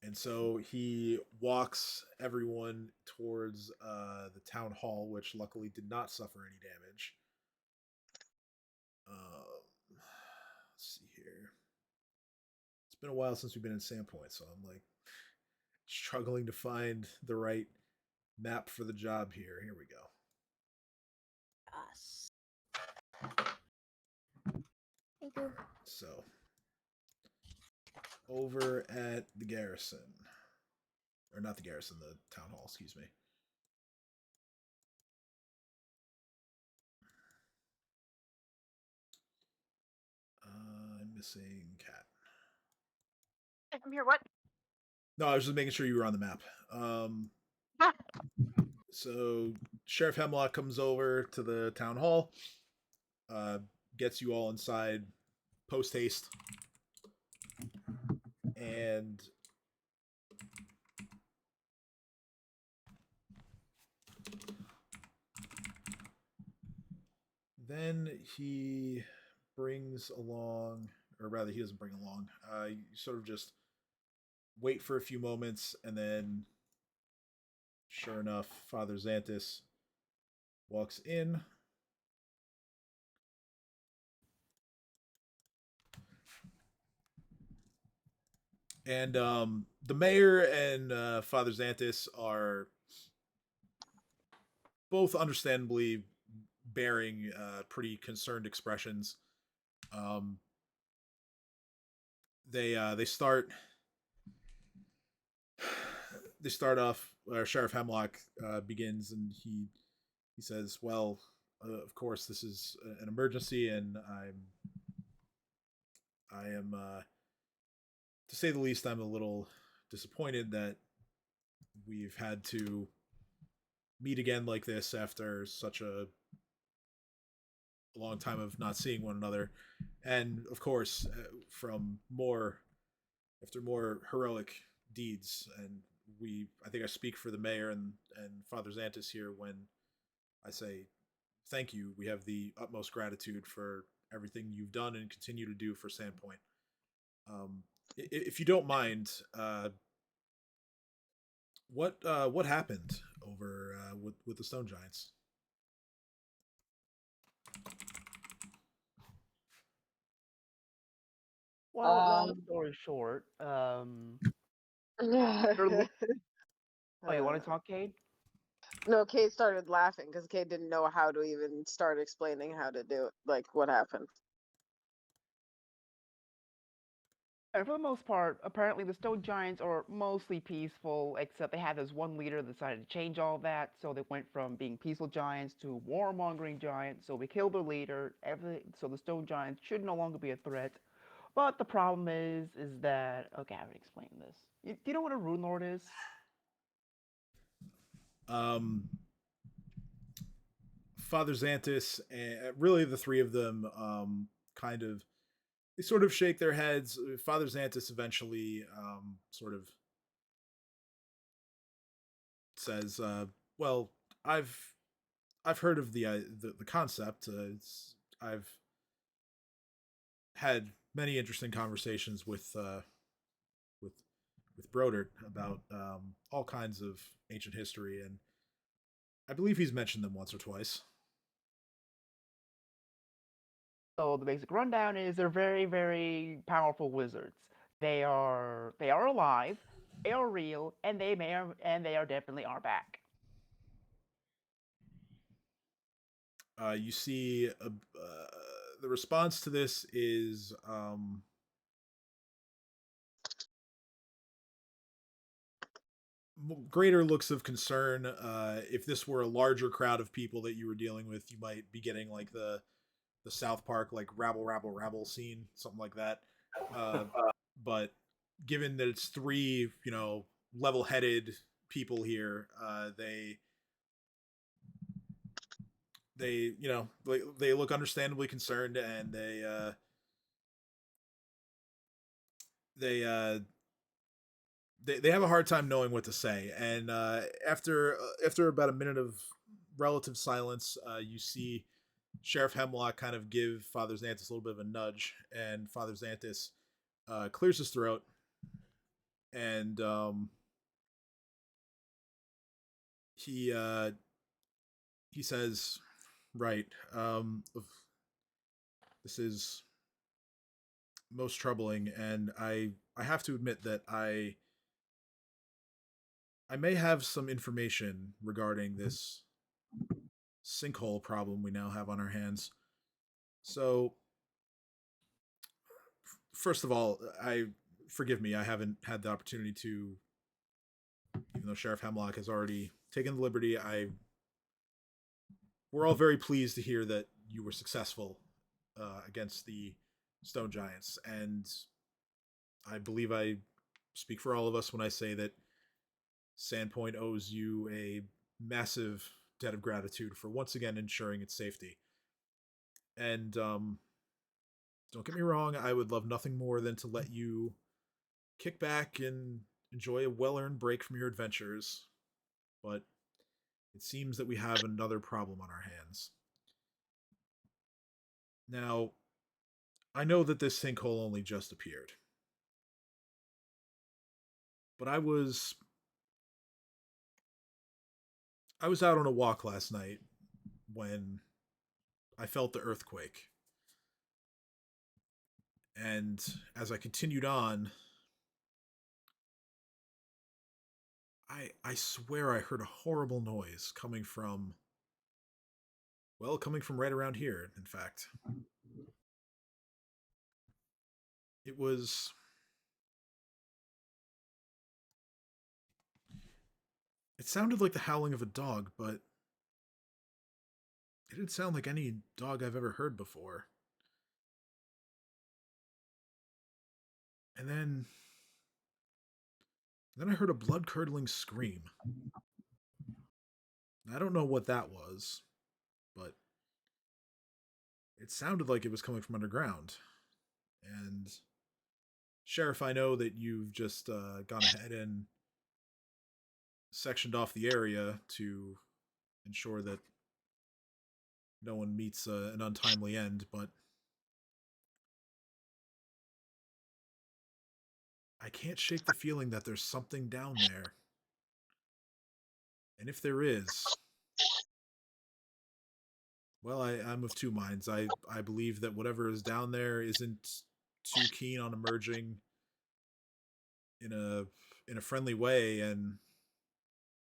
And so he walks everyone towards the town hall, which luckily did not suffer any damage. Let's see here. It's been a while since we've been in Sandpoint, so I'm like struggling to find the right map for the job here. Here we go. Yes. Thank you. So, over at the garrison, or not the garrison, the town hall, excuse me. I'm missing Cat. I'm here. What? No, I was just making sure you were on the map. So Sheriff Hemlock comes over to the town hall. gets you all inside post haste, and then he brings along, or rather, he doesn't bring along. You sort of just wait for a few moments, and then, sure enough, Father Xanthus walks in. And the mayor and Father Xanthus are both understandably bearing pretty concerned expressions. Um, they start off. Sheriff Hemlock begins, and he says, "Well, of course, this is an emergency, and I am to say the least, I'm a little disappointed that we've had to meet again like this after such a long time of not seeing one another, and of course, from more after more heroic deeds. And I think I speak for the mayor and Father Xanthus here when I say thank you. We have the utmost gratitude for everything you've done and continue to do for Sandpoint. If you don't mind, what happened over with the Stone Giants? Well, long story short, oh, you want to talk, Cade? No, Kate started laughing because Kate didn't know how to even start explaining how to do it, like what happened. And for the most part, apparently the Stone Giants are mostly peaceful, except they had this one leader that decided to change all that, so they went from being peaceful giants to warmongering giants, so we killed their leader, so the Stone Giants should no longer be a threat. But the problem is that, okay, I haven't explained this. Do you know what a Runelord is? Father Xanthus, and really the three of them, kind of, they sort of shake their heads. Father Xanthus eventually, sort of says, "Well, I've heard of the concept. I've had many interesting conversations with Brodert about all kinds of ancient history, and I believe he's mentioned them once or twice." So the basic rundown is they're very, very powerful wizards. They are alive, they are real, and they are definitely our back. You see, the response to this is greater looks of concern. If this were a larger crowd of people that you were dealing with, you might be getting like the South Park like rabble rabble rabble scene, something like that. But given that it's three, level-headed people here, they they look understandably concerned, and they they have a hard time knowing what to say. And after about a minute of relative silence, you see Sheriff Hemlock kind of give Father Xanthus a little bit of a nudge, and Father Xanthus clears his throat, and he says, "Right, this is most troubling, and I have to admit that I may have some information regarding this sinkhole problem we now have on our hands. So, first of all, forgive me, I haven't had the opportunity to, even though Sheriff Hemlock has already taken the liberty. We're all very pleased to hear that you were successful against the Stone Giants, and I believe I speak for all of us when I say that Sandpoint owes you a massive debt of gratitude for once again ensuring its safety. And don't get me wrong, I would love nothing more than to let you kick back and enjoy a well-earned break from your adventures. But it seems that we have another problem on our hands. Now, I know that this sinkhole only just appeared. But I was out on a walk last night when I felt the earthquake. And as I continued on, I swear I heard a horrible noise coming from right around here, in fact. It was It sounded like the howling of a dog, but it didn't sound like any dog I've ever heard before. And then I heard a blood-curdling scream. I don't know what that was, but it sounded like it was coming from underground. And Sheriff, I know that you've just gone ahead and sectioned off the area to ensure that no one meets an untimely end, but I can't shake the feeling that there's something down there. And if there is, well, I'm of two minds. I believe that whatever is down there isn't too keen on emerging in a friendly way, and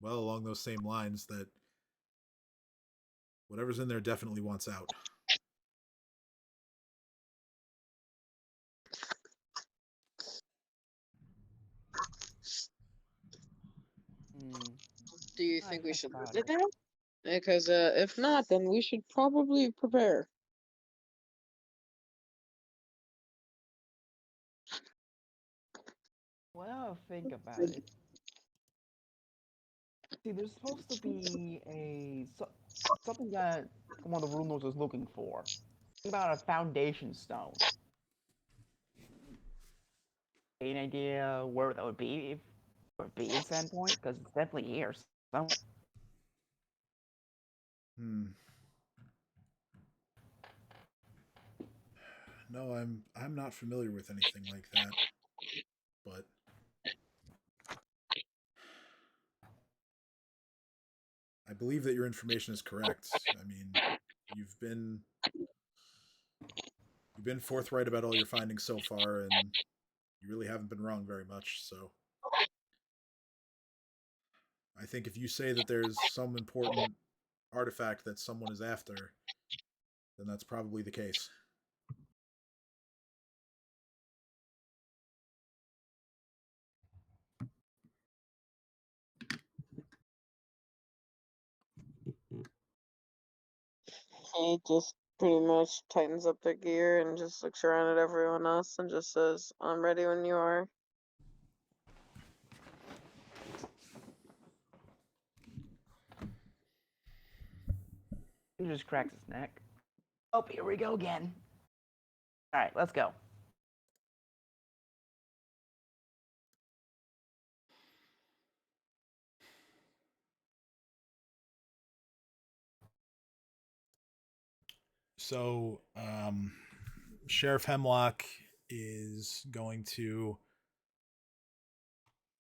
well, along those same lines, that whatever's in there definitely wants out. Do you think we should look it out? Because if not, then we should probably prepare. Well, think about it. See, there's supposed to be something that one of the Runelords was looking for. Think about a foundation stone. Any idea where that would be? If it would be in Sandpoint? Because it's definitely here. So. No, I'm not familiar with anything like that. But I believe that your information is correct. I mean, you've been forthright about all your findings so far, and you really haven't been wrong very much. So I think if you say that there's some important artifact that someone is after, then that's probably the case. He just pretty much tightens up the gear and just looks around at everyone else and just says, "I'm ready when you are." He just cracks his neck. Oh, here we go again. All right, let's go. So, Sheriff Hemlock is going to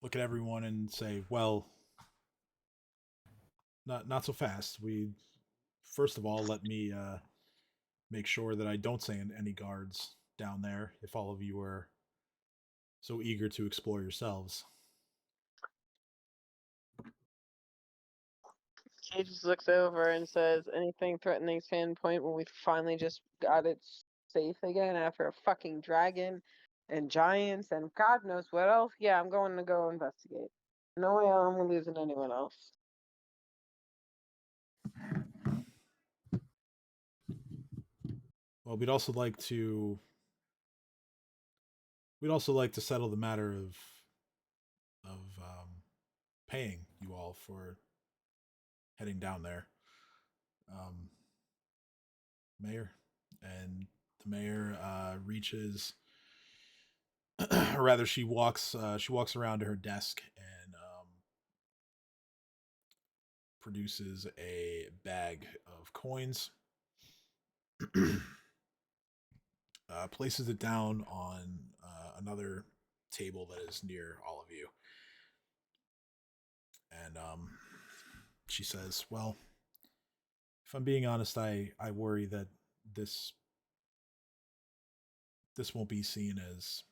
look at everyone and say, "Well, not so fast. We first of all let me make sure that I don't send any guards down there. If all of you are so eager to explore yourselves." He just looks over and says, "Anything threatening Sandpoint when we finally just got it safe again after a fucking dragon and giants and God knows what else? Yeah, I'm going to go investigate. No way I'm losing anyone else." Well, we'd also like to settle the matter of paying you all for heading down there. Mayor, And the mayor reaches, or rather, she walks around to her desk and produces a bag of coins. Places it down on another table that is near all of you, and she says, "Well, if I'm being honest, I worry that this this won't be seen as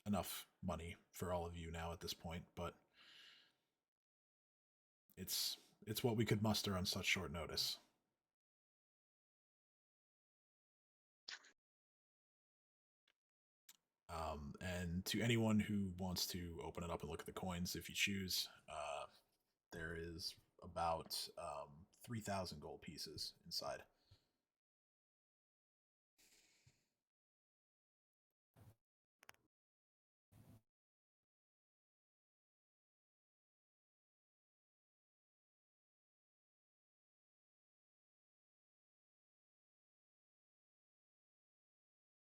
enough money for all of you now at this point, but it's what we could muster on such short notice." And to anyone who wants to open it up and look at the coins, if you choose, there is about 3,000 gold pieces inside.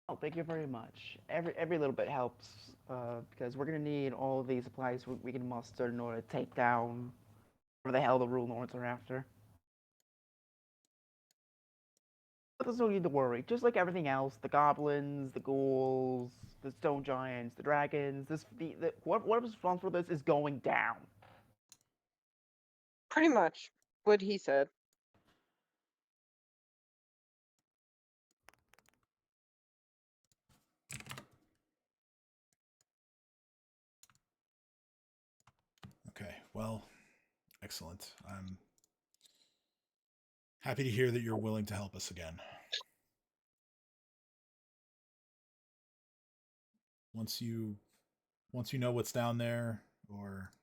Oh, thank you very much. Every little bit helps, because we're gonna need all of these supplies we can muster in order to take down whatever the hell the Runelords are after. But there's no need to worry. Just like everything else, the goblins, the ghouls, the stone giants, the dragons, whatever's responsible for this is going down. Pretty much what he said. Okay, well, excellent. I'm happy to hear that you're willing to help us again. Once you know what's down there, or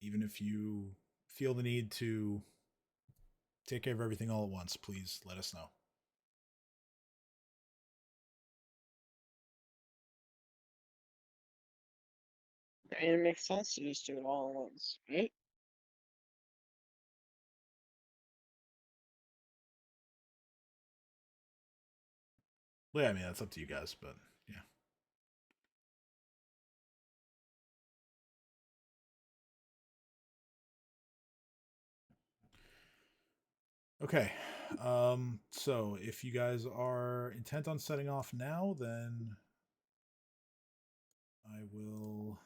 even if you feel the need to take care of everything all at once, please let us know. I mean, it makes sense to just do it all at once, right? Well, yeah, I mean, that's up to you guys, but yeah. Okay. So if you guys are intent on setting off now, then I will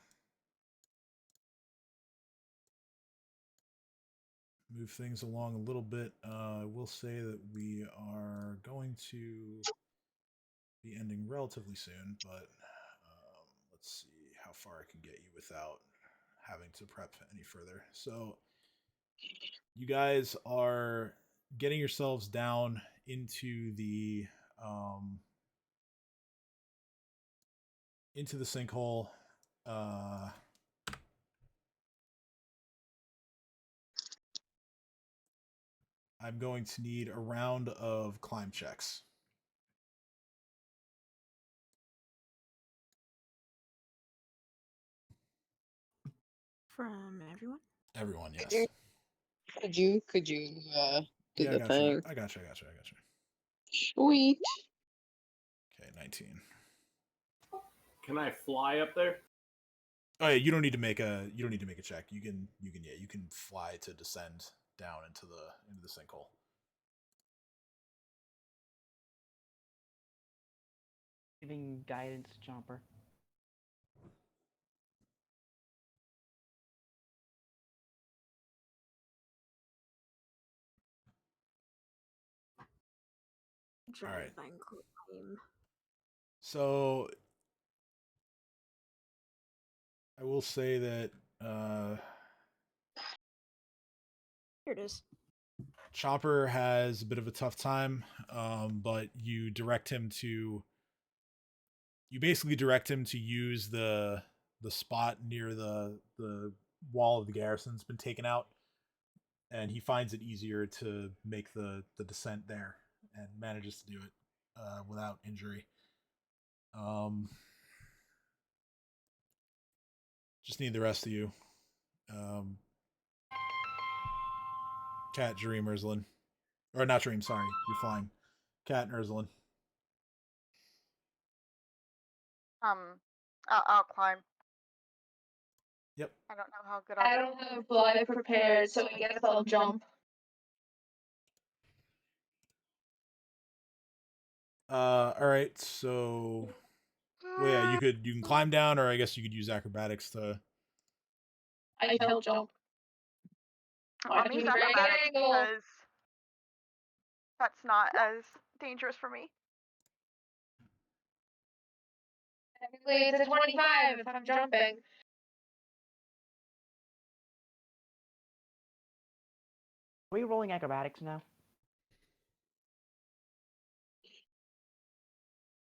move things along a little bit. I will say that we are going to be ending relatively soon, but let's see how far I can get you without having to prep any further. So you guys are getting yourselves down um, into the sinkhole. I'm going to need a round of climb checks. From everyone? Everyone, yes. Could you do Yeah, I the got thing? you. I got you. Sweet. Okay, 19. Can I fly up there? Oh yeah, you don't need to make a check. You can fly to descend down into the sinkhole. Giving guidance, Chomper. All right. Climb. So I will say that Here it is. Chopper has a bit of a tough time, but you basically direct him to use the spot near the wall of the garrison's been taken out, and he finds it easier to make the descent there and manages to do it without injury. Just need the rest of you. Cat Dream Urslin. Or not Dream, sorry. You're flying. Cat and Ursula. I'll climb. Yep. I don't know how good I don't have fly prepared, so I guess I'll jump. All right. So, well, yeah, you can climb down, or I guess you could use acrobatics to. I shall jump. I'll use acrobatics because that's not as dangerous for me. Technically, it's a 25 if I'm jumping. Are we rolling acrobatics now?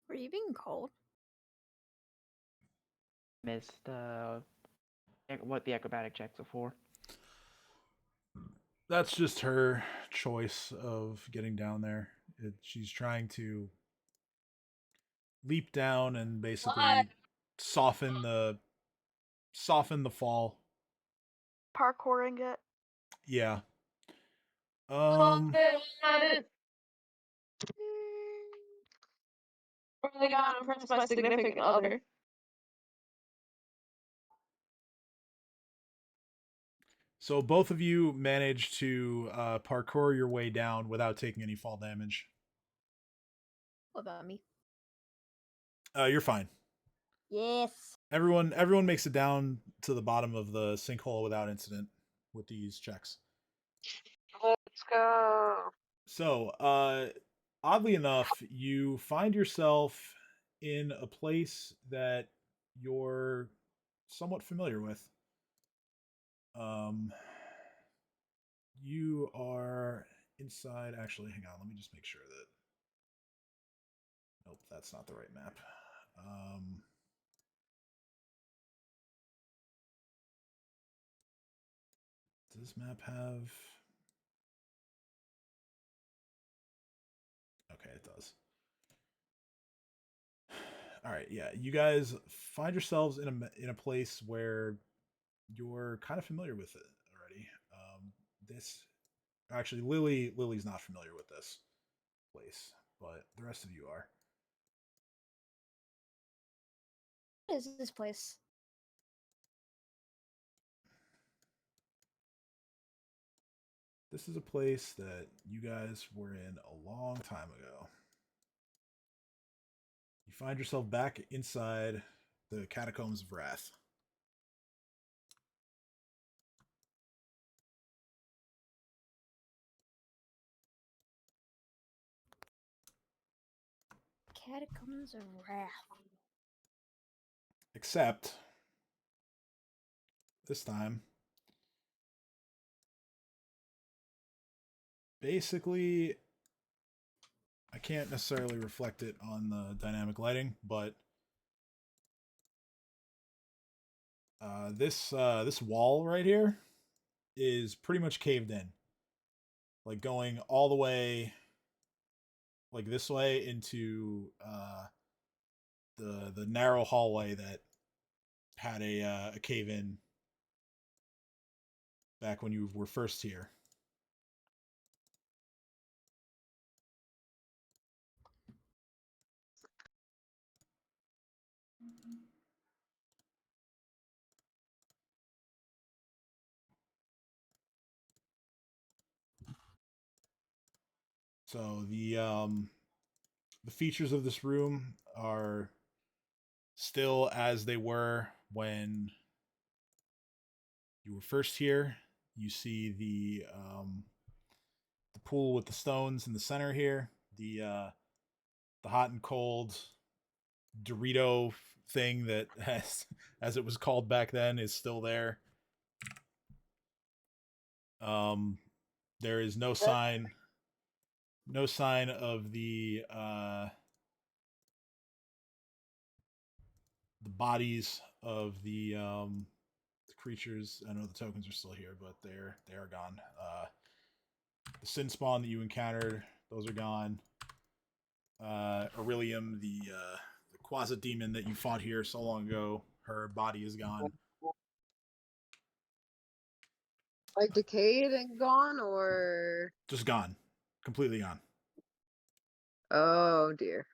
Were you being cold? Missed what the acrobatic checks are for. That's just her choice of getting down there. She's trying to leap down and basically What? soften the fall. Parkouring it. Yeah. Oh my god, I'm friends with my significant other. So both of you managed to parkour your way down without taking any fall damage. What about me? You're fine. Yes. Everyone makes it down to the bottom of the sinkhole without incident with these checks. Let's go. So, oddly enough, you find yourself in a place that you're somewhat familiar with. You are inside. Actually, hang on. Let me just make sure that. Nope, that's not the right map. Does this map have? Okay, it does. All right, yeah. You guys find yourselves in a place where you're kind of familiar with it already. This actually, Lily's not familiar with this place, but the rest of you are. What is this place? This is a place that you guys were in a long time ago. You find yourself back inside the Catacombs of Wrath. Catacombs of Wrath. Except this time, basically, I can't necessarily reflect it on the dynamic lighting, but this wall right here is pretty much caved in, like going all the way, like this way into the narrow hallway that had a cave in back when you were first here. So the features of this room are still as they were when you were first here. You see the pool with the stones in the center here. The hot and cold Dorito thing that has, as it was called back then, is still there. There is no sign of the bodies of the creatures. I know the tokens are still here, but they are gone. The sin spawn that you encountered, those are gone. Aurelium, the quasi demon that you fought here so long ago, her body is gone. Like decayed and gone, or Just gone. completely gone. Oh dear.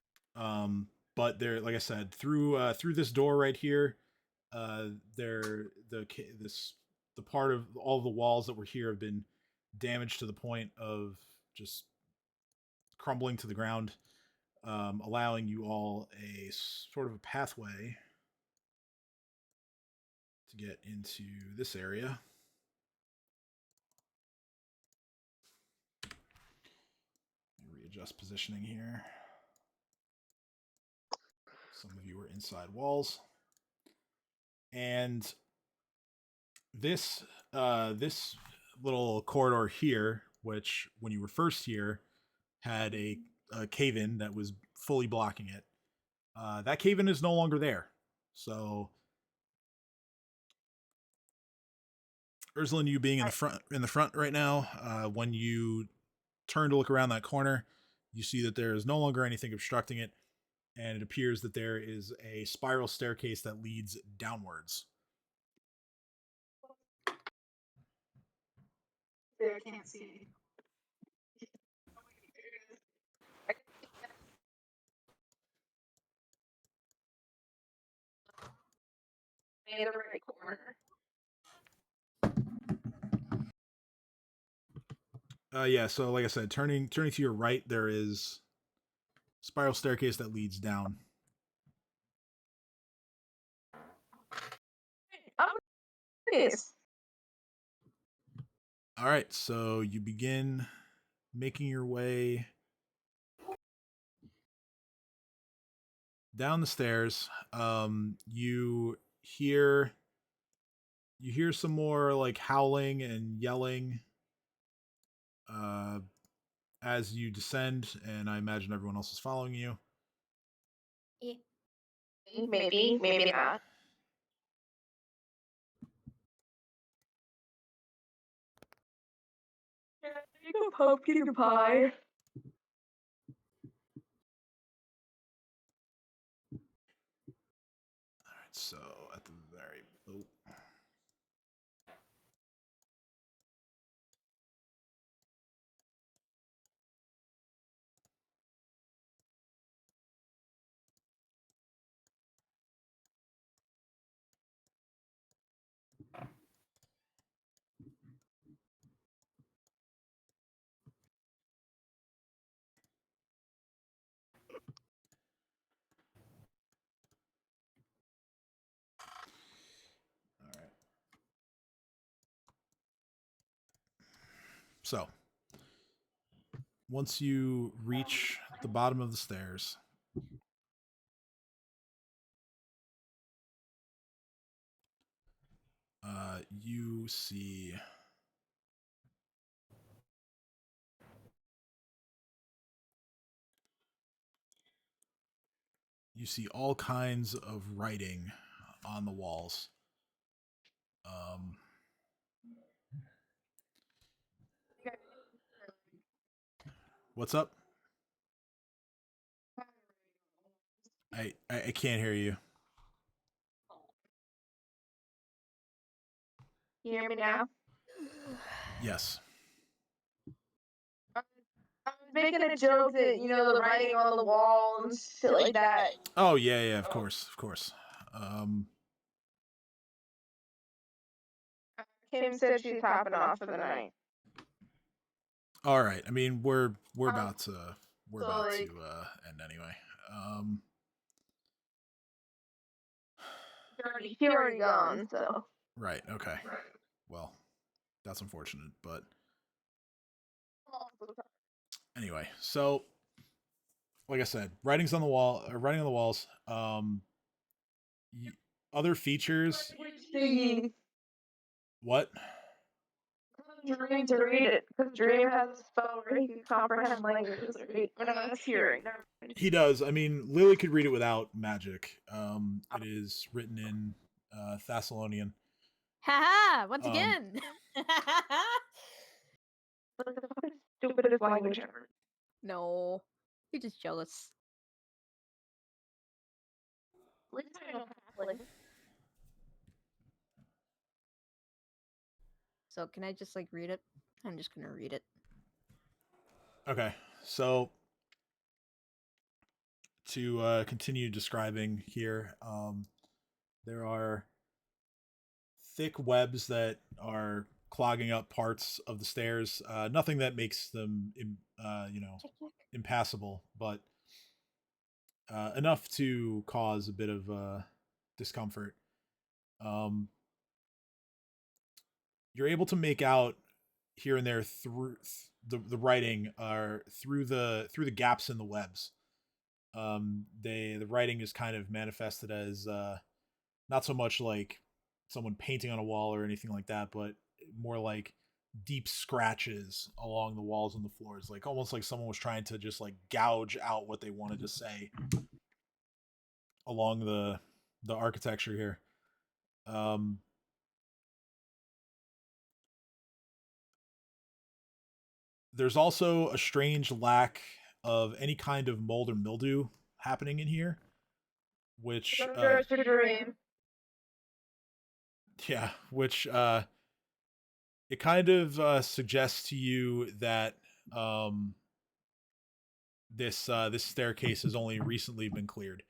But there, like I said, through this door right here, the part of all the walls that were here have been damaged to the point of just crumbling to the ground, allowing you all a sort of a pathway to get into this area. Readjust positioning here. Some of you are inside walls, and this little corridor here, which when you were first here had a cave-in that was fully blocking it. That cave-in is no longer there. So, Ursula, you being in the front right now, when you turn to look around that corner, you see that there is no longer anything obstructing it, and it appears that there is a spiral staircase that leads downwards. I can't see. In the right corner. Yeah, so like I said, turning to your right, there is spiral staircase that leads down. Oh, yes. All right, so you begin making your way down the stairs. You hear some more like howling and yelling as you descend, and I imagine everyone else is following you. Yeah. Maybe, maybe not. You go pumpkin pie. All right, so at the very So, once you reach the bottom of the stairs, you see all kinds of writing on the walls. What's up? I can't hear you. You hear me now? Yes. I was making a joke that, you know, the writing on the wall and shit like that. Oh yeah, of course. Kim said she's popping off for the night. All right. I mean, we're about to end anyway. He already gone, so. Right. Okay. Well, that's unfortunate, but anyway. So, like I said, writing's on the wall. Writing on the walls. Other features. What? Dream to read it, because Dream has a spell where he can comprehend languages. Or no, that's hearing. He does. I mean, Lily could read it without magic. It is written in Thessalonian. Haha! Once again. Stupidest language ever. No, you're just jealous. So can I just like read it? I'm just gonna read it. Okay, so to continue describing here, there are thick webs that are clogging up parts of the stairs. Nothing that makes them, impassable, but enough to cause a bit of discomfort. Um, you're able to make out here and there through the writing are through the gaps in the webs. The writing is kind of manifested as not so much like someone painting on a wall or anything like that, but more like deep scratches along the walls and the floors, like almost like someone was trying to just like gouge out what they wanted to say along the architecture here. Um, there's also a strange lack of any kind of mold or mildew happening in here, which yeah, which it kind of suggests to you that this staircase has only recently been cleared.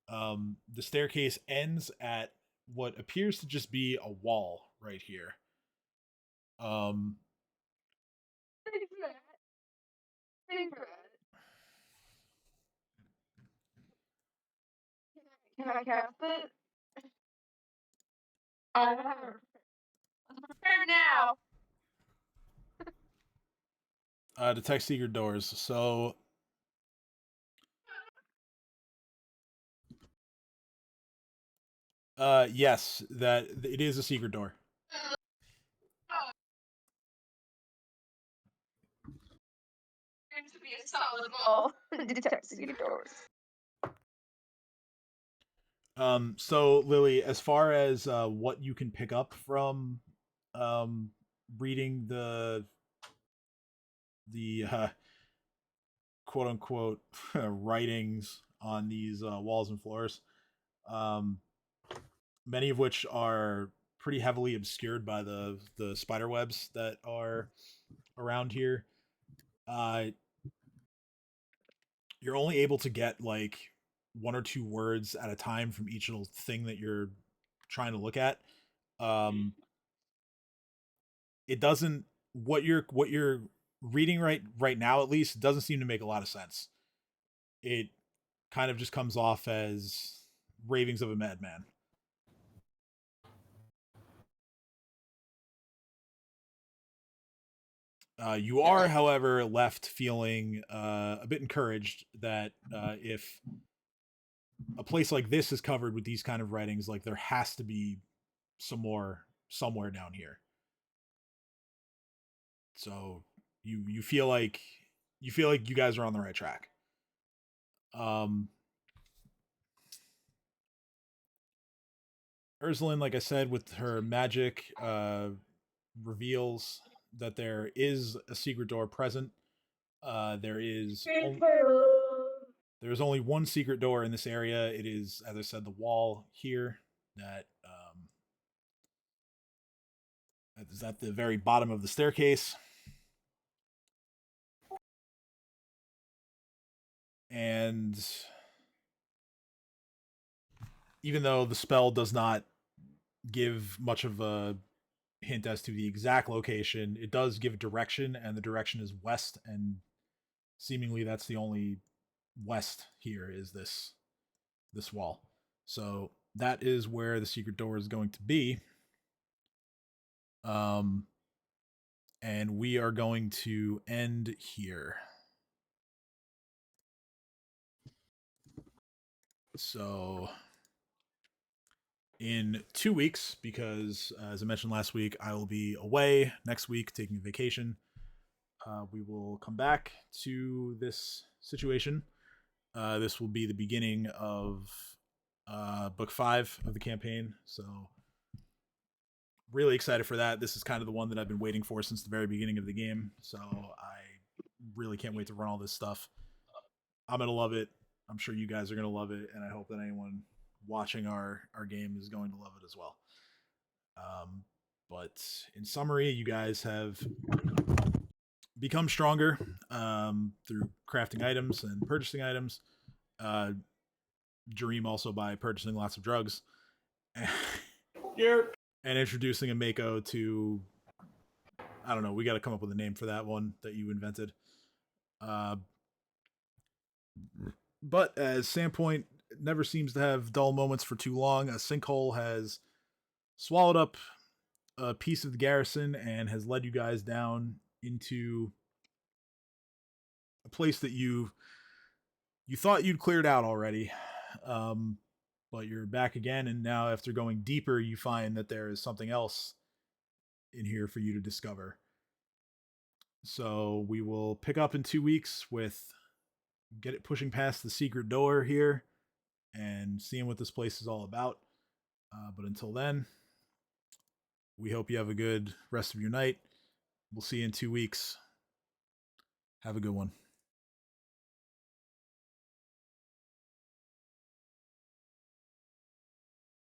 The staircase ends at what appears to just be a wall right here. Um, Can I cast it? I'm prepared now. detect secret doors. So yes, that it is a secret door. Seems to be a solid wall. Detect secret doors. So Lily, as far as what you can pick up from reading the quote unquote writings on these walls and floors, um, many of which are pretty heavily obscured by the spider webs that are around here. You're only able to get like one or two words at a time from each little thing that you're trying to look at. It doesn't what you're reading right now, at least, doesn't seem to make a lot of sense. It kind of just comes off as ravings of a madman. You are, however, left feeling a bit encouraged that if a place like this is covered with these kind of writings, like there has to be some more somewhere down here. So you feel like you guys are on the right track. Um, Ursuline, like I said, with her magic, reveals that there is a secret door present. There is there's only one secret door in this area. It is, as I said, the wall here that is at the very bottom of the staircase. And even though the spell does not give much of a hint as to the exact location, it does give direction, and the direction is west, and seemingly that's the only west here is this wall. So that is where the secret door is going to be. And we are going to end here. So in 2 weeks, because as I mentioned last week, I will be away next week taking a vacation. We will come back to this situation. This will be the beginning of book 5 of the campaign. So really excited for that. This is kind of the one that I've been waiting for since the very beginning of the game. So I really can't wait to run all this stuff. I'm going to love it. I'm sure you guys are going to love it. And I hope that anyone watching our game is going to love it as well. But in summary, you guys have become stronger through crafting items and purchasing items. Dream also by purchasing lots of drugs. And introducing a Mako to, I don't know, we got to come up with a name for that one that you invented. But as Sandpoint never seems to have dull moments for too long, a sinkhole has swallowed up a piece of the garrison and has led you guys down into a place that you thought you'd cleared out already. But you're back again, and now after going deeper, you find that there is something else in here for you to discover. So we will pick up in 2 weeks with pushing past the secret door here and seeing what this place is all about. But until then, we hope you have a good rest of your night. We'll see you in 2 weeks. Have a good one.